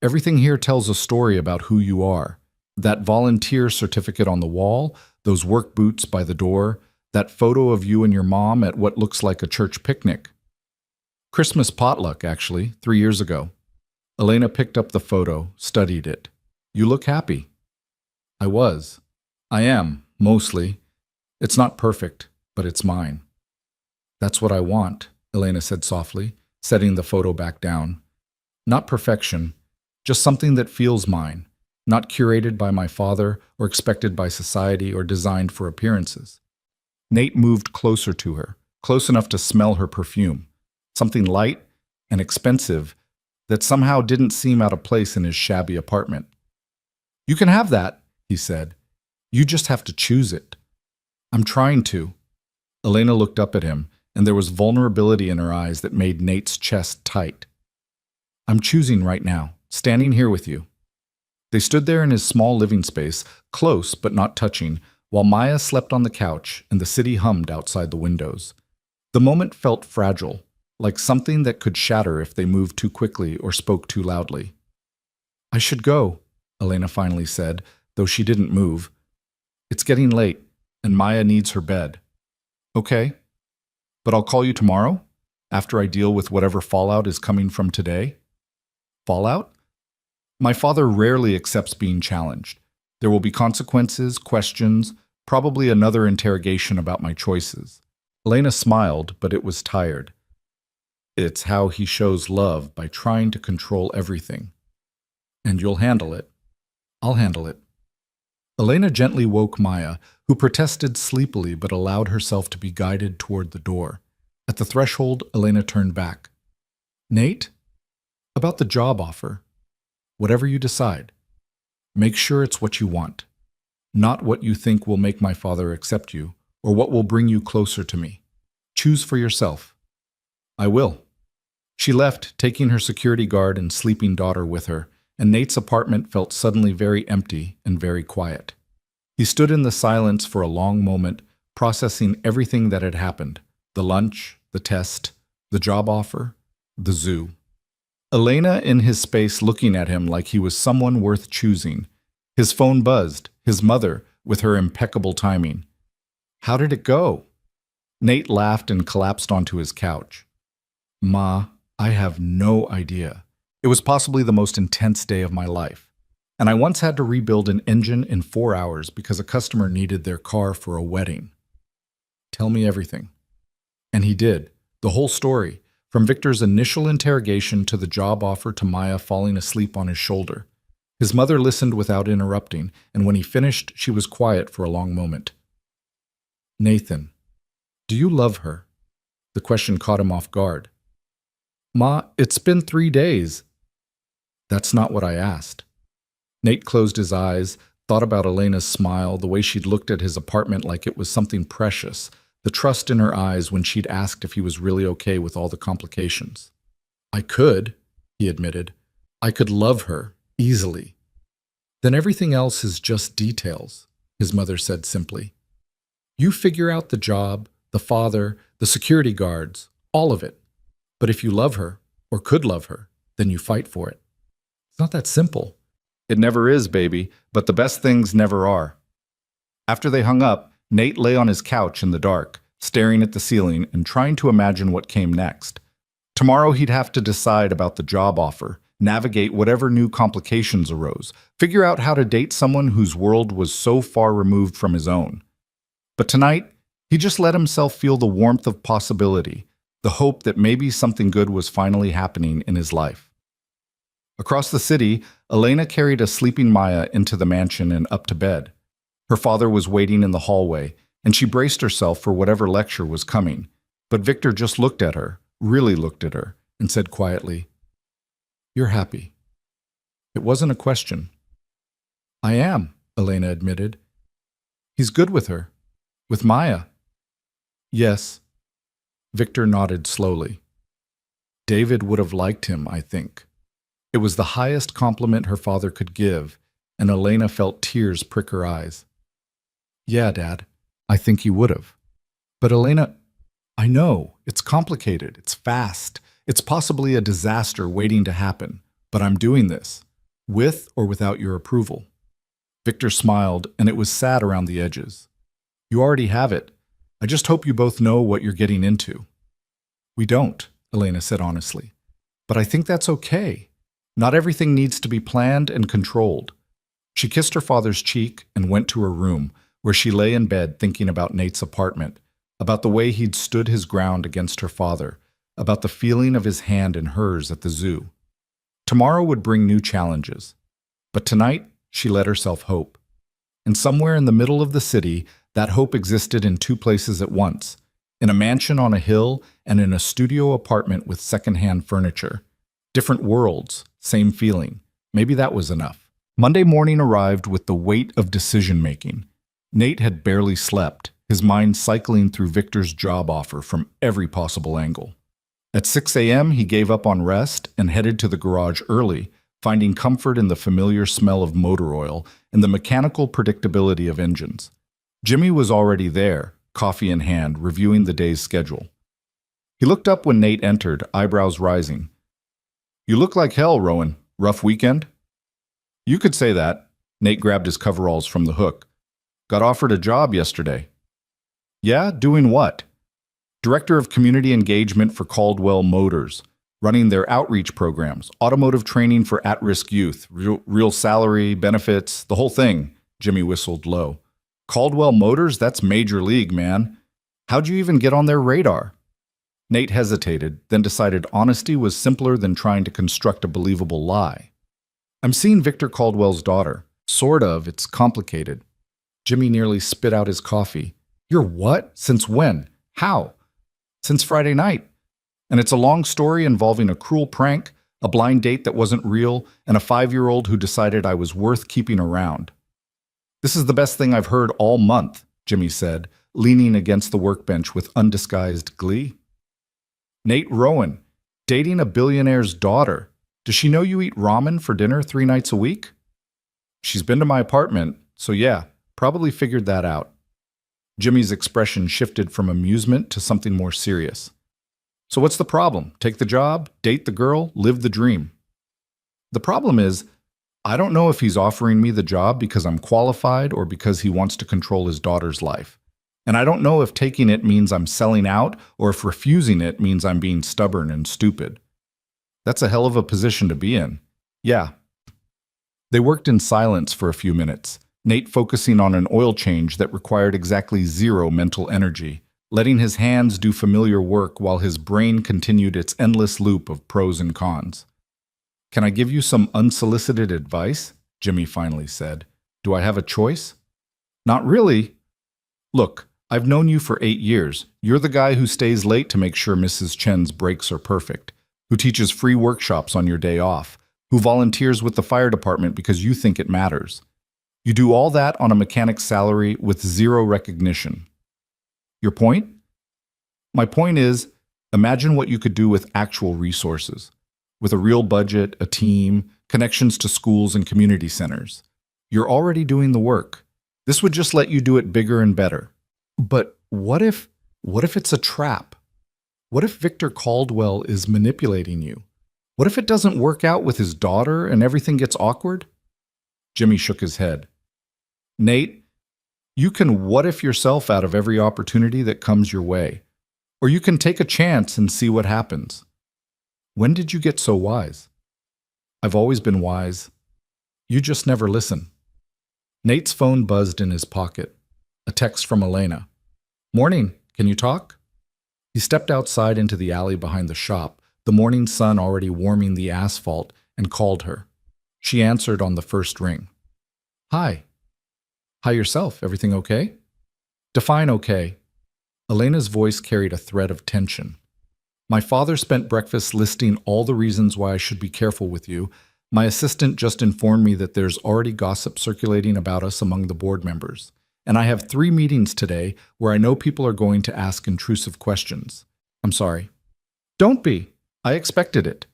"Everything here tells a story about who you are. That volunteer certificate on the wall, those work boots by the door, that photo of you and your mom at what looks like a church picnic. Christmas potluck, actually, 3 years ago." Elena picked up the photo, studied it. "You look happy." "I was. I am, mostly. It's not perfect, but it's mine." "That's what I want," Elena said softly, setting the photo back down. "Not perfection, just something that feels mine, not curated by my father or expected by society or designed for appearances." Nate moved closer to her, close enough to smell her perfume, something light and expensive that somehow didn't seem out of place in his shabby apartment. "You can have that," he said. "You just have to choose it." "I'm trying to." Elena looked up at him, and there was vulnerability in her eyes that made Nate's chest tight. "I'm choosing right now, standing here with you." They stood there in his small living space, close but not touching, while Maya slept on the couch and the city hummed outside the windows. The moment felt fragile, like something that could shatter if they moved too quickly or spoke too loudly. "I should go," Elena finally said, though she didn't move. "It's getting late, and Maya needs her bed." "Okay. But I'll call you tomorrow, after I deal with whatever fallout is coming from today." "Fallout?" "My father rarely accepts being challenged. There will be consequences, questions, probably another interrogation about my choices." Elena smiled, but it was tired. "It's how he shows love, by trying to control everything. And you'll handle it." "I'll handle it." Elena gently woke Maya, who protested sleepily but allowed herself to be guided toward the door. At the threshold, Elena turned back. "Nate? About the job offer. Whatever you decide. Make sure it's what you want, not what you think will make my father accept you, or what will bring you closer to me. Choose for yourself." "I will." She left, taking her security guard and sleeping daughter with her, and Nate's apartment felt suddenly very empty and very quiet. He stood in the silence for a long moment, processing everything that had happened: the lunch, the test, the job offer, the zoo. Elena in his space looking at him like he was someone worth choosing. His phone buzzed, his mother, with her impeccable timing. How did it go? Nate laughed and collapsed onto his couch. Ma, I have no idea. It was possibly the most intense day of my life. And I once had to rebuild an engine in 4 hours because a customer needed their car for a wedding. Tell me everything. And he did, the whole story, from Victor's initial interrogation to the job offer to Maya falling asleep on his shoulder. His mother listened without interrupting, and when he finished, she was quiet for a long moment. Nathan, do you love her? The question caught him off guard. Ma, it's been 3 days. That's not what I asked. Nate closed his eyes, thought about Elena's smile, the way she'd looked at his apartment like it was something precious, the trust in her eyes when she'd asked if he was really okay with all the complications. I could, he admitted. I could love her, easily. Then everything else is just details, his mother said simply. You figure out the job, the father, the security guards, all of it. But if you love her, or could love her, then you fight for it. It's not that simple. It never is, baby, but the best things never are. After they hung up, Nate lay on his couch in the dark, staring at the ceiling and trying to imagine what came next. Tomorrow he'd have to decide about the job offer, navigate whatever new complications arose, figure out how to date someone whose world was so far removed from his own. But tonight, he just let himself feel the warmth of possibility, the hope that maybe something good was finally happening in his life. Across the city, Elena carried a sleeping Maya into the mansion and up to bed. Her father was waiting in the hallway, and she braced herself for whatever lecture was coming. But Victor just looked at her, really looked at her, and said quietly, "You're happy." It wasn't a question. "I am," Elena admitted. "He's good with her. With Maya." "Yes." Victor nodded slowly. "David would have liked him, I think." It was the highest compliment her father could give, and Elena felt tears prick her eyes. "Yeah, Dad, I think he would have." "But Elena, I know, it's complicated, it's fast, it's possibly a disaster waiting to happen, but I'm doing this, with or without your approval." Victor smiled, and it was sad around the edges. "You already have it. I just hope you both know what you're getting into." "We don't," Elena said honestly. "But I think that's okay. Not everything needs to be planned and controlled." She kissed her father's cheek and went to her room, where she lay in bed thinking about Nate's apartment, about the way he'd stood his ground against her father, about the feeling of his hand in hers at the zoo. Tomorrow would bring new challenges. But tonight, she let herself hope. And somewhere in the middle of the city, that hope existed in 2 places at once, in a mansion on a hill and in a studio apartment with secondhand furniture. Different worlds, same feeling. Maybe that was enough. Monday morning arrived with the weight of decision-making. Nate had barely slept, his mind cycling through Victor's job offer from every possible angle. At 6 a.m., he gave up on rest and headed to the garage early, finding comfort in the familiar smell of motor oil and the mechanical predictability of engines. Jimmy was already there, coffee in hand, reviewing the day's schedule. He looked up when Nate entered, eyebrows rising. "You look like hell, Rowan. Rough weekend?" "You could say that." Nate grabbed his coveralls from the hook. "Got offered a job yesterday." "Yeah? Doing what?" "Director of Community Engagement for Caldwell Motors, running their outreach programs, automotive training for at-risk youth, real salary, benefits, the whole thing." Jimmy whistled low. "Caldwell Motors? That's major league, man. How'd you even get on their radar?" Nate hesitated, then decided honesty was simpler than trying to construct a believable lie. "I'm seeing Victor Caldwell's daughter. Sort of, it's complicated." Jimmy nearly spit out his coffee. "You're what? Since when? How?" "Since Friday night. And it's a long story involving a cruel prank, a blind date that wasn't real, and a 5-year-old who decided I was worth keeping around." "This is the best thing I've heard all month," Jimmy said, leaning against the workbench with undisguised glee. "Nate Rowan, dating a billionaire's daughter. Does she know you eat ramen for dinner 3 nights a week?" "She's been to my apartment, so yeah, probably figured that out." Jimmy's expression shifted from amusement to something more serious. "So what's the problem? Take the job, date the girl, live the dream." "The problem is, I don't know if he's offering me the job because I'm qualified or because he wants to control his daughter's life. And I don't know if taking it means I'm selling out or if refusing it means I'm being stubborn and stupid. That's a hell of a position to be in. Yeah. They worked in silence for a few minutes, Nate focusing on an oil change that required exactly zero mental energy, letting his hands do familiar work while his brain continued its endless loop of pros and cons. "Can I give you some unsolicited advice?" Jimmy finally said. "Do I have a choice?" "Not really. Look, I've known you for 8 years. You're the guy who stays late to make sure Mrs. Chen's breaks are perfect, who teaches free workshops on your day off, who volunteers with the fire department because you think it matters. You do all that on a mechanic's salary with zero recognition. Your point? My point is, imagine what you could do with actual resources, with a real budget, a team, connections to schools and community centers. You're already doing the work. This would just let you do it bigger and better. But what if it's a trap? What if Victor Caldwell is manipulating you? What if it doesn't work out with his daughter and everything gets awkward?" Jimmy shook his head. "Nate, you can what if yourself out of every opportunity that comes your way. Or you can take a chance and see what happens. When did you get so wise?" "I've always been wise. You just never listen." Nate's phone buzzed in his pocket. A text from Elena. "Morning, can you talk?" He stepped outside into the alley behind the shop, the morning sun already warming the asphalt, and called her. She answered on the first ring. "Hi." "Hi yourself, everything okay?" "Define okay." Elena's voice carried a thread of tension. "My father spent breakfast listing all the reasons why I should be careful with you. My assistant just informed me that there's already gossip circulating about us among the board members. And I have 3 meetings today where I know people are going to ask intrusive questions. I'm sorry." "Don't be. I expected it.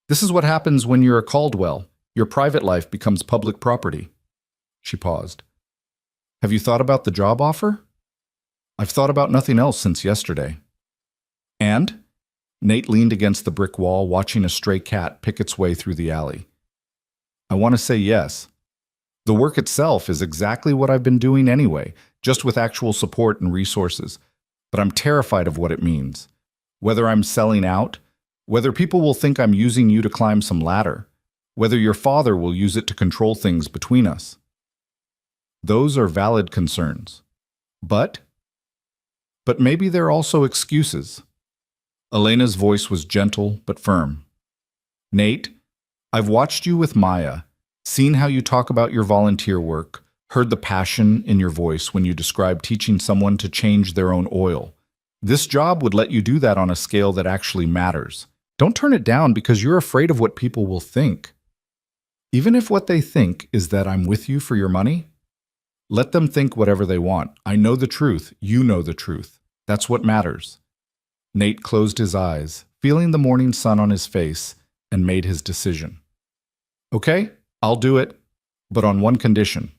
This is what happens when you're a Caldwell. Your private life becomes public property." She paused. "Have you thought about the job offer?" "I've thought about nothing else since yesterday." "And?" Nate leaned against the brick wall, watching a stray cat pick its way through the alley. "I want to say yes. The work itself is exactly what I've been doing anyway, just with actual support and resources. But I'm terrified of what it means. Whether I'm selling out, whether people will think I'm using you to climb some ladder, whether your father will use it to control things between us. Those are valid concerns. But maybe they're also excuses." Elena's voice was gentle but firm. "Nate, I've watched you with Maya, seen how you talk about your volunteer work, heard the passion in your voice when you describe teaching someone to change their own oil. This job would let you do that on a scale that actually matters. Don't turn it down because you're afraid of what people will think. Even if what they think is that I'm with you for your money, let them think whatever they want. I know the truth. You know the truth. That's what matters." Nate closed his eyes, feeling the morning sun on his face, and made his decision. "Okay, I'll do it, but on one condition."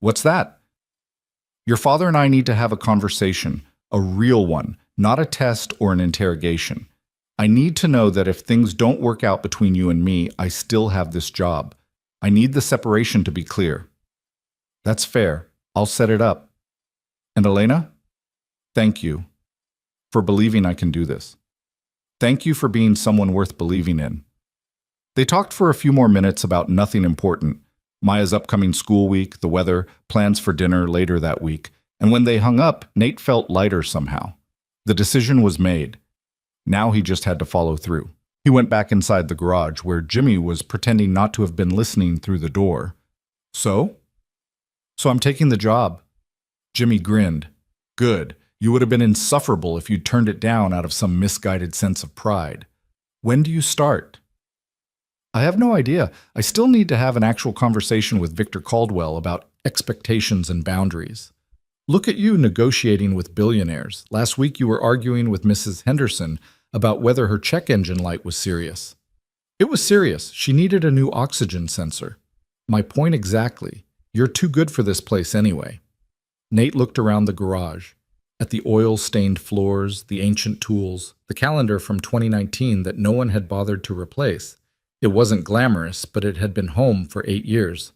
"What's that?" "Your father and I need to have a conversation, a real one, not a test or an interrogation. I need to know that if things don't work out between you and me, I still have this job. I need the separation to be clear." "That's fair. I'll set it up." "And Elena? Thank you for believing I can do this. Thank you for being someone worth believing in." They talked for a few more minutes about nothing important. Maya's upcoming school week, the weather, plans for dinner later that week. And when they hung up, Nate felt lighter somehow. The decision was made. Now he just had to follow through. He went back inside the garage where Jimmy was pretending not to have been listening through the door. So I'm taking the job." Jimmy grinned. "Good. You would have been insufferable if you'd turned it down out of some misguided sense of pride. When do you start?" "I have no idea. I still need to have an actual conversation with Victor Caldwell about expectations and boundaries. Look at you negotiating with billionaires. Last week you were arguing with Mrs. Henderson about whether her check engine light was serious. It was serious. She needed a new oxygen sensor. My point exactly. You're too good for this place anyway." Nate looked around the garage, at the oil-stained floors, the ancient tools, the calendar from 2019 that no one had bothered to replace. It wasn't glamorous, but it had been home for 8 years.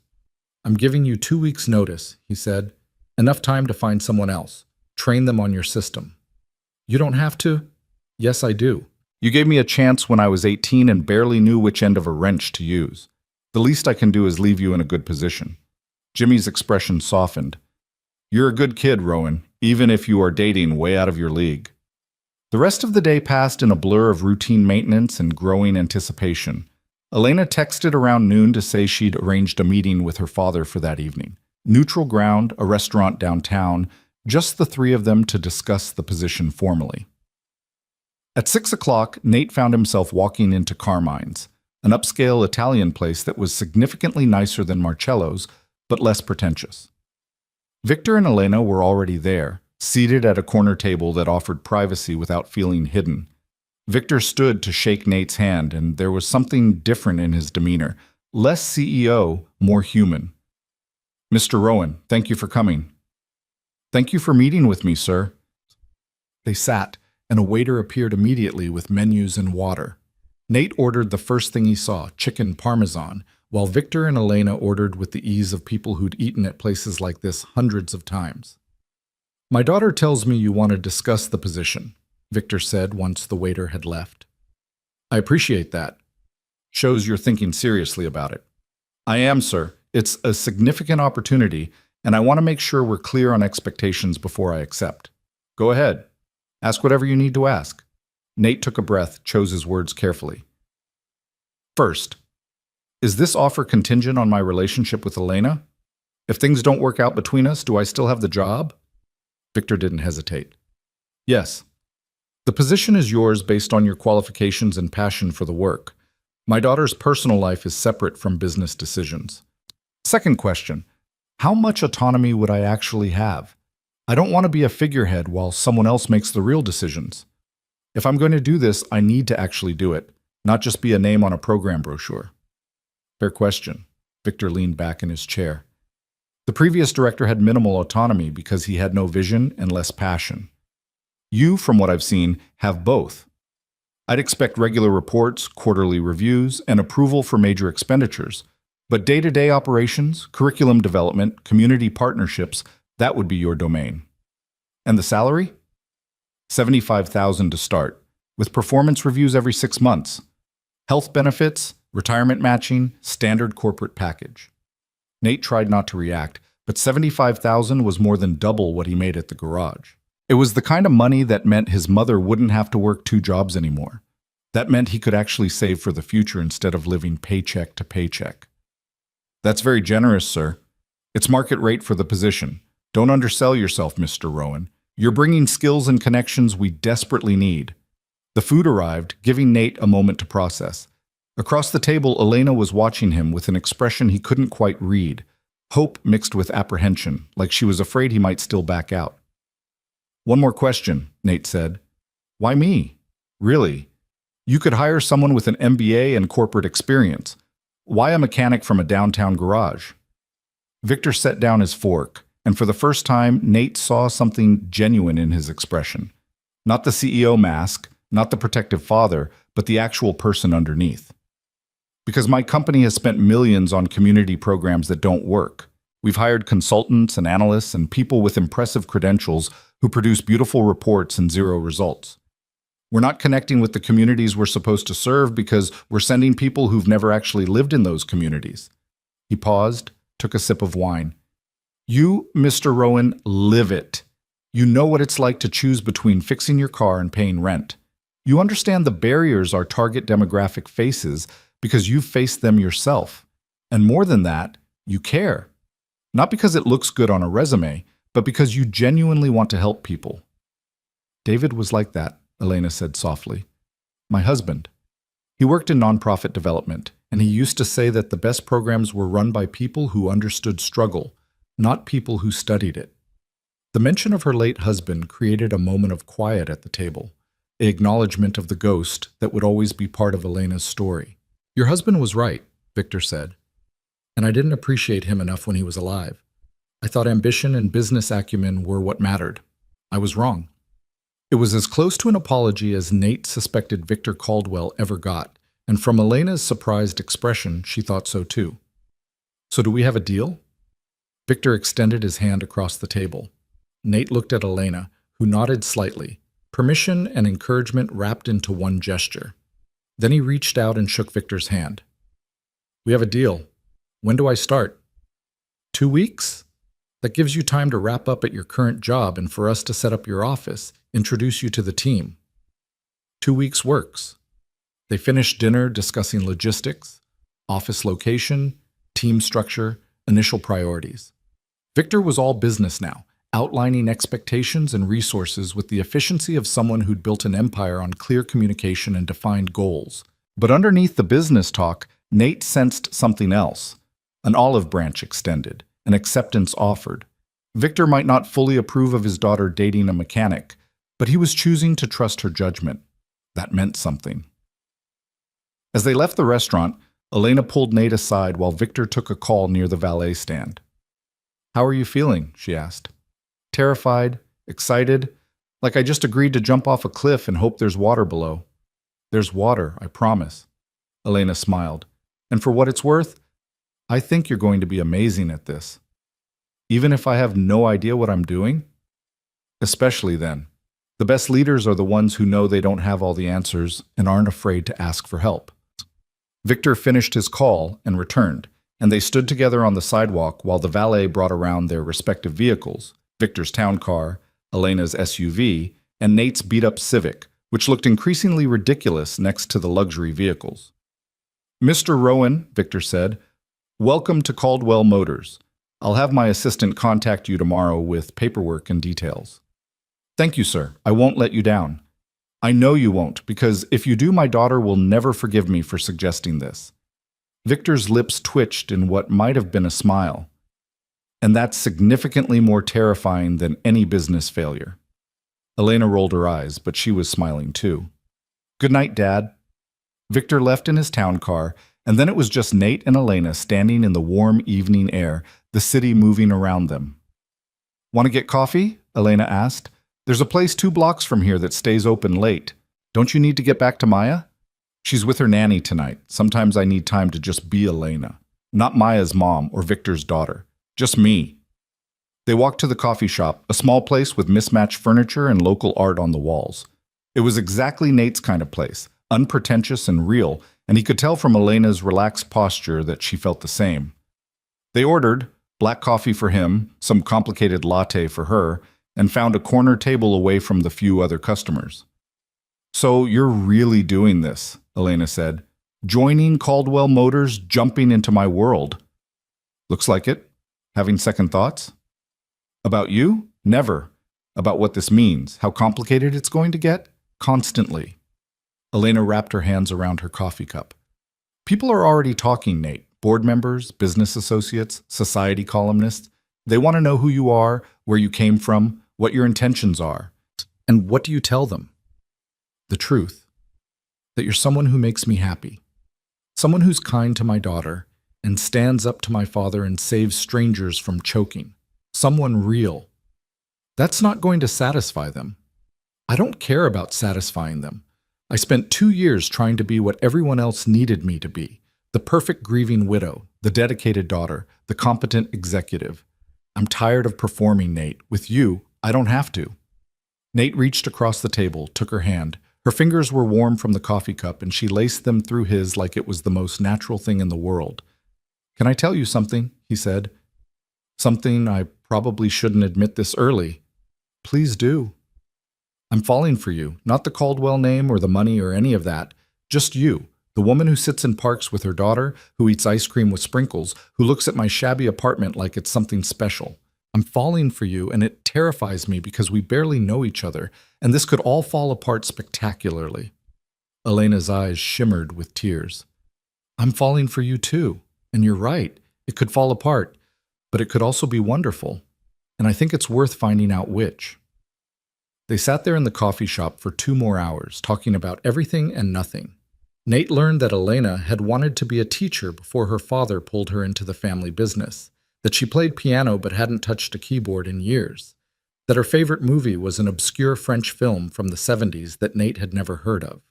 "I'm giving you 2 weeks' notice," he said. "Enough time to find someone else. Train them on your system. You don't have to? Yes, I do. You gave me a chance when I was 18 and barely knew which end of a wrench to use. The least I can do is leave you in a good position. Jimmy's expression softened. You're a good kid, Rowan, even if you are dating way out of your league. The rest of the day passed in a blur of routine maintenance and growing anticipation. Elena texted around noon to say she'd arranged a meeting with her father for that evening. Neutral ground, a restaurant downtown, just the three of them to discuss the position formally. At 6 o'clock, Nate found himself walking into Carmine's, an upscale Italian place that was significantly nicer than Marcello's, but less pretentious. Victor and Elena were already there, seated at a corner table that offered privacy without feeling hidden. Victor stood to shake Nate's hand, and there was something different in his demeanor, less CEO, more human. Mr. Rowan, thank you for coming. Thank you for meeting with me, sir. They sat, and a waiter appeared immediately with menus and water. Nate ordered the first thing he saw, chicken parmesan, while Victor and Elena ordered with the ease of people who'd eaten at places like this hundreds of times. My daughter tells me you want to discuss the position, Victor said once the waiter had left. I appreciate that. Shows you're thinking seriously about it. I am, sir. It's a significant opportunity, and I want to make sure we're clear on expectations before I accept. Go ahead. Ask whatever you need to ask. Nate took a breath, chose his words carefully. First, is this offer contingent on my relationship with Elena? If things don't work out between us, do I still have the job? Victor didn't hesitate. Yes. The position is yours based on your qualifications and passion for the work. My daughter's personal life is separate from business decisions. Second question, how much autonomy would I actually have? I don't want to be a figurehead while someone else makes the real decisions. If I'm going to do this, I need to actually do it, not just be a name on a program brochure. Fair question. Victor leaned back in his chair. The previous director had minimal autonomy because he had no vision and less passion. You, from what I've seen, have both. I'd expect regular reports, quarterly reviews, and approval for major expenditures. But day-to-day operations, curriculum development, community partnerships, that would be your domain. And the salary? $75,000 to start, with performance reviews every 6 months. Health benefits, retirement matching, standard corporate package. Nate tried not to react, but $75,000 was more than double what he made at the garage. It was the kind of money that meant his mother wouldn't have to work 2 jobs anymore. That meant he could actually save for the future instead of living paycheck to paycheck. That's very generous, sir. It's market rate for the position. Don't undersell yourself, Mr. Rowan. You're bringing skills and connections we desperately need. The food arrived, giving Nate a moment to process. Across the table, Elena was watching him with an expression he couldn't quite read, hope mixed with apprehension, like she was afraid he might still back out. One more question, Nate said. Why me? Really? You could hire someone with an MBA and corporate experience. Why a mechanic from a downtown garage? Victor set down his fork, and for the first time, Nate saw something genuine in his expression. Not the CEO mask, not the protective father, but the actual person underneath. Because my company has spent millions on community programs that don't work. We've hired consultants and analysts and people with impressive credentials who produce beautiful reports and 0 results. We're not connecting with the communities we're supposed to serve because we're sending people who've never actually lived in those communities. He paused, took a sip of wine. You, Mr. Rowan, live it. You know what it's like to choose between fixing your car and paying rent. You understand the barriers our target demographic faces because you've faced them yourself. And more than that, you care. Not because it looks good on a resume, but because you genuinely want to help people. David was like that, Elena said softly. My husband. He worked in nonprofit development, and he used to say that the best programs were run by people who understood struggle, not people who studied it. The mention of her late husband created a moment of quiet at the table, an acknowledgement of the ghost that would always be part of Elena's story. Your husband was right, Victor said, and I didn't appreciate him enough when he was alive. I thought ambition and business acumen were what mattered. I was wrong. It was as close to an apology as Nate suspected Victor Caldwell ever got, and from Elena's surprised expression, she thought so too. So do we have a deal? Victor extended his hand across the table. Nate looked at Elena, who nodded slightly, permission and encouragement wrapped into one gesture. Then he reached out and shook Victor's hand. We have a deal. When do I start? 2 weeks? That gives you time to wrap up at your current job and for us to set up your office, introduce you to the team. 2 weeks works. They finished dinner discussing logistics, office location, team structure, initial priorities. Victor was all business now, outlining expectations and resources with the efficiency of someone who'd built an empire on clear communication and defined goals. But underneath the business talk, Nate sensed something else. An olive branch extended, an acceptance offered. Victor might not fully approve of his daughter dating a mechanic, but he was choosing to trust her judgment. That meant something. As they left the restaurant, Elena pulled Nate aside while Victor took a call near the valet stand. How are you feeling? She asked. Terrified, excited, like I just agreed to jump off a cliff and hope there's water below. There's water, I promise. Elena smiled. And for what it's worth, I think you're going to be amazing at this. Even if I have no idea what I'm doing? Especially then. The best leaders are the ones who know they don't have all the answers and aren't afraid to ask for help. Victor finished his call and returned, and they stood together on the sidewalk while the valet brought around their respective vehicles, Victor's town car, Elena's SUV, and Nate's beat-up Civic, which looked increasingly ridiculous next to the luxury vehicles. Mr. Rowan, Victor said, welcome to Caldwell Motors. I'll have my assistant contact you tomorrow with paperwork and details. Thank you, sir. I won't let you down. I know you won't, because if you do, my daughter will never forgive me for suggesting this. Victor's lips twitched in what might have been a smile. And that's significantly more terrifying than any business failure. Elena rolled her eyes, but she was smiling too. Good night, Dad. Victor left in his town car, and then it was just Nate and Elena standing in the warm evening air, the city moving around them. Want to get coffee? Elena asked. There's a place 2 blocks from here that stays open late. Don't you need to get back to Maya? She's with her nanny tonight. Sometimes I need time to just be Elena. Not Maya's mom or Victor's daughter. Just me. They walked to the coffee shop, a small place with mismatched furniture and local art on the walls. It was exactly Nate's kind of place, unpretentious and real, and he could tell from Elena's relaxed posture that she felt the same. They ordered black coffee for him, some complicated latte for her, and found a corner table away from the few other customers. So you're really doing this, Elena said. Joining Caldwell Motors, jumping into my world. Looks like it. Having second thoughts? About you? Never. About what this means, how complicated it's going to get? Constantly. Elena wrapped her hands around her coffee cup. People are already talking, Nate. Board members, business associates, society columnists. They want to know who you are, where you came from, what your intentions are. And what do you tell them? The truth. That you're someone who makes me happy. Someone who's kind to my daughter and stands up to my father and saves strangers from choking. Someone real. That's not going to satisfy them. I don't care about satisfying them. I spent 2 years trying to be what everyone else needed me to be. The perfect grieving widow, the dedicated daughter, the competent executive. I'm tired of performing, Nate. With you, I don't have to. Nate reached across the table, took her hand. Her fingers were warm from the coffee cup, and she laced them through his like it was the most natural thing in the world. Can I tell you something? He said. Something I probably shouldn't admit this early. Please do. I'm falling for you, not the Caldwell name or the money or any of that. Just you, the woman who sits in parks with her daughter, who eats ice cream with sprinkles, who looks at my shabby apartment like it's something special. I'm falling for you, and it terrifies me because we barely know each other, and this could all fall apart spectacularly. Elena's eyes shimmered with tears. I'm falling for you too, and you're right. It could fall apart, but it could also be wonderful, and I think it's worth finding out which. They sat there in the coffee shop for 2 more hours, talking about everything and nothing. Nate learned that Elena had wanted to be a teacher before her father pulled her into the family business, that she played piano but hadn't touched a keyboard in years, that her favorite movie was an obscure French film from the 70s that Nate had never heard of.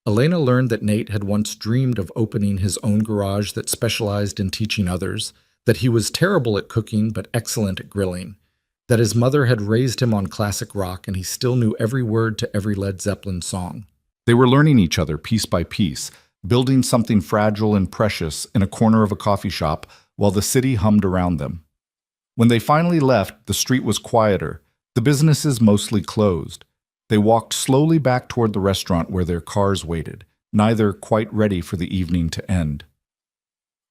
Elena learned that Nate had once dreamed of opening his own garage that specialized in teaching others, that he was terrible at cooking but excellent at grilling, that his mother had raised him on classic rock and he still knew every word to every Led Zeppelin song. They were learning each other piece by piece, building something fragile and precious in a corner of a coffee shop while the city hummed around them. When they finally left, the street was quieter, the businesses mostly closed. They walked slowly back toward the restaurant where their cars waited, neither quite ready for the evening to end.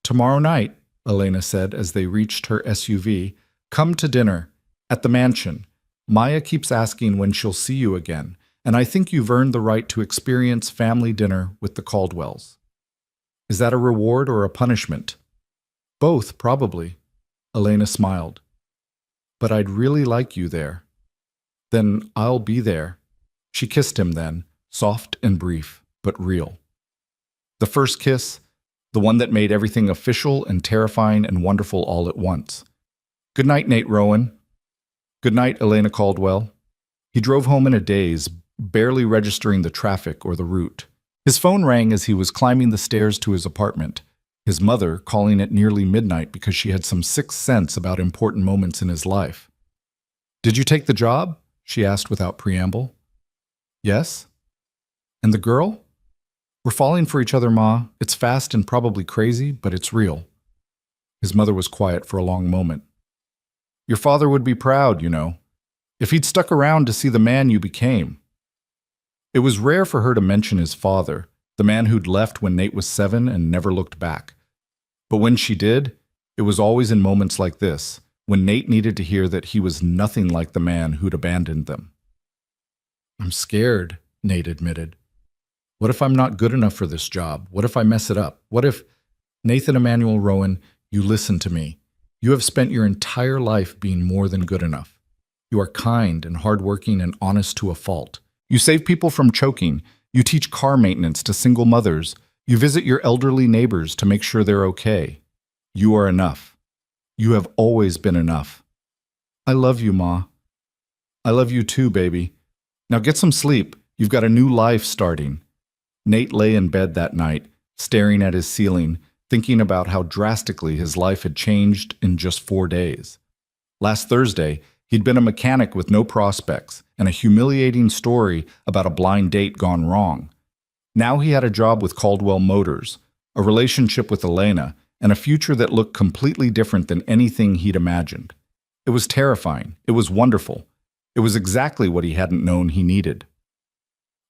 "Tomorrow night," Elena said as they reached her SUV, "come to dinner. At the mansion. Maya keeps asking when she'll see you again, and I think you've earned the right to experience family dinner with the Caldwells." "Is that a reward or a punishment?" "Both, probably." Elena smiled. "But I'd really like you there." "Then I'll be there." She kissed him then, soft and brief, but real. The first kiss, the one that made everything official and terrifying and wonderful all at once. "Good night, Nate Rowan." "Good night, Elena Caldwell." He drove home in a daze, barely registering the traffic or the route. His phone rang as he was climbing the stairs to his apartment, his mother calling at nearly midnight because she had some sixth sense about important moments in his life. "Did you take the job?" she asked without preamble. "Yes." "And the girl?" "We're falling for each other, Ma. It's fast and probably crazy, but it's real." His mother was quiet for a long moment. "Your father would be proud, you know, if he'd stuck around to see the man you became." It was rare for her to mention his father, the man who'd left when Nate was 7 and never looked back. But when she did, it was always in moments like this, when Nate needed to hear that he was nothing like the man who'd abandoned them. "I'm scared," Nate admitted. "What if I'm not good enough for this job? What if I mess it up? What if—" "Nathan Emmanuel Rowan, you listen to me. You have spent your entire life being more than good enough. You are kind and hardworking and honest to a fault. You save people from choking. You teach car maintenance to single mothers. You visit your elderly neighbors to make sure they're okay. You are enough. You have always been enough." "I love you, Ma." "I love you too, baby. Now get some sleep. You've got a new life starting." Nate lay in bed that night, staring at his ceiling, thinking about how drastically his life had changed in just 4 days. Last Thursday, he'd been a mechanic with no prospects and a humiliating story about a blind date gone wrong. Now he had a job with Caldwell Motors, a relationship with Elena, and a future that looked completely different than anything he'd imagined. It was terrifying. It was wonderful. It was exactly what he hadn't known he needed.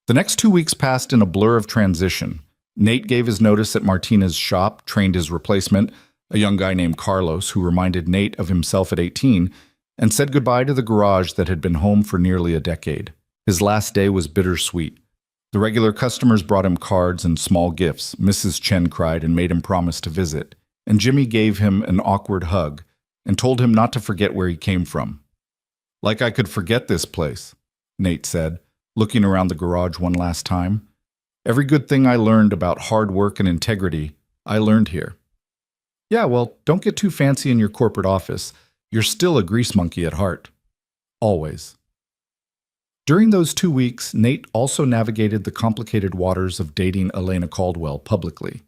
The next 2 weeks passed in a blur of transition. Nate gave his notice at Martina's shop, trained his replacement, a young guy named Carlos who reminded Nate of himself at 18, and said goodbye to the garage that had been home for nearly a decade. His last day was bittersweet. The regular customers brought him cards and small gifts. Mrs. Chen cried and made him promise to visit. And Jimmy gave him an awkward hug and told him not to forget where he came from. "Like I could forget this place," Nate said, looking around the garage one last time. "Every good thing I learned about hard work and integrity, I learned here." "Yeah, well, don't get too fancy in your corporate office. You're still a grease monkey at heart. Always." During those 2 weeks, Nate also navigated the complicated waters of dating Elena Caldwell publicly.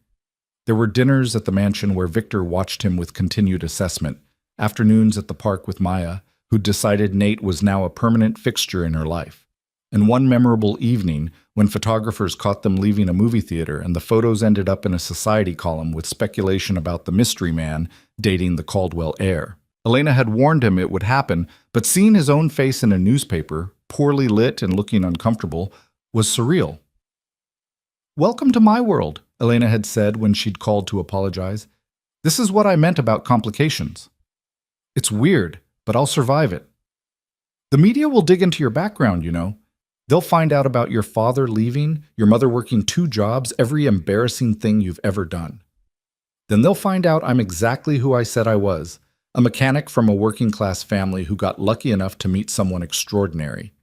There were dinners at the mansion where Victor watched him with continued assessment, afternoons at the park with Maya, who decided Nate was now a permanent fixture in her life, and one memorable evening when photographers caught them leaving a movie theater and the photos ended up in a society column with speculation about the mystery man dating the Caldwell heir. Elena had warned him it would happen, but seeing his own face in a newspaper, poorly lit and looking uncomfortable, was surreal. "Welcome to my world," Elena had said when she'd called to apologize. "This is what I meant about complications. It's weird, but I'll survive it. The media will dig into your background, you know. They'll find out about your father leaving, your mother working 2 jobs, every embarrassing thing you've ever done. Then they'll find out I'm exactly who I said I was, a mechanic from a working-class family who got lucky enough to meet someone extraordinary."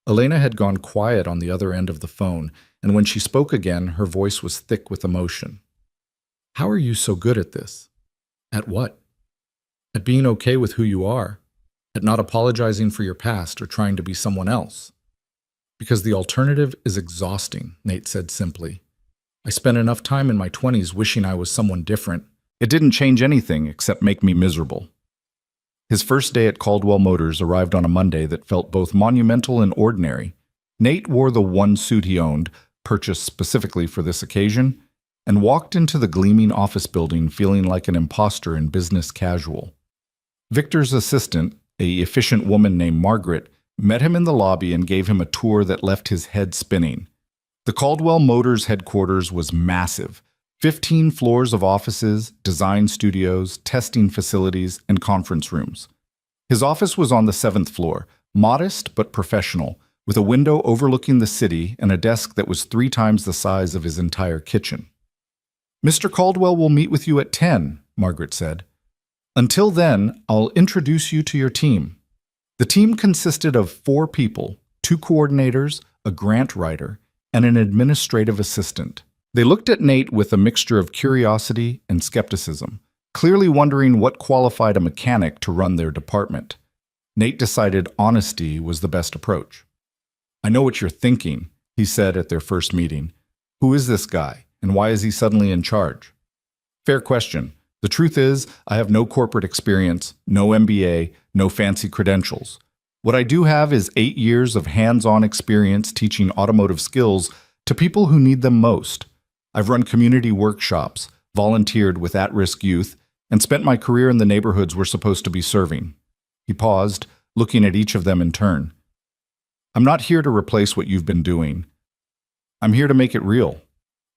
Elena had gone quiet on the other end of the phone, and when she spoke again, her voice was thick with emotion. "How are you so good at this?" "At what?" "At being okay with who you are, at not apologizing for your past or trying to be someone else." "Because the alternative is exhausting," Nate said simply. "I spent enough time in my 20s wishing I was someone different. It didn't change anything except make me miserable." His first day at Caldwell Motors arrived on a Monday that felt both monumental and ordinary. Nate wore the one suit he owned, purchased specifically for this occasion, and walked into the gleaming office building feeling like an imposter in business casual. Victor's assistant, a efficient woman named Margaret, met him in the lobby and gave him a tour that left his head spinning. The Caldwell Motors headquarters was massive. 15 floors of offices, design studios, testing facilities, and conference rooms. His office was on the 7th floor, modest but professional, with a window overlooking the city and a desk that was 3 times the size of his entire kitchen. "Mr. Caldwell will meet with you at 10, Margaret said. "Until then, I'll introduce you to your team." The team consisted of 4 people, 2 coordinators, a grant writer, and an administrative assistant. They looked at Nate with a mixture of curiosity and skepticism, clearly wondering what qualified a mechanic to run their department. Nate decided honesty was the best approach. "I know what you're thinking," he said at their first meeting. "Who is this guy, and why is he suddenly in charge?" "Fair question. The truth is, I have no corporate experience, no MBA, no fancy credentials. What I do have is 8 years of hands-on experience teaching automotive skills to people who need them most. I've run community workshops, volunteered with at-risk youth, and spent my career in the neighborhoods we're supposed to be serving." He paused, looking at each of them in turn. "I'm not here to replace what you've been doing. I'm here to make it real,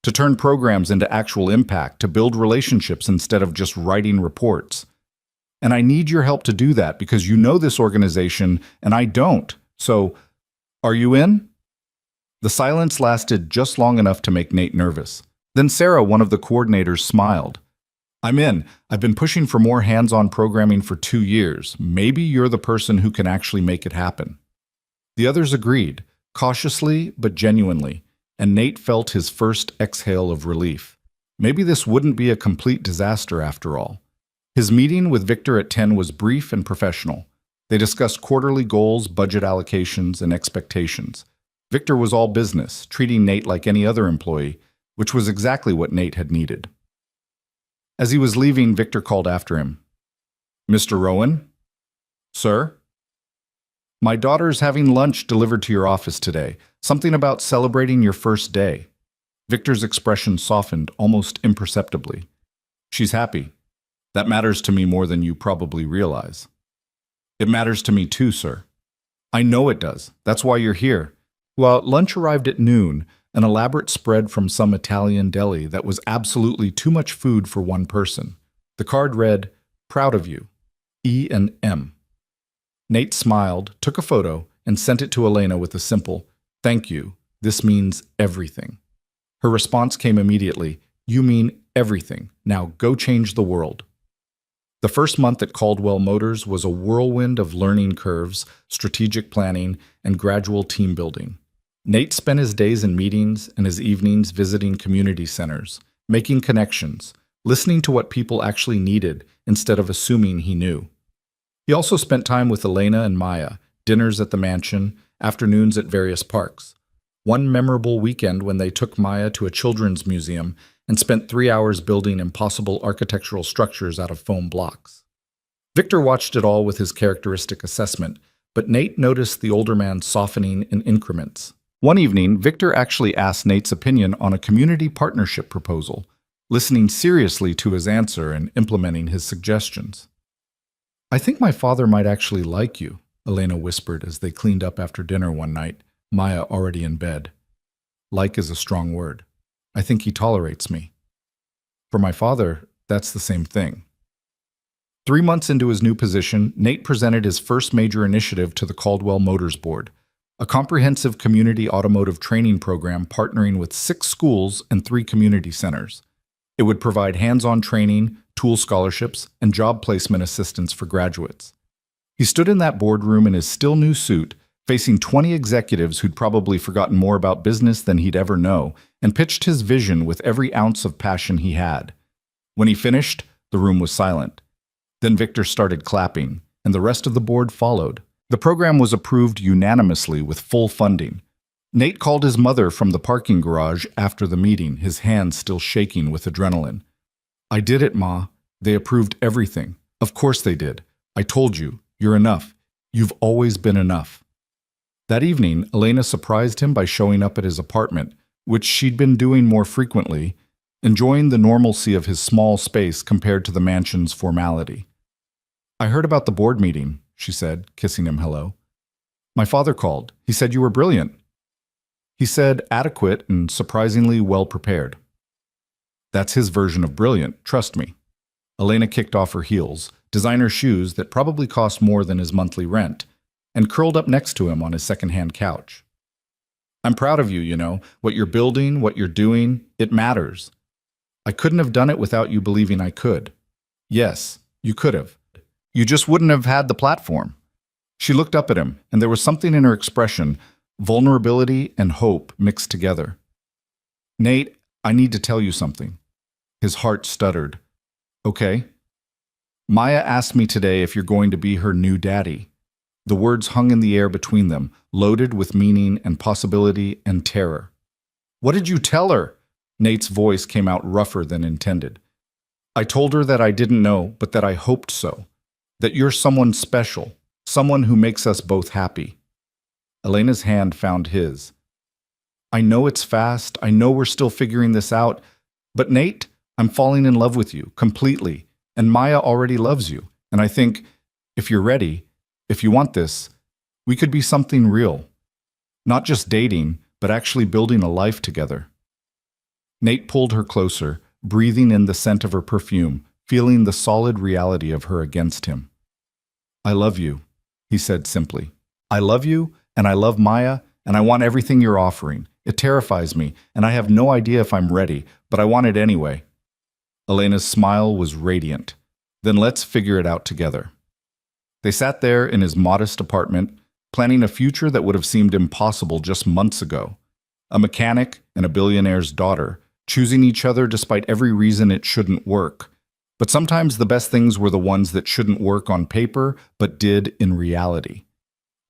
to turn programs into actual impact, to build relationships instead of just writing reports. And I need your help to do that because you know this organization and I don't. So, are you in?" The silence lasted just long enough to make Nate nervous. Then Sarah, one of the coordinators, smiled. "I'm in. I've been pushing for more hands-on programming for 2 years. Maybe you're the person who can actually make it happen." The others agreed, cautiously but genuinely, and Nate felt his first exhale of relief. Maybe this wouldn't be a complete disaster after all. His meeting with Victor at 10 was brief and professional. They discussed quarterly goals, budget allocations, and expectations. Victor was all business, treating Nate like any other employee, which was exactly what Nate had needed. As he was leaving, Victor called after him. "Mr. Rowan?" "Sir?" "My daughter's having lunch delivered to your office today. Something about celebrating your first day." Victor's expression softened almost imperceptibly. "She's happy. That matters to me more than you probably realize." "It matters to me too, sir." "I know it does. That's why you're here." Well, lunch arrived at noon, an elaborate spread from some Italian deli that was absolutely too much food for one person. The card read, "Proud of you, E and M." Nate smiled, took a photo, and sent it to Elena with a simple, "Thank you. This means everything." Her response came immediately, "You mean everything. Now go change the world." The first month at Caldwell Motors was a whirlwind of learning curves, strategic planning, and gradual team building. Nate spent his days in meetings and his evenings visiting community centers, making connections, listening to what people actually needed instead of assuming he knew. He also spent time with Elena and Maya, dinners at the mansion, afternoons at various parks. One memorable weekend when they took Maya to a children's museum and spent 3 hours building impossible architectural structures out of foam blocks. Victor watched it all with his characteristic assessment, but Nate noticed the older man softening in increments. One evening, Victor actually asked Nate's opinion on a community partnership proposal, listening seriously to his answer and implementing his suggestions. "I think my father might actually like you," Elena whispered as they cleaned up after dinner one night, Maya already in bed. "Like is a strong word. I think he tolerates me." "For my father, that's the same thing." 3 months into his new position, Nate presented his first major initiative to the Caldwell Motors Board, a comprehensive community automotive training program partnering with 6 schools and 3 community centers. It would provide hands-on training, tool scholarships, and job placement assistance for graduates. He stood in that boardroom in his still new suit, facing 20 executives who'd probably forgotten more about business than he'd ever know, and pitched his vision with every ounce of passion he had. When he finished, the room was silent. Then Victor started clapping, and the rest of the board followed. The program was approved unanimously with full funding. Nate called his mother from the parking garage after the meeting, his hands still shaking with adrenaline. "I did it, Ma. They approved everything. Of course they did. I told you, you're enough. You've always been enough. That evening, Elena surprised him by showing up at his apartment, which she'd been doing more frequently, enjoying the normalcy of his small space compared to the mansion's formality. I heard about the board meeting, she said, kissing him hello. My father called. He said you were brilliant. He said adequate and surprisingly well prepared. That's his version of brilliant, trust me. Elena kicked off her heels, designer shoes that probably cost more than his monthly rent, and curled up next to him on his second-hand couch. I'm proud of you, you know. What you're building, what you're doing, it matters. I couldn't have done it without you believing I could. Yes, you could have. You just wouldn't have had the platform. She looked up at him, and there was something in her expression, vulnerability and hope mixed together. Nate, I need to tell you something. His heart stuttered. Okay. Maya asked me today if you're going to be her new daddy. The words hung in the air between them, loaded with meaning and possibility and terror. What did you tell her? Nate's voice came out rougher than intended. I told her that I didn't know, but that I hoped so. That you're someone special, someone who makes us both happy. Elena's hand found his. I know it's fast, I know we're still figuring this out, but Nate, I'm falling in love with you, completely, and Maya already loves you, and I think, if you're ready, if you want this, we could be something real. Not just dating, but actually building a life together. Nate pulled her closer, breathing in the scent of her perfume, feeling the solid reality of her against him. I love you, he said simply. I love you, and I love Maya, and I want everything you're offering. It terrifies me, and I have no idea if I'm ready, but I want it anyway. Elena's smile was radiant. Then let's figure it out together. They sat there in his modest apartment, planning a future that would have seemed impossible just months ago. A mechanic and a billionaire's daughter, choosing each other despite every reason it shouldn't work. But sometimes the best things were the ones that shouldn't work on paper, but did in reality.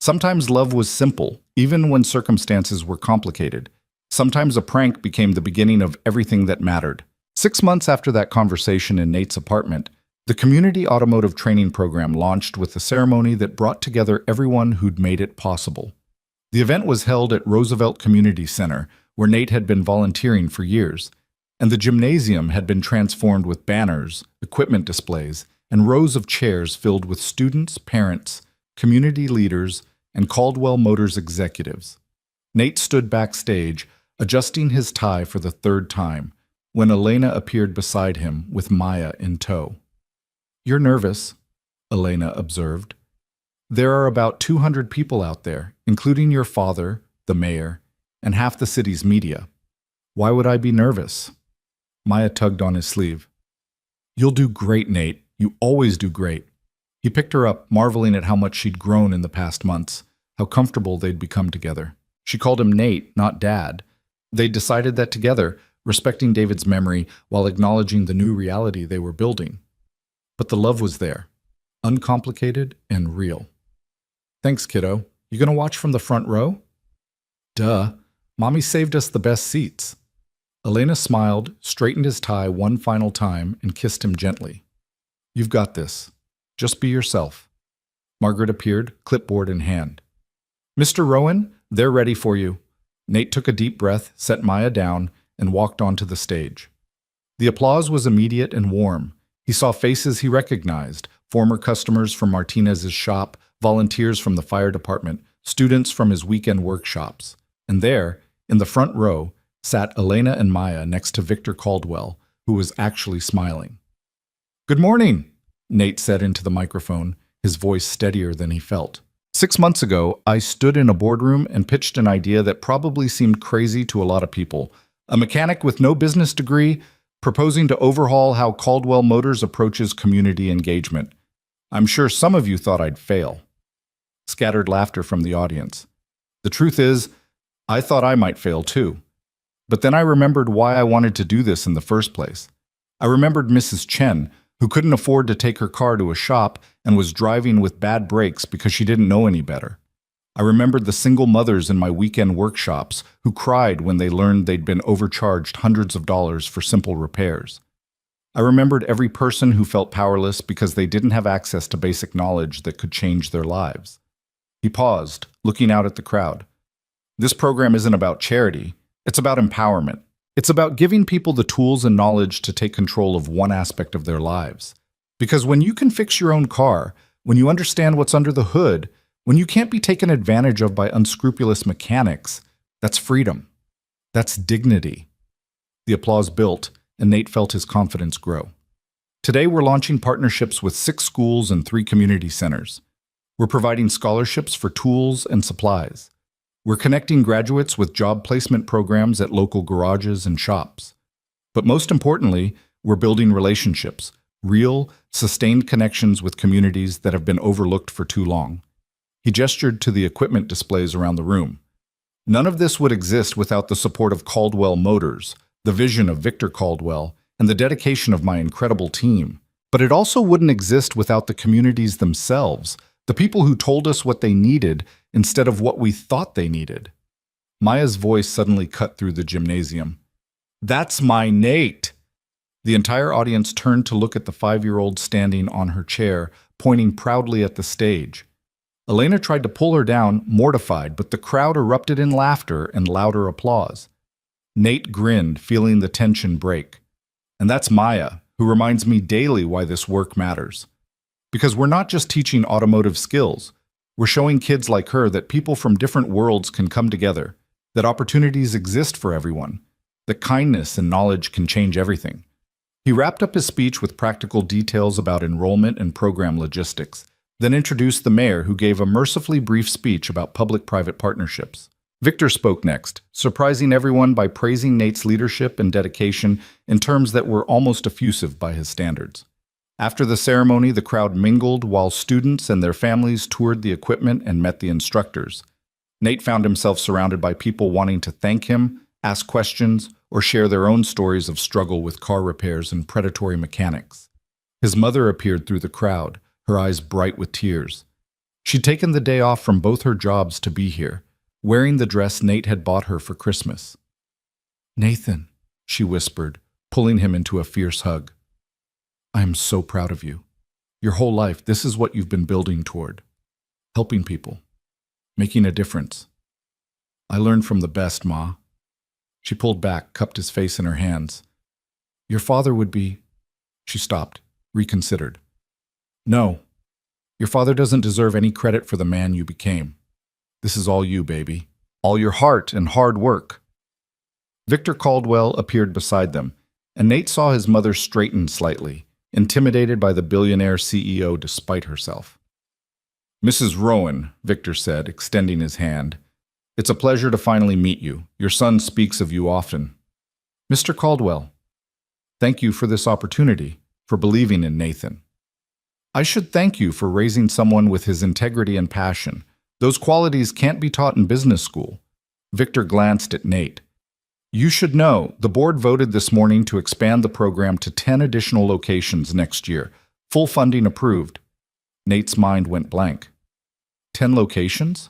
Sometimes love was simple, even when circumstances were complicated. Sometimes a prank became the beginning of everything that mattered. 6 months after that conversation in Nate's apartment, the Community Automotive Training Program launched with a ceremony that brought together everyone who'd made it possible. The event was held at Roosevelt Community Center, where Nate had been volunteering for years, and the gymnasium had been transformed with banners, equipment displays, and rows of chairs filled with students, parents, community leaders, and Caldwell Motors executives. Nate stood backstage, adjusting his tie for the third time, when Elena appeared beside him with Maya in tow. You're nervous, Elena observed. There are about 200 people out there, including your father, the mayor, and half the city's media. Why would I be nervous? Maya tugged on his sleeve. You'll do great, Nate. You always do great. He picked her up, marveling at how much she'd grown in the past months, how comfortable they'd become together. She called him Nate, not Dad. They'd decided that together, respecting David's memory while acknowledging the new reality they were building. But the love was there, uncomplicated and real. Thanks, kiddo. You gonna watch from the front row? Duh. Mommy saved us the best seats. Elena smiled, straightened his tie one final time, and kissed him gently. You've got this. Just be yourself. Margaret appeared, clipboard in hand. Mr. Rowan, they're ready for you. Nate took a deep breath, set Maya down, and walked onto the stage. The applause was immediate and warm. He saw faces he recognized, former customers from Martinez's shop, volunteers from the fire department, students from his weekend workshops. And there, in the front row, sat Elena and Maya next to Victor Caldwell, who was actually smiling. Good morning, Nate said into the microphone, his voice steadier than he felt. 6 months ago, I stood in a boardroom and pitched an idea that probably seemed crazy to a lot of people. A mechanic with no business degree, proposing to overhaul how Caldwell Motors approaches community engagement. I'm sure some of you thought I'd fail. Scattered laughter from the audience. The truth is, I thought I might fail too. But then I remembered why I wanted to do this in the first place. I remembered Mrs. Chen, who couldn't afford to take her car to a shop and was driving with bad brakes because she didn't know any better. I remembered the single mothers in my weekend workshops who cried when they learned they'd been overcharged hundreds of dollars for simple repairs. I remembered every person who felt powerless because they didn't have access to basic knowledge that could change their lives. He paused, looking out at the crowd. This program isn't about charity. It's about empowerment. It's about giving people the tools and knowledge to take control of one aspect of their lives. Because when you can fix your own car, when you understand what's under the hood, when you can't be taken advantage of by unscrupulous mechanics, that's freedom. That's dignity. The applause built, and Nate felt his confidence grow. Today, we're launching partnerships with 6 schools and 3 community centers. We're providing scholarships for tools and supplies. We're connecting graduates with job placement programs at local garages and shops. But most importantly, we're building relationships, real, sustained connections with communities that have been overlooked for too long. He gestured to the equipment displays around the room. None of this would exist without the support of Caldwell Motors, the vision of Victor Caldwell, and the dedication of my incredible team. But it also wouldn't exist without the communities themselves, the people who told us what they needed instead of what we thought they needed. Maya's voice suddenly cut through the gymnasium. "That's my Nate!" The entire audience turned to look at the 5-year-old standing on her chair, pointing proudly at the stage. Elena tried to pull her down, mortified, but the crowd erupted in laughter and louder applause. Nate grinned, feeling the tension break. And that's Maya, who reminds me daily why this work matters. Because we're not just teaching automotive skills, we're showing kids like her that people from different worlds can come together, that opportunities exist for everyone, that kindness and knowledge can change everything. He wrapped up his speech with practical details about enrollment and program logistics, then introduced the mayor, who gave a mercifully brief speech about public-private partnerships. Victor spoke next, surprising everyone by praising Nate's leadership and dedication in terms that were almost effusive by his standards. After the ceremony, the crowd mingled while students and their families toured the equipment and met the instructors. Nate found himself surrounded by people wanting to thank him, ask questions, or share their own stories of struggle with car repairs and predatory mechanics. His mother appeared through the crowd, her eyes bright with tears. She'd taken the day off from both her jobs to be here, wearing the dress Nate had bought her for Christmas. "Nathan," she whispered, pulling him into a fierce hug. "I am so proud of you. Your whole life, this is what you've been building toward. Helping people. Making a difference. I learned from the best, Ma." She pulled back, cupped his face in her hands. "Your father would be—" She stopped, reconsidered. "No. Your father doesn't deserve any credit for the man you became. This is all you, baby. All your heart and hard work." Victor Caldwell appeared beside them, and Nate saw his mother straighten slightly, intimidated by the billionaire CEO despite herself. "Mrs. Rowan," Victor said, extending his hand, "it's a pleasure to finally meet you. Your son speaks of you often." "Mr. Caldwell, thank you for this opportunity, for believing in Nathan. I should thank you for raising someone with his integrity and passion. Those qualities can't be taught in business school." Victor glanced at Nate. "You should know, the board voted this morning to expand the program to 10 additional locations next year. Full funding approved." Nate's mind went blank. 10 locations?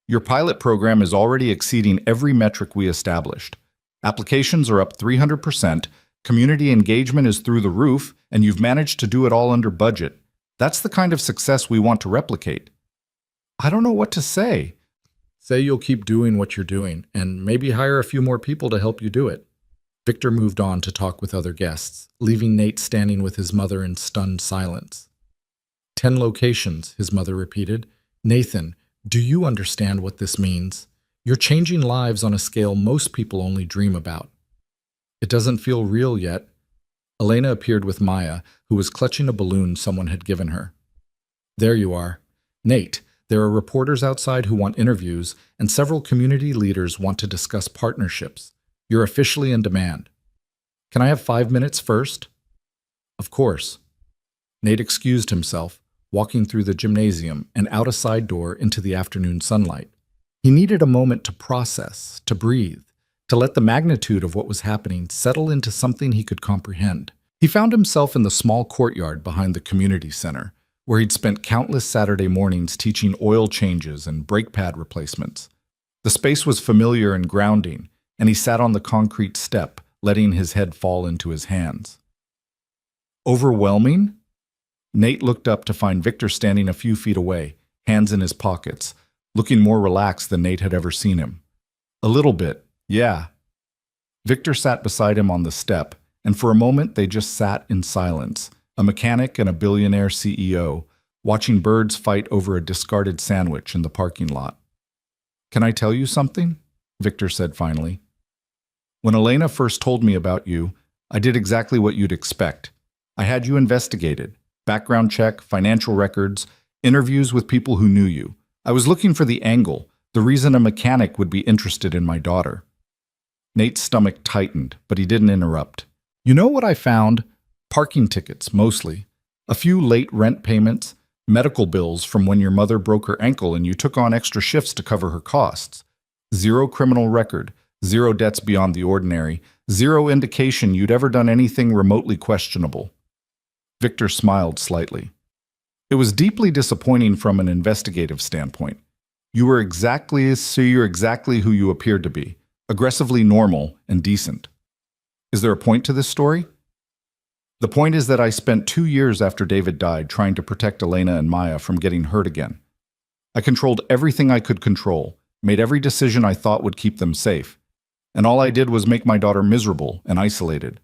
"Your pilot program is already exceeding every metric we established. Applications are up 300%, community engagement is through the roof, and you've managed to do it all under budget. That's the kind of success we want to replicate." "I don't know what to say." "Say you'll keep doing what you're doing, and maybe hire a few more people to help you do it." Victor moved on to talk with other guests, leaving Nate standing with his mother in stunned silence. 10 locations, his mother repeated. "Nathan, do you understand what this means? You're changing lives on a scale most people only dream about." "It doesn't feel real yet." Elena appeared with Maya, who was clutching a balloon someone had given her. "There you are. Nate, there are reporters outside who want interviews, and several community leaders want to discuss partnerships. You're officially in demand. Can I have 5 minutes first?" "Of course." Nate excused himself, walking through the gymnasium and out a side door into the afternoon sunlight. He needed a moment to process, to breathe, to let the magnitude of what was happening settle into something he could comprehend. He found himself in the small courtyard behind the community center, where he'd spent countless Saturday mornings teaching oil changes and brake pad replacements. The space was familiar and grounding, and he sat on the concrete step, letting his head fall into his hands. Overwhelming? Nate looked up to find Victor standing a few feet away, hands in his pockets, looking more relaxed than Nate had ever seen him. A little bit, yeah. Victor sat beside him on the step, and for a moment they just sat in silence, a mechanic and a billionaire CEO, watching birds fight over a discarded sandwich in the parking lot. "Can I tell you something?" Victor said finally. "When Elena first told me about you, I did exactly what you'd expect. I had you investigated. Background check, financial records, interviews with people who knew you. I was looking for the angle, the reason a mechanic would be interested in my daughter." Nate's stomach tightened, but he didn't interrupt. "You know what I found? Parking tickets, mostly. A few late rent payments, medical bills from when your mother broke her ankle and you took on extra shifts to cover her costs. Zero criminal record, zero debts beyond the ordinary, zero indication you'd ever done anything remotely questionable." Victor smiled slightly. "It was deeply disappointing from an investigative standpoint. You're exactly who you appeared to be, aggressively normal and decent. Is there a point to this story?" "The point is that I spent 2 years after David died trying to protect Elena and Maya from getting hurt again. I controlled everything I could control, made every decision I thought would keep them safe, and all I did was make my daughter miserable and isolated."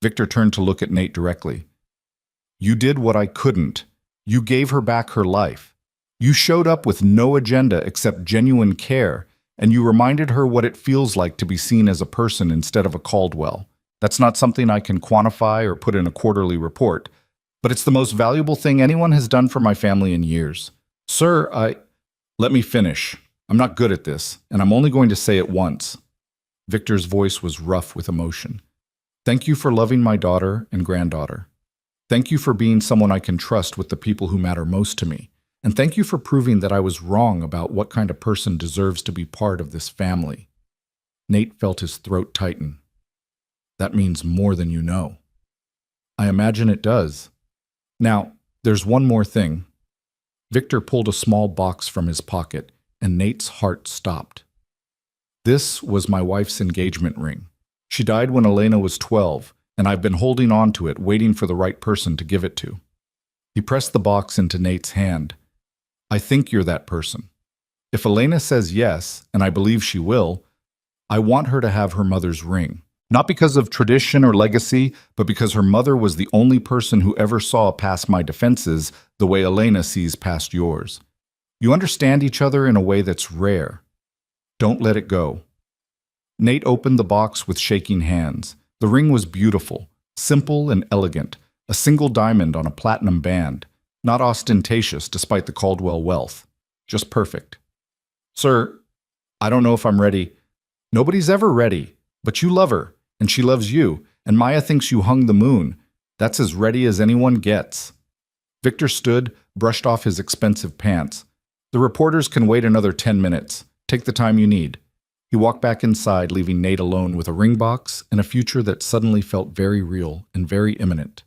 Victor turned to look at Nate directly. "You did what I couldn't. You gave her back her life. You showed up with no agenda except genuine care, and you reminded her what it feels like to be seen as a person instead of a Caldwell. That's not something I can quantify or put in a quarterly report, but it's the most valuable thing anyone has done for my family in years. Sir, Let me finish. I'm not good at this, and I'm only going to say it once." Victor's voice was rough with emotion. "Thank you for loving my daughter and granddaughter. Thank you for being someone I can trust with the people who matter most to me. And thank you for proving that I was wrong about what kind of person deserves to be part of this family." Nate felt his throat tighten. "That means more than you know." "I imagine it does. Now, there's one more thing." Victor pulled a small box from his pocket, and Nate's heart stopped. "This was my wife's engagement ring. She died when Elena was 12, and I've been holding on to it, waiting for the right person to give it to." He pressed the box into Nate's hand. "I think you're that person. If Elena says yes, and I believe she will, I want her to have her mother's ring. Not because of tradition or legacy, but because her mother was the only person who ever saw past my defenses the way Elena sees past yours. You understand each other in a way that's rare. Don't let it go." Nate opened the box with shaking hands. The ring was beautiful, simple and elegant, a single diamond on a platinum band, not ostentatious despite the Caldwell wealth, just perfect. "Sir, I don't know if I'm ready." "Nobody's ever ready, but you love her, and she loves you, and Maya thinks you hung the moon. That's as ready as anyone gets." Victor stood, brushed off his expensive pants. "The reporters can wait another 10 minutes. Take the time you need." He walked back inside, leaving Nate alone with a ring box and a future that suddenly felt very real and very imminent.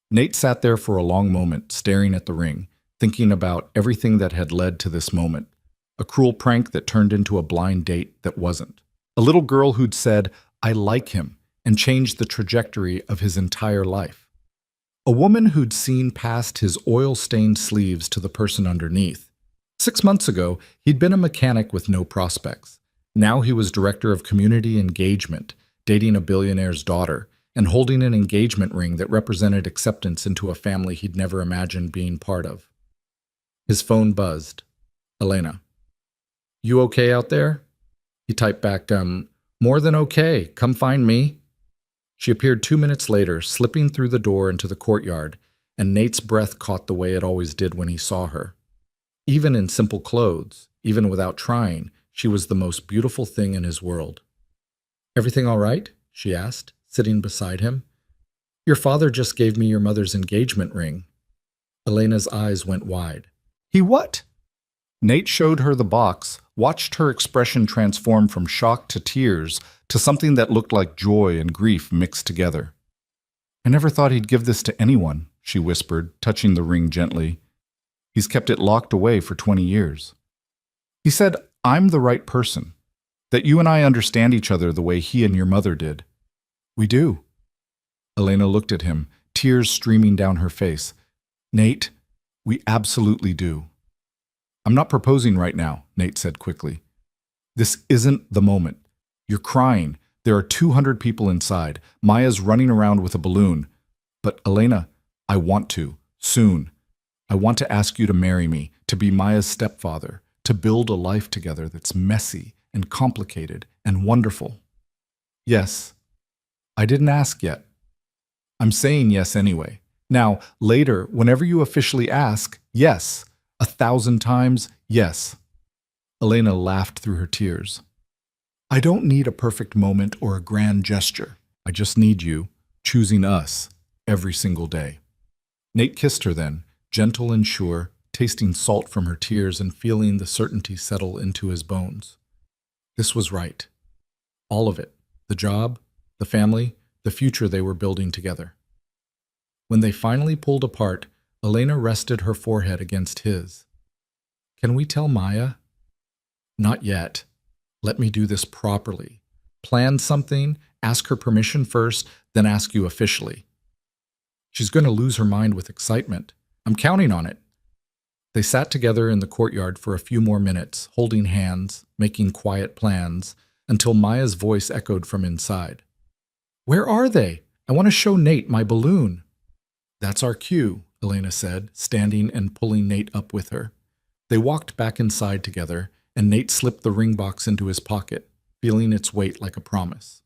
Nate sat there for a long moment, staring at the ring, thinking about everything that had led to this moment. A cruel prank that turned into a blind date that wasn't. A little girl who'd said, "I like him," and changed the trajectory of his entire life. A woman who'd seen past his oil-stained sleeves to the person underneath. 6 months ago, he'd been a mechanic with no prospects. Now he was director of community engagement, dating a billionaire's daughter, and holding an engagement ring that represented acceptance into a family he'd never imagined being part of. His phone buzzed. "Elena. You okay out there?" He typed back, "More than okay. Come find me." She appeared 2 minutes later, slipping through the door into the courtyard, and Nate's breath caught the way it always did when he saw her. Even in simple clothes, even without trying, she was the most beautiful thing in his world. "Everything all right?" she asked, sitting beside him. "Your father just gave me your mother's engagement ring." Elena's eyes went wide. "He what?" Nate showed her the box, watched her expression transform from shock to tears to something that looked like joy and grief mixed together. "I never thought he'd give this to anyone," she whispered, touching the ring gently. "He's kept it locked away for 20 years. He said, I'm the right person, that you and I understand each other the way he and your mother did." "We do." Elena looked at him, tears streaming down her face. Nate, we absolutely do. I'm not proposing right now, Nate said quickly. This isn't the moment. You're crying. There are 200 people inside. Maya's running around with a balloon. But Elena, I want to. Soon. I want to ask you to marry me, to be Maya's stepfather, to build a life together that's messy and complicated and wonderful. Yes. I didn't ask yet. I'm saying yes anyway. Now, later, whenever you officially ask, yes. 1,000 times, yes. Elena laughed through her tears. I don't need a perfect moment or a grand gesture. I just need you choosing us every single day. Nate kissed her then, gentle and sure, tasting salt from her tears and feeling the certainty settle into his bones. This was right. All of it. The job, the family, the future they were building together. When they finally pulled apart, Elena rested her forehead against his. Can we tell Maya? Not yet. Let me do this properly. Plan something, ask her permission first, then ask you officially. She's going to lose her mind with excitement. I'm counting on it. They sat together in the courtyard for a few more minutes, holding hands, making quiet plans, until Maya's voice echoed from inside. Where are they? I want to show Nate my balloon. That's our cue, Elena said, standing and pulling Nate up with her. They walked back inside together, and Nate slipped the ring box into his pocket, feeling its weight like a promise.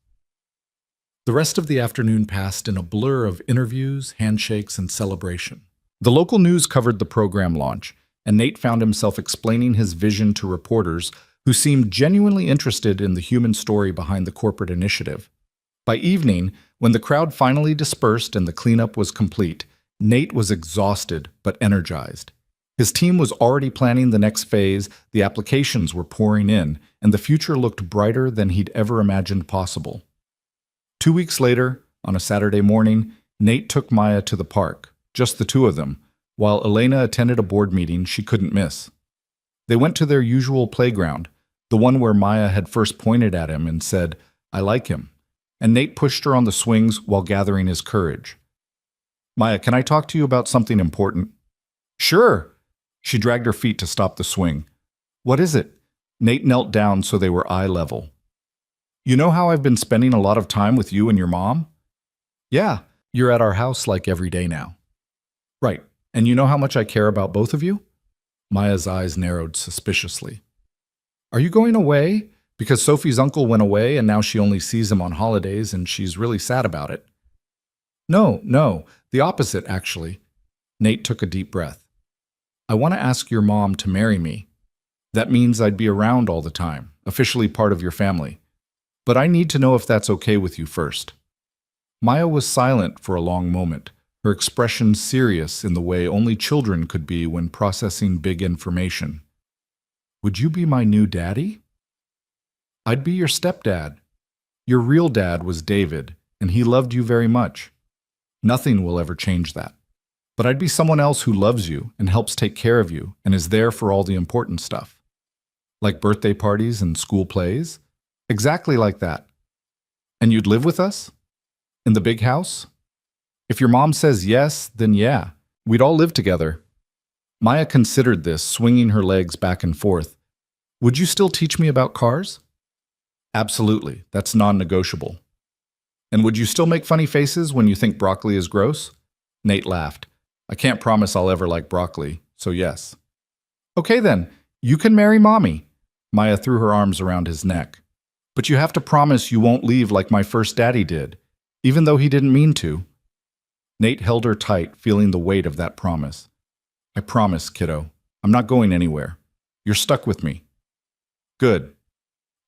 The rest of the afternoon passed in a blur of interviews, handshakes, and celebration. The local news covered the program launch, and Nate found himself explaining his vision to reporters who seemed genuinely interested in the human story behind the corporate initiative. By evening, when the crowd finally dispersed and the cleanup was complete, Nate was exhausted but energized. His team was already planning the next phase, the applications were pouring in, and the future looked brighter than he'd ever imagined possible. 2 weeks later, on a Saturday morning, Nate took Maya to the park, just the two of them, while Elena attended a board meeting she couldn't miss. They went to their usual playground, the one where Maya had first pointed at him and said, I like him, and Nate pushed her on the swings while gathering his courage. Maya, can I talk to you about something important? Sure. She dragged her feet to stop the swing. What is it? Nate knelt down so they were eye level. You know how I've been spending a lot of time with you and your mom? Yeah, you're at our house like every day now. Right, and you know how much I care about both of you? Maya's eyes narrowed suspiciously. Are you going away? Because Sophie's uncle went away and now she only sees him on holidays and she's really sad about it. No, the opposite, actually. Nate took a deep breath. I want to ask your mom to marry me. That means I'd be around all the time, officially part of your family. But I need to know if that's okay with you first. Maya was silent for a long moment, her expression serious in the way only children could be when processing big information. Would you be my new daddy? I'd be your stepdad. Your real dad was David, and he loved you very much. Nothing will ever change that. But I'd be someone else who loves you and helps take care of you and is there for all the important stuff. Like birthday parties and school plays? Exactly like that. And you'd live with us? In the big house? If your mom says yes, then yeah, we'd all live together. Maya considered this, swinging her legs back and forth. Would you still teach me about cars? Absolutely, that's non-negotiable. And would you still make funny faces when you think broccoli is gross? Nate laughed. I can't promise I'll ever like broccoli, so yes. Okay then, you can marry Mommy. Maya threw her arms around his neck. But you have to promise you won't leave like my first daddy did, even though he didn't mean to. Nate held her tight, feeling the weight of that promise. I promise, kiddo. I'm not going anywhere. You're stuck with me. Good.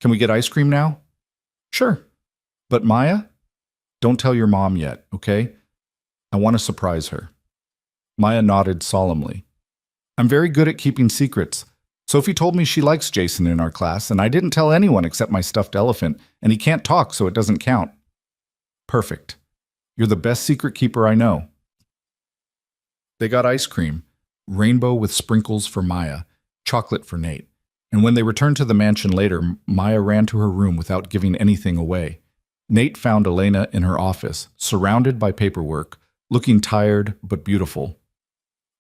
Can we get ice cream now? Sure. But Maya? Don't tell your mom yet, okay? I want to surprise her. Maya nodded solemnly. I'm very good at keeping secrets. Sophie told me she likes Jason in our class, and I didn't tell anyone except my stuffed elephant, and he can't talk, so it doesn't count. Perfect. You're the best secret keeper I know. They got ice cream, rainbow with sprinkles for Maya, chocolate for Nate. And when they returned to the mansion later, Maya ran to her room without giving anything away. Nate found Elena in her office, surrounded by paperwork, looking tired but beautiful.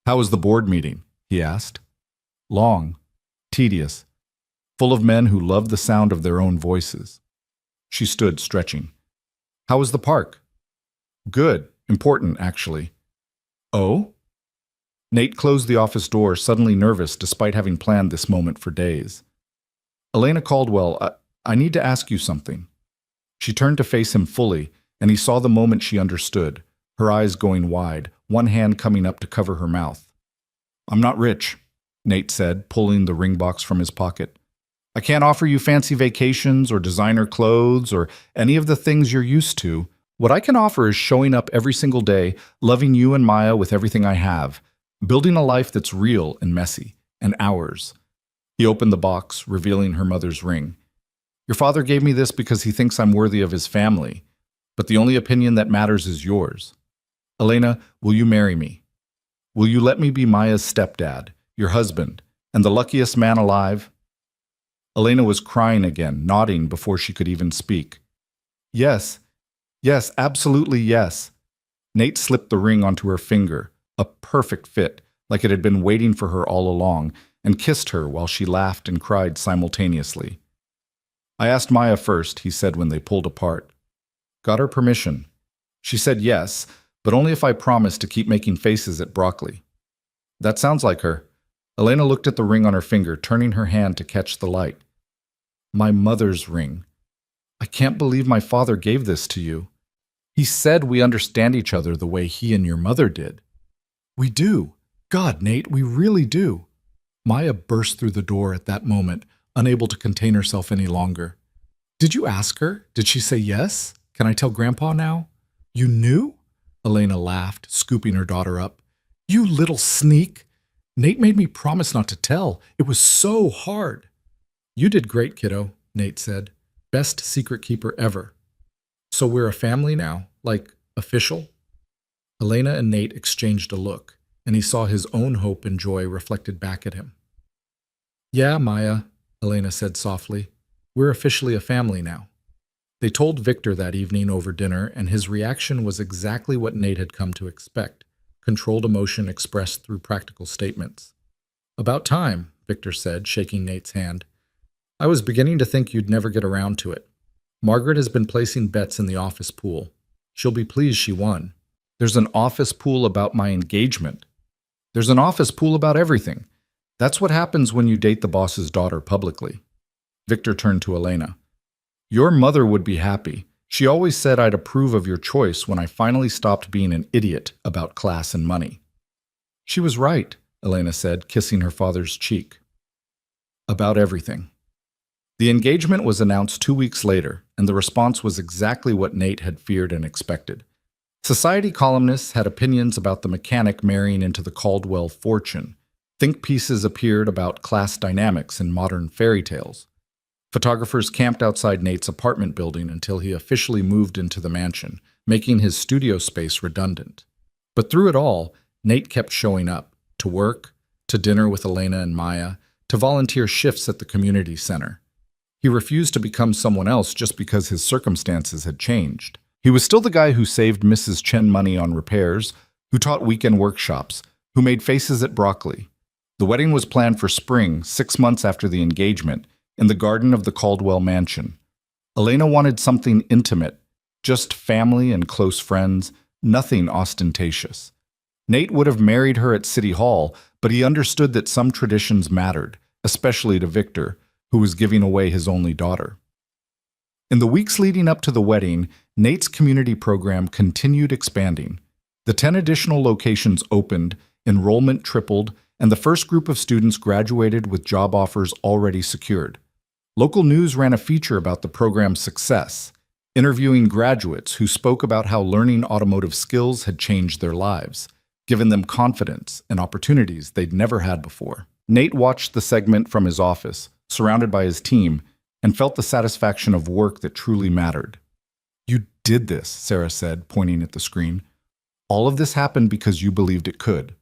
"How was the board meeting?" he asked. "Long, tedious, full of men who loved the sound of their own voices." She stood, stretching. "How was the park?" "Good. Important, actually." "Oh?" Nate closed the office door, suddenly nervous despite having planned this moment for days. "Elena Caldwell, I need to ask you something." She turned to face him fully, and he saw the moment she understood, her eyes going wide, one hand coming up to cover her mouth. "I'm not rich," Nate said, pulling the ring box from his pocket. "I can't offer you fancy vacations or designer clothes or any of the things you're used to. What I can offer is showing up every single day, loving you and Maya with everything I have, building a life that's real and messy, and ours." He opened the box, revealing her mother's ring. "Your father gave me this because he thinks I'm worthy of his family, but the only opinion that matters is yours. Elena, will you marry me? Will you let me be Maya's stepdad, your husband, and the luckiest man alive?" Elena was crying again, nodding before she could even speak. "Yes, yes, absolutely yes." Nate slipped the ring onto her finger, a perfect fit, like it had been waiting for her all along, and kissed her while she laughed and cried simultaneously. "I asked Maya first," he said when they pulled apart. "Got her permission. She said yes, but only if I promised to keep making faces at broccoli." "That sounds like her." Elena looked at the ring on her finger, turning her hand to catch the light. "My mother's ring. I can't believe my father gave this to you. He said we understand each other the way he and your mother did." "We do. God, Nate, we really do." Maya burst through the door at that moment, unable to contain herself any longer. "Did you ask her? Did she say yes? Can I tell Grandpa now?" "You knew?" Elena laughed, scooping her daughter up. "You little sneak! Nate made me promise not to tell. It was so hard." "You did great, kiddo," Nate said. "Best secret keeper ever." "So we're a family now? Like, official?" Elena and Nate exchanged a look, and he saw his own hope and joy reflected back at him. "Yeah, Maya," Elena said softly. "We're officially a family now." They told Victor that evening over dinner, and his reaction was exactly what Nate had come to expect, controlled emotion expressed through practical statements. "About time," Victor said, shaking Nate's hand. "I was beginning to think you'd never get around to it. Margaret has been placing bets in the office pool. She'll be pleased she won." "There's an office pool about my engagement." "There's an office pool about everything. That's what happens when you date the boss's daughter publicly." Victor turned to Elena. "Your mother would be happy. She always said I'd approve of your choice when I finally stopped being an idiot about class and money." "She was right," Elena said, kissing her father's cheek. "About everything." The engagement was announced 2 weeks later, and the response was exactly what Nate had feared and expected. Society columnists had opinions about the mechanic marrying into the Caldwell fortune. Think pieces appeared about class dynamics in modern fairy tales. Photographers camped outside Nate's apartment building until he officially moved into the mansion, making his studio space redundant. But through it all, Nate kept showing up, to work, to dinner with Elena and Maya, to volunteer shifts at the community center. He refused to become someone else just because his circumstances had changed. He was still the guy who saved Mrs. Chen money on repairs, who taught weekend workshops, who made faces at broccoli. The wedding was planned for spring, 6 months after the engagement, in the garden of the Caldwell mansion. Elena wanted something intimate, just family and close friends, nothing ostentatious. Nate would have married her at City Hall, but he understood that some traditions mattered, especially to Victor, who was giving away his only daughter. In the weeks leading up to the wedding, Nate's community program continued expanding. The 10 additional locations opened, enrollment tripled, and the first group of students graduated with job offers already secured. Local news ran a feature about the program's success, interviewing graduates who spoke about how learning automotive skills had changed their lives, given them confidence and opportunities they'd never had before. Nate watched the segment from his office, surrounded by his team, and felt the satisfaction of work that truly mattered. "You did this," Sarah said, pointing at the screen. "All of this happened because you believed it could."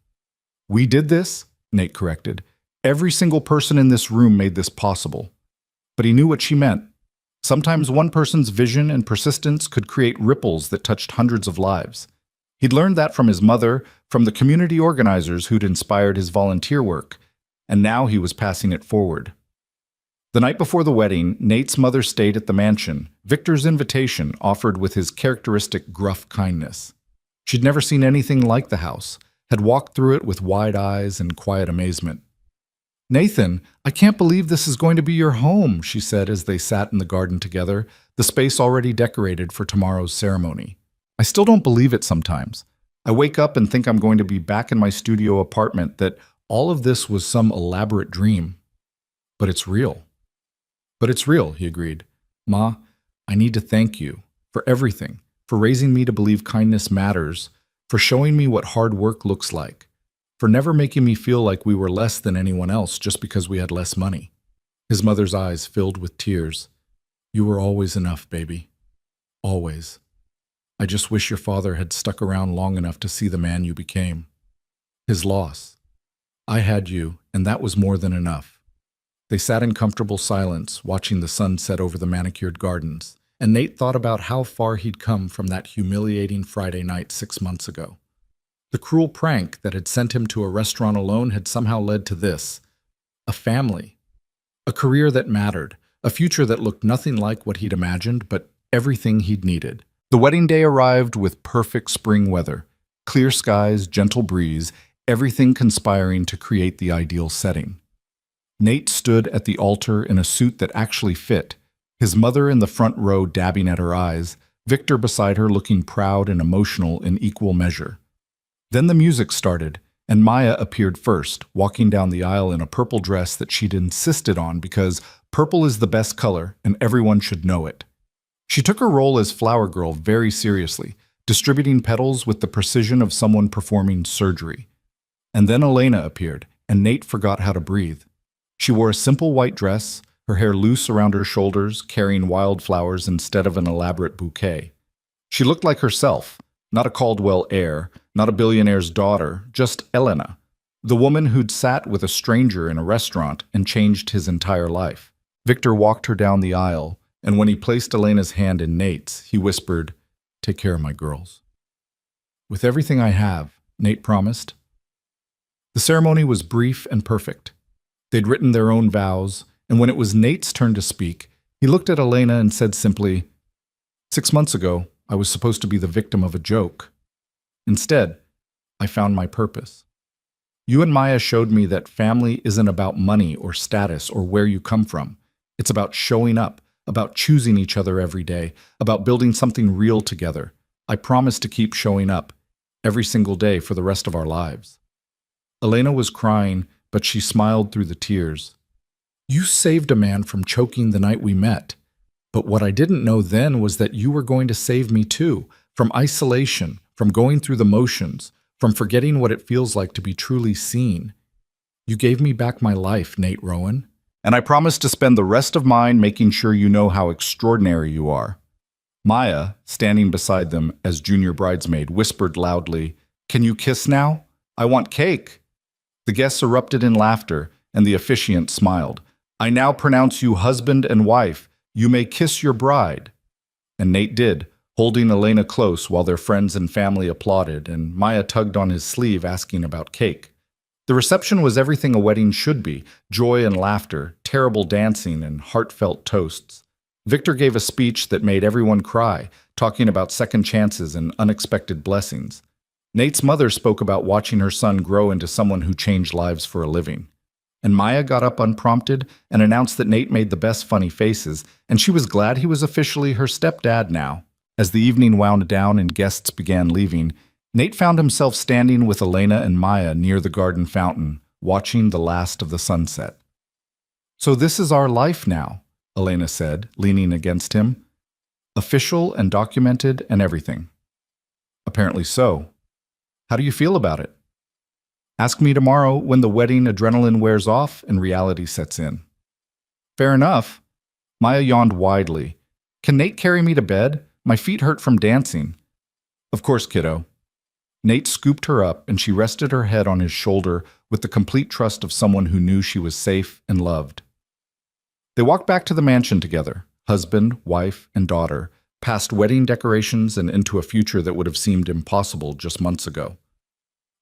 "We did this," Nate corrected. "Every single person in this room made this possible." But he knew what she meant. Sometimes one person's vision and persistence could create ripples that touched hundreds of lives. He'd learned that from his mother, from the community organizers who'd inspired his volunteer work, and now he was passing it forward. The night before the wedding, Nate's mother stayed at the mansion, Victor's invitation offered with his characteristic gruff kindness. She'd never seen anything like the house, had walked through it with wide eyes and quiet amazement. "Nathan, I can't believe this is going to be your home," she said as they sat in the garden together, the space already decorated for tomorrow's ceremony. "I still don't believe it sometimes. I wake up and think I'm going to be back in my studio apartment, that all of this was some elaborate dream. But it's real." "But it's real," he agreed. "Ma, I need to thank you for everything, for raising me to believe kindness matters, for showing me what hard work looks like, for never making me feel like we were less than anyone else just because we had less money." His mother's eyes filled with tears. "You were always enough, baby. Always. I just wish your father had stuck around long enough to see the man you became. His loss. I had you, and that was more than enough." They sat in comfortable silence, watching the sun set over the manicured gardens, and Nate thought about how far he'd come from that humiliating Friday night 6 months ago. The cruel prank that had sent him to a restaurant alone had somehow led to this: a family, a career that mattered, a future that looked nothing like what he'd imagined, but everything he'd needed. The wedding day arrived with perfect spring weather, clear skies, gentle breeze, everything conspiring to create the ideal setting. Nate stood at the altar in a suit that actually fit, his mother in the front row dabbing at her eyes, Victor beside her looking proud and emotional in equal measure. Then the music started, and Maya appeared first, walking down the aisle in a purple dress that she'd insisted on because purple is the best color and everyone should know it. She took her role as flower girl very seriously, distributing petals with the precision of someone performing surgery. And then Elena appeared, and Nate forgot how to breathe. She wore a simple white dress, her hair loose around her shoulders, carrying wildflowers instead of an elaborate bouquet. She looked like herself, not a Caldwell heir, not a billionaire's daughter, just Elena, the woman who'd sat with a stranger in a restaurant and changed his entire life. Victor walked her down the aisle, and when he placed Elena's hand in Nate's, he whispered, "Take care of my girls." "With everything I have," Nate promised. The ceremony was brief and perfect. They'd written their own vows, and when it was Nate's turn to speak, he looked at Elena and said simply, "6 months ago, I was supposed to be the victim of a joke. Instead, I found my purpose. You and Maya showed me that family isn't about money or status or where you come from. It's about showing up, about choosing each other every day, about building something real together. I promise to keep showing up, every single day for the rest of our lives." Elena was crying, but she smiled through the tears. "You saved a man from choking the night we met. But what I didn't know then was that you were going to save me too, from isolation, from going through the motions, from forgetting what it feels like to be truly seen. You gave me back my life, Nate Rowan. And I promise to spend the rest of mine making sure you know how extraordinary you are." Maya, standing beside them as junior bridesmaid, whispered loudly, "Can you kiss now? I want cake." The guests erupted in laughter, and the officiant smiled. "I now pronounce you husband and wife. You may kiss your bride." And Nate did, holding Elena close while their friends and family applauded, and Maya tugged on his sleeve asking about cake. The reception was everything a wedding should be: joy and laughter, terrible dancing, and heartfelt toasts. Victor gave a speech that made everyone cry, talking about second chances and unexpected blessings. Nate's mother spoke about watching her son grow into someone who changed lives for a living. And Maya got up unprompted and announced that Nate made the best funny faces, and she was glad he was officially her stepdad now. As the evening wound down and guests began leaving, Nate found himself standing with Elena and Maya near the garden fountain, watching the last of the sunset. "So this is our life now," Elena said, leaning against him. "Official and documented and everything." "Apparently so. How do you feel about it?" "Ask me tomorrow when the wedding adrenaline wears off and reality sets in." "Fair enough." Maya yawned widely. "Can Nate carry me to bed? My feet hurt from dancing." "Of course, kiddo." Nate scooped her up, and she rested her head on his shoulder with the complete trust of someone who knew she was safe and loved. They walked back to the mansion together, husband, wife, and daughter, past wedding decorations and into a future that would have seemed impossible just months ago.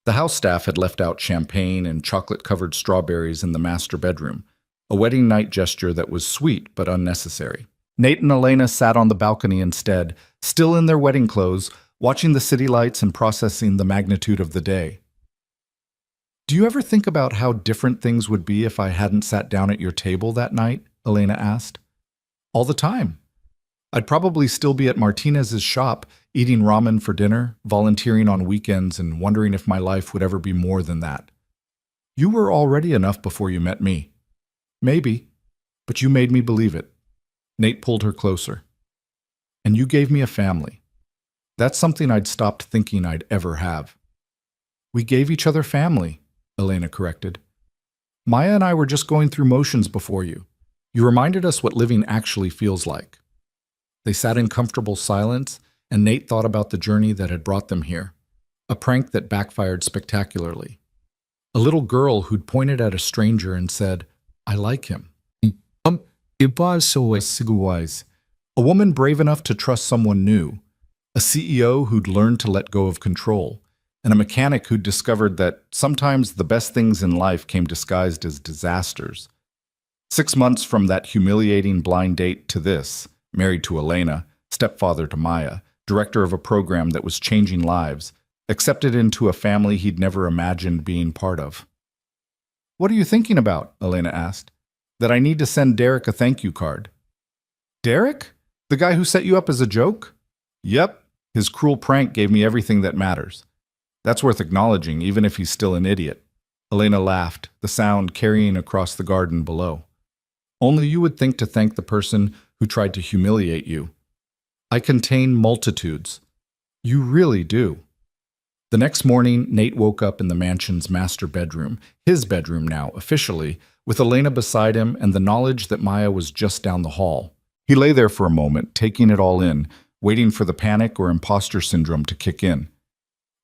The house staff had left out champagne and chocolate-covered strawberries in the master bedroom, a wedding night gesture that was sweet but unnecessary. Nate and Elena sat on the balcony instead, still in their wedding clothes, watching the city lights and processing the magnitude of the day. "Do you ever think about how different things would be if I hadn't sat down at your table that night?" Elena asked. "All the time. I'd probably still be at Martinez's shop, eating ramen for dinner, volunteering on weekends, and wondering if my life would ever be more than that. You were already enough before you met me. Maybe, but you made me believe it." Nate pulled her closer. "And you gave me a family. That's something I'd stopped thinking I'd ever have." "We gave each other family," Elena corrected. "Maya and I were just going through motions before you. You reminded us what living actually feels like." They sat in comfortable silence, and Nate thought about the journey that had brought them here, a prank that backfired spectacularly. A little girl who'd pointed at a stranger and said, "I like him." It was so Siguwise. A woman brave enough to trust someone new, a CEO who'd learned to let go of control, and a mechanic who'd discovered that sometimes the best things in life came disguised as disasters. 6 months from that humiliating blind date to this, married to Elena, stepfather to Maya, director of a program that was changing lives, accepted into a family he'd never imagined being part of. "What are you thinking about?" Elena asked. "That I need to send Derek a thank you card." "Derek? The guy who set you up as a joke?" "Yep. His cruel prank gave me everything that matters. That's worth acknowledging, even if he's still an idiot." Elena laughed, the sound carrying across the garden below. "Only you would think to thank the person who tried to humiliate you. I contain multitudes. You really do." The next morning, Nate woke up in the mansion's master bedroom, his bedroom now, officially, with Elena beside him and the knowledge that Maya was just down the hall. He lay there for a moment, taking it all in, waiting for the panic or imposter syndrome to kick in.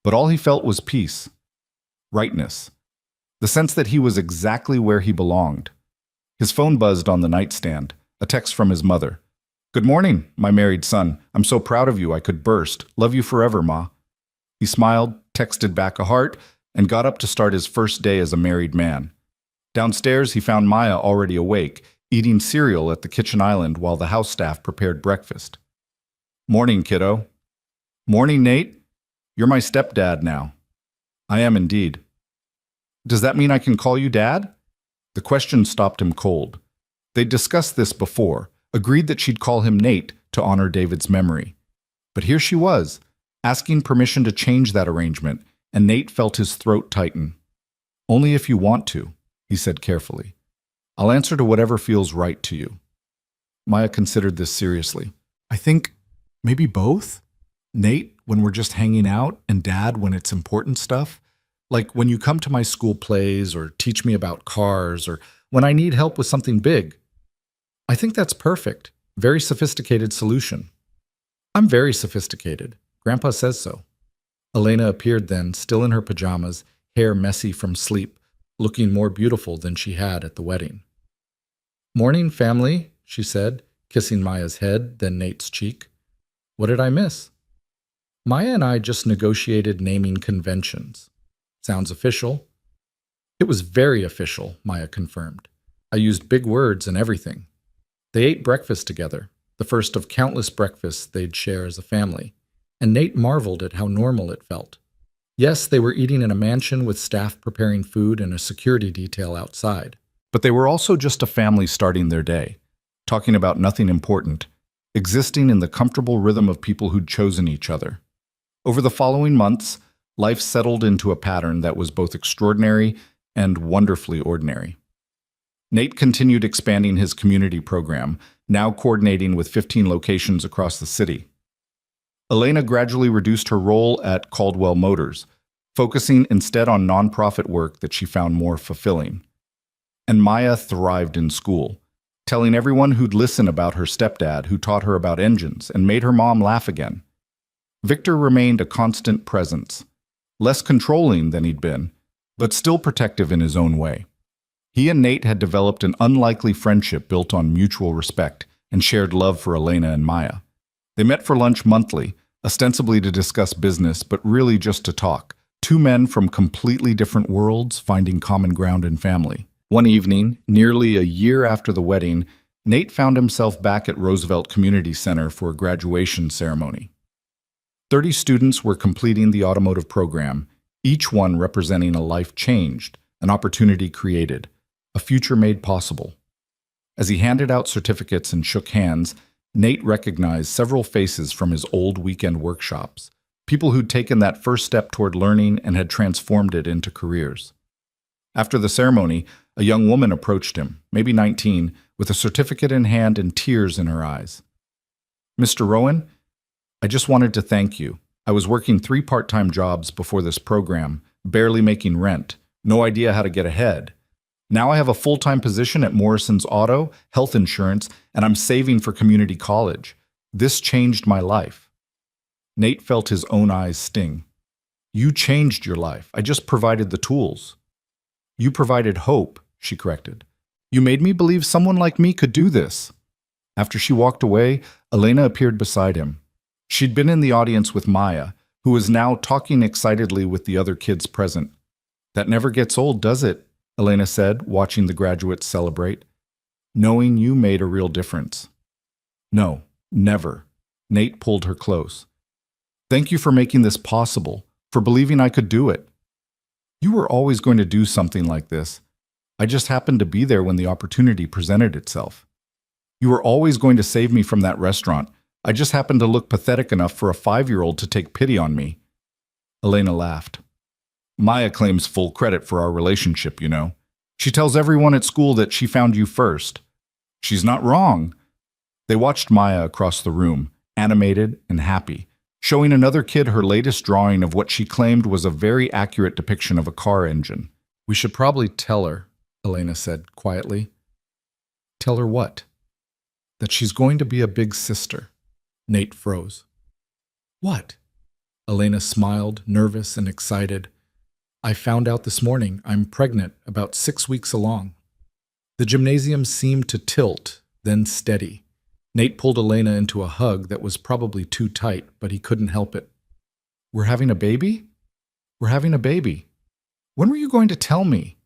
But all he felt was peace, rightness, the sense that he was exactly where he belonged. His phone buzzed on the nightstand, a text from his mother. "Good morning, my married son. I'm so proud of you I could burst. Love you forever, Ma." He smiled, texted back a heart, and got up to start his first day as a married man. Downstairs, he found Maya already awake, eating cereal at the kitchen island while the house staff prepared breakfast. "Morning, kiddo." "Morning, Nate. You're my stepdad now." "I am indeed." "Does that mean I can call you Dad?" The question stopped him cold. They'd discussed this before, agreed that she'd call him Nate to honor David's memory. But here she was, asking permission to change that arrangement, and Nate felt his throat tighten. "Only if you want to," he said carefully. "I'll answer to whatever feels right to you." Maya considered this seriously. "I think maybe both? Nate, when we're just hanging out, and Dad, when it's important stuff? Like when you come to my school plays, or teach me about cars, or when I need help with something big." "I think that's perfect. Very sophisticated solution." "I'm very sophisticated. Grandpa says so." Elena appeared then, still in her pajamas, hair messy from sleep, looking more beautiful than she had at the wedding. "Morning, family," she said, kissing Maya's head, then Nate's cheek. "What did I miss?" "Maya and I just negotiated naming conventions." "Sounds official." "It was very official," Maya confirmed. "I used big words and everything." They ate breakfast together, the first of countless breakfasts they'd share as a family, and Nate marveled at how normal it felt. Yes, they were eating in a mansion with staff preparing food and a security detail outside. But they were also just a family starting their day, talking about nothing important, existing in the comfortable rhythm of people who'd chosen each other. Over the following months, life settled into a pattern that was both extraordinary and wonderfully ordinary. Nate continued expanding his community program, now coordinating with 15 locations across the city. Elena gradually reduced her role at Caldwell Motors, focusing instead on nonprofit work that she found more fulfilling. And Maya thrived in school, telling everyone who'd listen about her stepdad who taught her about engines and made her mom laugh again. Victor remained a constant presence, less controlling than he'd been, but still protective in his own way. He and Nate had developed an unlikely friendship built on mutual respect and shared love for Elena and Maya. They met for lunch monthly, ostensibly to discuss business, but really just to talk. Two men from completely different worlds finding common ground in family. One evening, nearly a year after the wedding, Nate found himself back at Roosevelt Community Center for a graduation ceremony. 30 students were completing the automotive program, each one representing a life changed, an opportunity created, a future made possible. As he handed out certificates and shook hands, Nate recognized several faces from his old weekend workshops, people who'd taken that first step toward learning and had transformed it into careers. After the ceremony, a young woman approached him, maybe 19, with a certificate in hand and tears in her eyes. "Mr. Rowan, I just wanted to thank you. I was working 3 part-time jobs before this program, barely making rent, no idea how to get ahead. Now I have a full-time position at Morrison's Auto, health insurance, and I'm saving for community college. This changed my life." Nate felt his own eyes sting. "You changed your life. I just provided the tools." "You provided hope," she corrected. "You made me believe someone like me could do this." After she walked away, Elena appeared beside him. She'd been in the audience with Maya, who was now talking excitedly with the other kids present. "That never gets old, does it?" Elena said, watching the graduates celebrate. "Knowing you made a real difference." "No, never." Nate pulled her close. "Thank you for making this possible, for believing I could do it. You were always going to do something like this. I just happened to be there when the opportunity presented itself. You were always going to save me from that restaurant. I just happened to look pathetic enough for a 5-year-old to take pity on me." Elena laughed. "Maya claims full credit for our relationship, you know. She tells everyone at school that she found you first. She's not wrong." They watched Maya across the room, animated and happy, showing another kid her latest drawing of what she claimed was a very accurate depiction of a car engine. "We should probably tell her," Elena said quietly. "Tell her what?" "That she's going to be a big sister." Nate froze. "What?" Elena smiled, nervous and excited. "I found out this morning I'm pregnant, about 6 weeks along." The gymnasium seemed to tilt, then steady. Nate pulled Elena into a hug that was probably too tight, but he couldn't help it. "We're having a baby?" "We're having a baby." "When were you going to tell me?"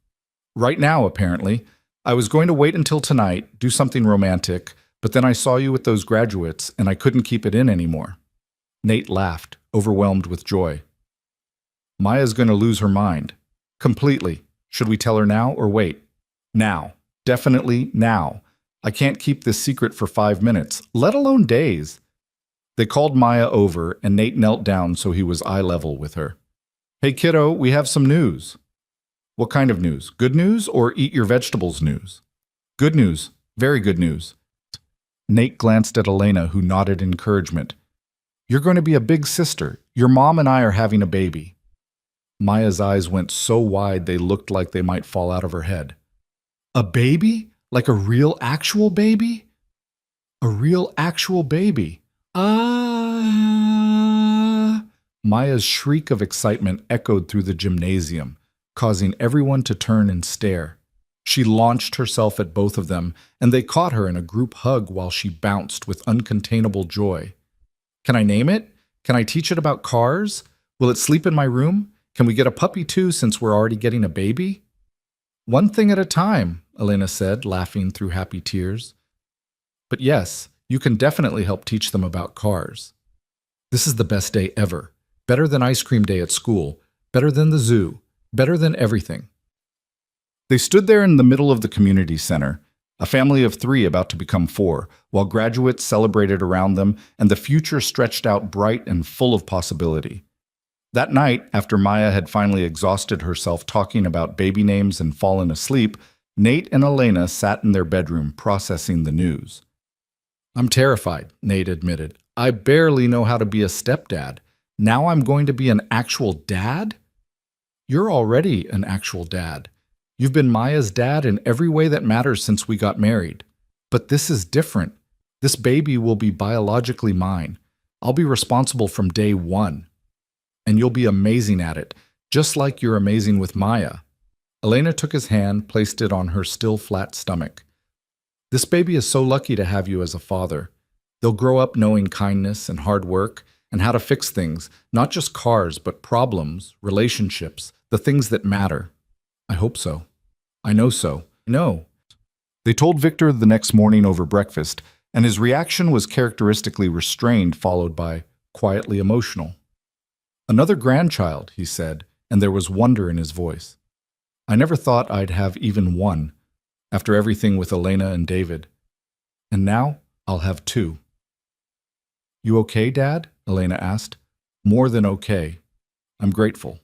"Right now, apparently. I was going to wait until tonight, do something romantic, but then I saw you with those graduates, and I couldn't keep it in anymore." Nate laughed, overwhelmed with joy. "Maya's going to lose her mind. Completely. Should we tell her now or wait?" "Now. Definitely now. I can't keep this secret for 5 minutes, let alone days." They called Maya over, and Nate knelt down so he was eye level with her. "Hey kiddo, we have some news." "What kind of news? Good news or eat your vegetables news?" "Good news. Very good news." Nate glanced at Elena, who nodded encouragement. "You're going to be a big sister. Your mom and I are having a baby." Maya's eyes went so wide they looked like they might fall out of her head. "A baby? Like a real actual baby?" "A real actual baby. Ah!" Maya's shriek of excitement echoed through the gymnasium, causing everyone to turn and stare. She launched herself at both of them, and they caught her in a group hug while she bounced with uncontainable joy. "Can I name it? Can I teach it about cars? Will it sleep in my room? Can we get a puppy too, since we're already getting a baby?" "One thing at a time," Elena said, laughing through happy tears. "But yes, you can definitely help teach them about cars. This is the best day ever. Better than ice cream day at school. Better than the zoo. Better than everything." They stood there in the middle of the community center, a family of 3 about to become 4, while graduates celebrated around them and the future stretched out bright and full of possibility. That night, after Maya had finally exhausted herself talking about baby names and fallen asleep, Nate and Elena sat in their bedroom processing the news. "I'm terrified," Nate admitted. "I barely know how to be a stepdad. Now I'm going to be an actual dad?" "You're already an actual dad. You've been Maya's dad in every way that matters since we got married. But this is different. This baby will be biologically mine. I'll be responsible from day 1. And you'll be amazing at it, just like you're amazing with Maya." Elena took his hand, placed it on her still flat stomach. "This baby is so lucky to have you as a father. They'll grow up knowing kindness and hard work and how to fix things, not just cars, but problems, relationships, the things that matter. I hope so. I know so. No. They told Victor the next morning over breakfast, and his reaction was characteristically restrained, followed by quietly emotional. Another grandchild, he said, and there was wonder in his voice. I never thought I'd have even one, after everything with Elena and David. And now I'll have two. You okay, Dad? Elena asked. More than okay. I'm grateful.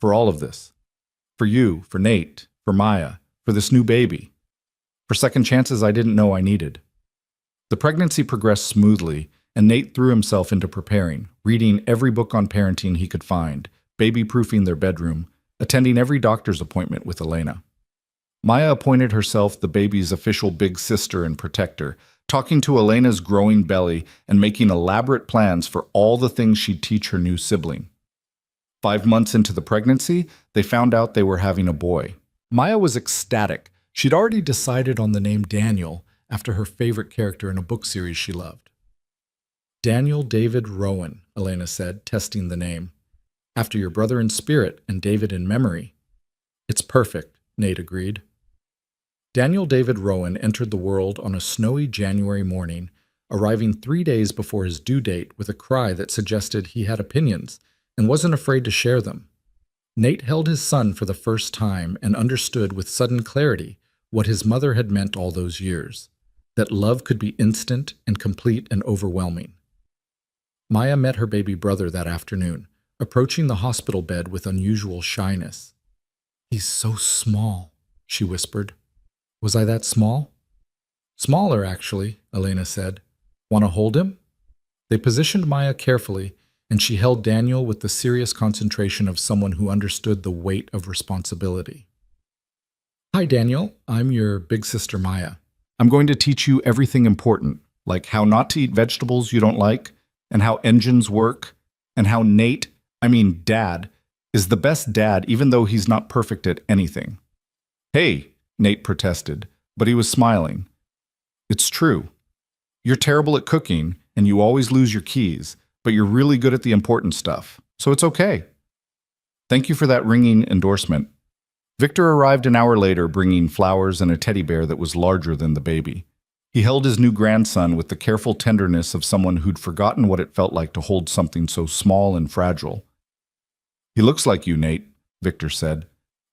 For all of this. For you, for Nate, for Maya, for this new baby. For second chances I didn't know I needed. The pregnancy progressed smoothly, and Nate threw himself into preparing, reading every book on parenting he could find, baby-proofing their bedroom, attending every doctor's appointment with Elena. Maya appointed herself the baby's official big sister and protector, talking to Elena's growing belly and making elaborate plans for all the things she'd teach her new sibling. 5 months into the pregnancy, they found out they were having a boy. Maya was ecstatic. She'd already decided on the name Daniel, after her favorite character in a book series she loved. Daniel David Rowan, Elena said, testing the name. After your brother in spirit and David in memory. It's perfect, Nate agreed. Daniel David Rowan entered the world on a snowy January morning, arriving 3 days before his due date with a cry that suggested he had opinions and wasn't afraid to share them. Nate held his son for the first time and understood with sudden clarity what his mother had meant all those years, that love could be instant and complete and overwhelming. Maya met her baby brother that afternoon, approaching the hospital bed with unusual shyness. He's so small, she whispered. Was I that small? Smaller, actually, Elena said. Want to hold him? They positioned Maya carefully, and she held Daniel with the serious concentration of someone who understood the weight of responsibility. Hi, Daniel. I'm your big sister Maya. I'm going to teach you everything important, like how not to eat vegetables you don't like, and how engines work, and how Dad, is the best dad even though he's not perfect at anything. Hey, Nate protested, but he was smiling. It's true. You're terrible at cooking, and you always lose your keys, but you're really good at the important stuff, so it's okay. Thank you for that ringing endorsement. Victor arrived an hour later bringing flowers and a teddy bear that was larger than the baby. He held his new grandson with the careful tenderness of someone who'd forgotten what it felt like to hold something so small and fragile. He looks like you, Nate, Victor said.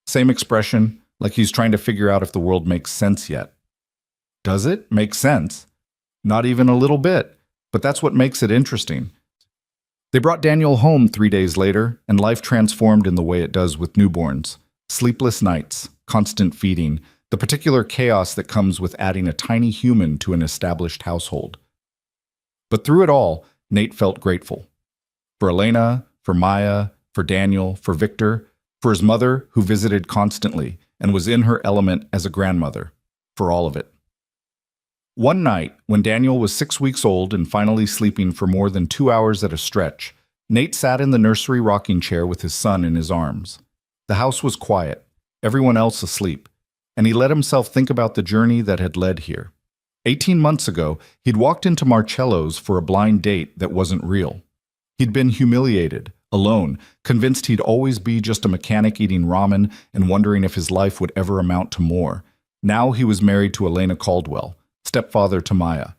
Same expression, like he's trying to figure out if the world makes sense yet. Does it make sense? Not even a little bit, but that's what makes it interesting. They brought Daniel home 3 days later, and life transformed in the way it does with newborns. Sleepless nights, constant feeding, the particular chaos that comes with adding a tiny human to an established household. But through it all, Nate felt grateful. For Elena, for Maya, for Daniel, for Victor, for his mother, who visited constantly and was in her element as a grandmother, for all of it. One night, when Daniel was 6 weeks old and finally sleeping for more than 2 hours at a stretch, Nate sat in the nursery rocking chair with his son in his arms. The house was quiet, everyone else asleep, and he let himself think about the journey that had led here. 18 months ago, he'd walked into Marcello's for a blind date that wasn't real. He'd been humiliated, alone, convinced he'd always be just a mechanic eating ramen and wondering if his life would ever amount to more. Now he was married to Elena Caldwell, stepfather to Maya,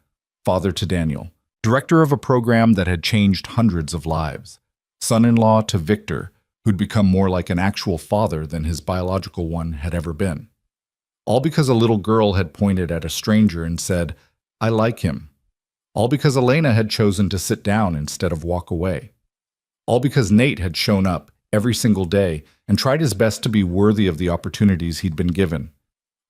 father to Daniel, director of a program that had changed hundreds of lives, son-in-law to Victor, who'd become more like an actual father than his biological one had ever been. All because a little girl had pointed at a stranger and said, "I like him." All because Elena had chosen to sit down instead of walk away. All because Nate had shown up every single day and tried his best to be worthy of the opportunities he'd been given.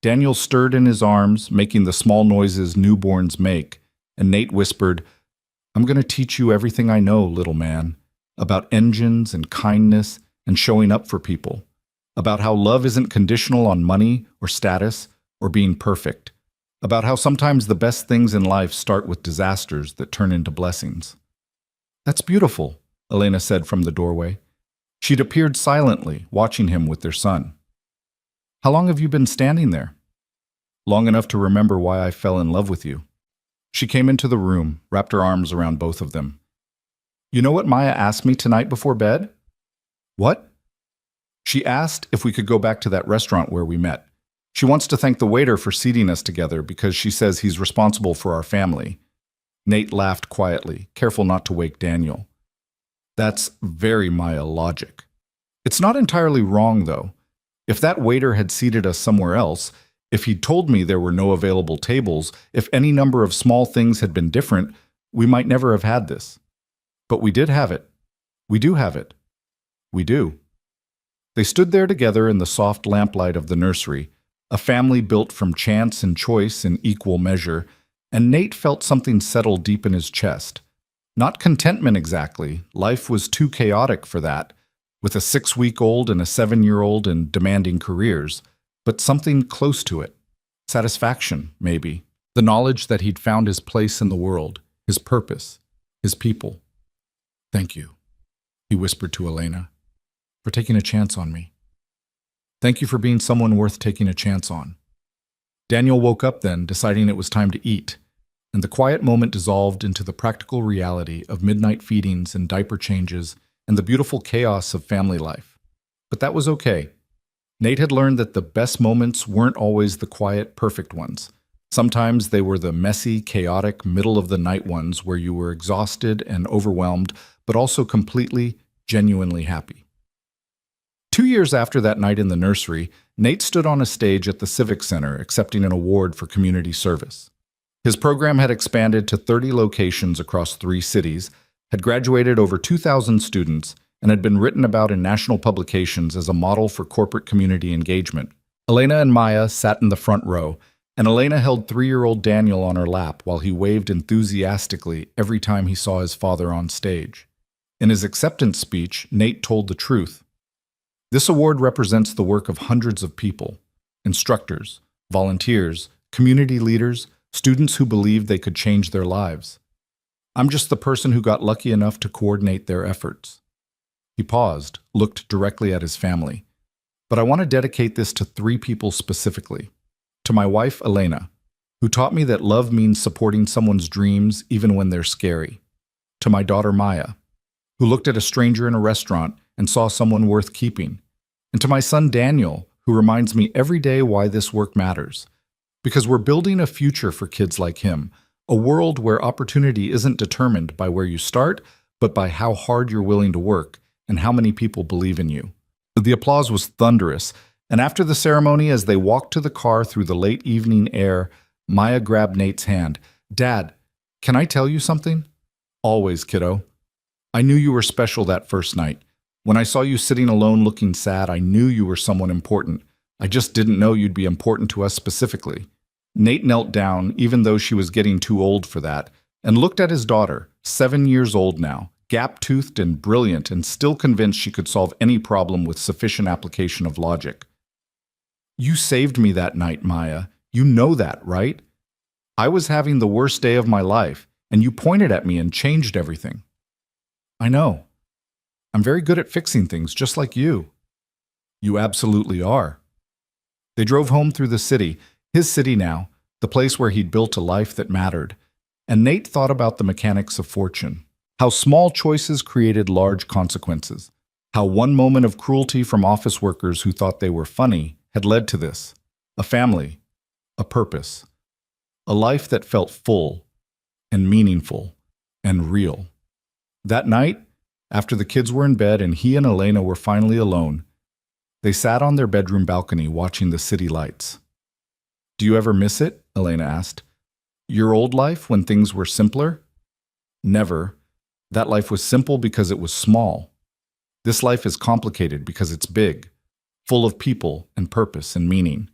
Daniel stirred in his arms, making the small noises newborns make, and Nate whispered, "I'm going to teach you everything I know, little man, about engines and kindness and showing up for people, about how love isn't conditional on money or status or being perfect, about how sometimes the best things in life start with disasters that turn into blessings." "That's beautiful," Elena said from the doorway. She'd appeared silently, watching him with their son. "How long have you been standing there?" "Long enough to remember why I fell in love with you." She came into the room, wrapped her arms around both of them. You know what Maya asked me tonight before bed? What? She asked if we could go back to that restaurant where we met. She wants to thank the waiter for seating us together because she says he's responsible for our family. Nate laughed quietly, careful not to wake Daniel. That's very Maya logic. It's not entirely wrong, though. If that waiter had seated us somewhere else, if he'd told me there were no available tables, if any number of small things had been different, we might never have had this. But we did have it. We do have it. We do. They stood there together in the soft lamplight of the nursery, a family built from chance and choice in equal measure, and Nate felt something settle deep in his chest. Not contentment exactly, life was too chaotic for that, with a 6-week-old and a 7-year-old and demanding careers, but something close to it. Satisfaction, maybe. The knowledge that he'd found his place in the world, his purpose, his people. Thank you, he whispered to Elena, for taking a chance on me. Thank you for being someone worth taking a chance on. Daniel woke up then, deciding it was time to eat, and the quiet moment dissolved into the practical reality of midnight feedings and diaper changes and the beautiful chaos of family life. But that was okay. Nate had learned that the best moments weren't always the quiet, perfect ones. Sometimes they were the messy, chaotic, middle-of-the-night ones where you were exhausted and overwhelmed, but also completely, genuinely happy. 2 years after that night in the nursery, Nate stood on a stage at the Civic Center accepting an award for community service. His program had expanded to 30 locations across 3 cities, had graduated over 2,000 students, and had been written about in national publications as a model for corporate community engagement. Elena and Maya sat in the front row, and Elena held 3-year-old Daniel on her lap while he waved enthusiastically every time he saw his father on stage. In his acceptance speech, Nate told the truth. This award represents the work of hundreds of people, instructors, volunteers, community leaders, students who believed they could change their lives. I'm just the person who got lucky enough to coordinate their efforts. He paused, looked directly at his family. But I want to dedicate this to 3 people specifically. To my wife, Elena, who taught me that love means supporting someone's dreams even when they're scary. To my daughter, Maya, who looked at a stranger in a restaurant and saw someone worth keeping. And to my son, Daniel, who reminds me every day why this work matters. Because we're building a future for kids like him, a world where opportunity isn't determined by where you start, but by how hard you're willing to work and how many people believe in you. The applause was thunderous, and after the ceremony, as they walked to the car through the late evening air, Maya grabbed Nate's hand. Dad, can I tell you something? Always, kiddo. I knew you were special that first night. When I saw you sitting alone looking sad, I knew you were someone important. I just didn't know you'd be important to us specifically. Nate knelt down, even though she was getting too old for that, and looked at his daughter, 7 years old now, gap-toothed and brilliant and still convinced she could solve any problem with sufficient application of logic. You saved me that night, Maya. You know that, right? I was having the worst day of my life, and you pointed at me and changed everything. I know. I'm very good at fixing things, just like you. You absolutely are. They drove home through the city, his city now, the place where he'd built a life that mattered. And Nate thought about the mechanics of fortune, how small choices created large consequences, how one moment of cruelty from office workers who thought they were funny had led to this, a family, a purpose, a life that felt full and meaningful and real. That night, after the kids were in bed and he and Elena were finally alone, they sat on their bedroom balcony watching the city lights. Do you ever miss it? Elena asked. Your old life when things were simpler? Never. That life was simple because it was small. This life is complicated because it's big, full of people and purpose and meaning.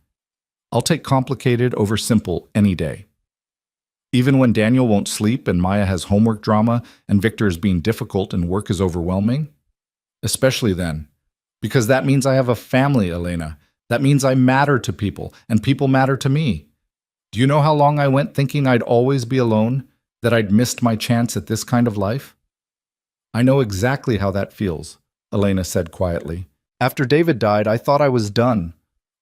I'll take complicated over simple any day. Even when Daniel won't sleep and Maya has homework drama and Victor is being difficult and work is overwhelming? Especially then. Because that means I have a family, Elena. That means I matter to people, and people matter to me. Do you know how long I went thinking I'd always be alone? That I'd missed my chance at this kind of life? I know exactly how that feels, Elena said quietly. After David died, I thought I was done.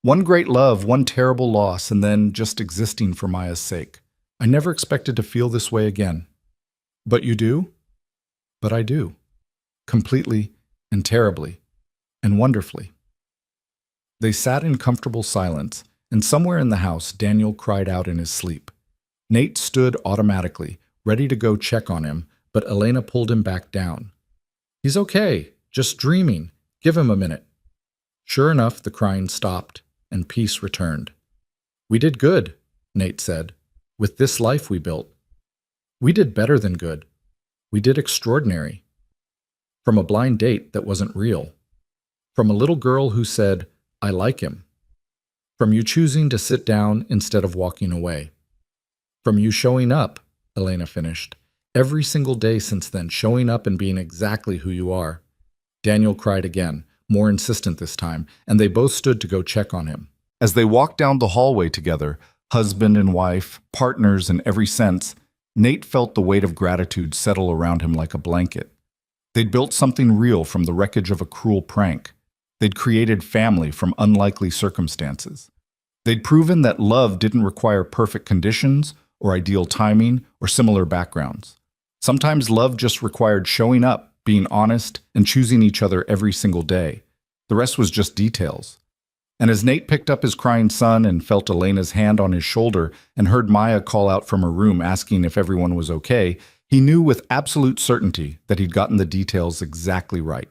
One great love, one terrible loss, and then just existing for Maya's sake. I never expected to feel this way again. But you do? But I do. Completely and terribly and wonderfully. They sat in comfortable silence, and somewhere in the house, Daniel cried out in his sleep. Nate stood automatically, ready to go check on him, but Elena pulled him back down. He's okay, just dreaming. Give him a minute. Sure enough, the crying stopped, and peace returned. We did good, Nate said, with this life we built. We did better than good. We did extraordinary. From a blind date that wasn't real. From a little girl who said, I like him. From you choosing to sit down instead of walking away. From you showing up, Elena finished. Every single day since then, showing up and being exactly who you are. Daniel cried again, more insistent this time, and they both stood to go check on him. As they walked down the hallway together, husband and wife, partners in every sense, Nate felt the weight of gratitude settle around him like a blanket. They'd built something real from the wreckage of a cruel prank. They'd created family from unlikely circumstances. They'd proven that love didn't require perfect conditions or ideal timing or similar backgrounds. Sometimes love just required showing up, being honest, and choosing each other every single day. The rest was just details. And as Nate picked up his crying son and felt Elena's hand on his shoulder and heard Maya call out from her room asking if everyone was okay, he knew with absolute certainty that he'd gotten the details exactly right.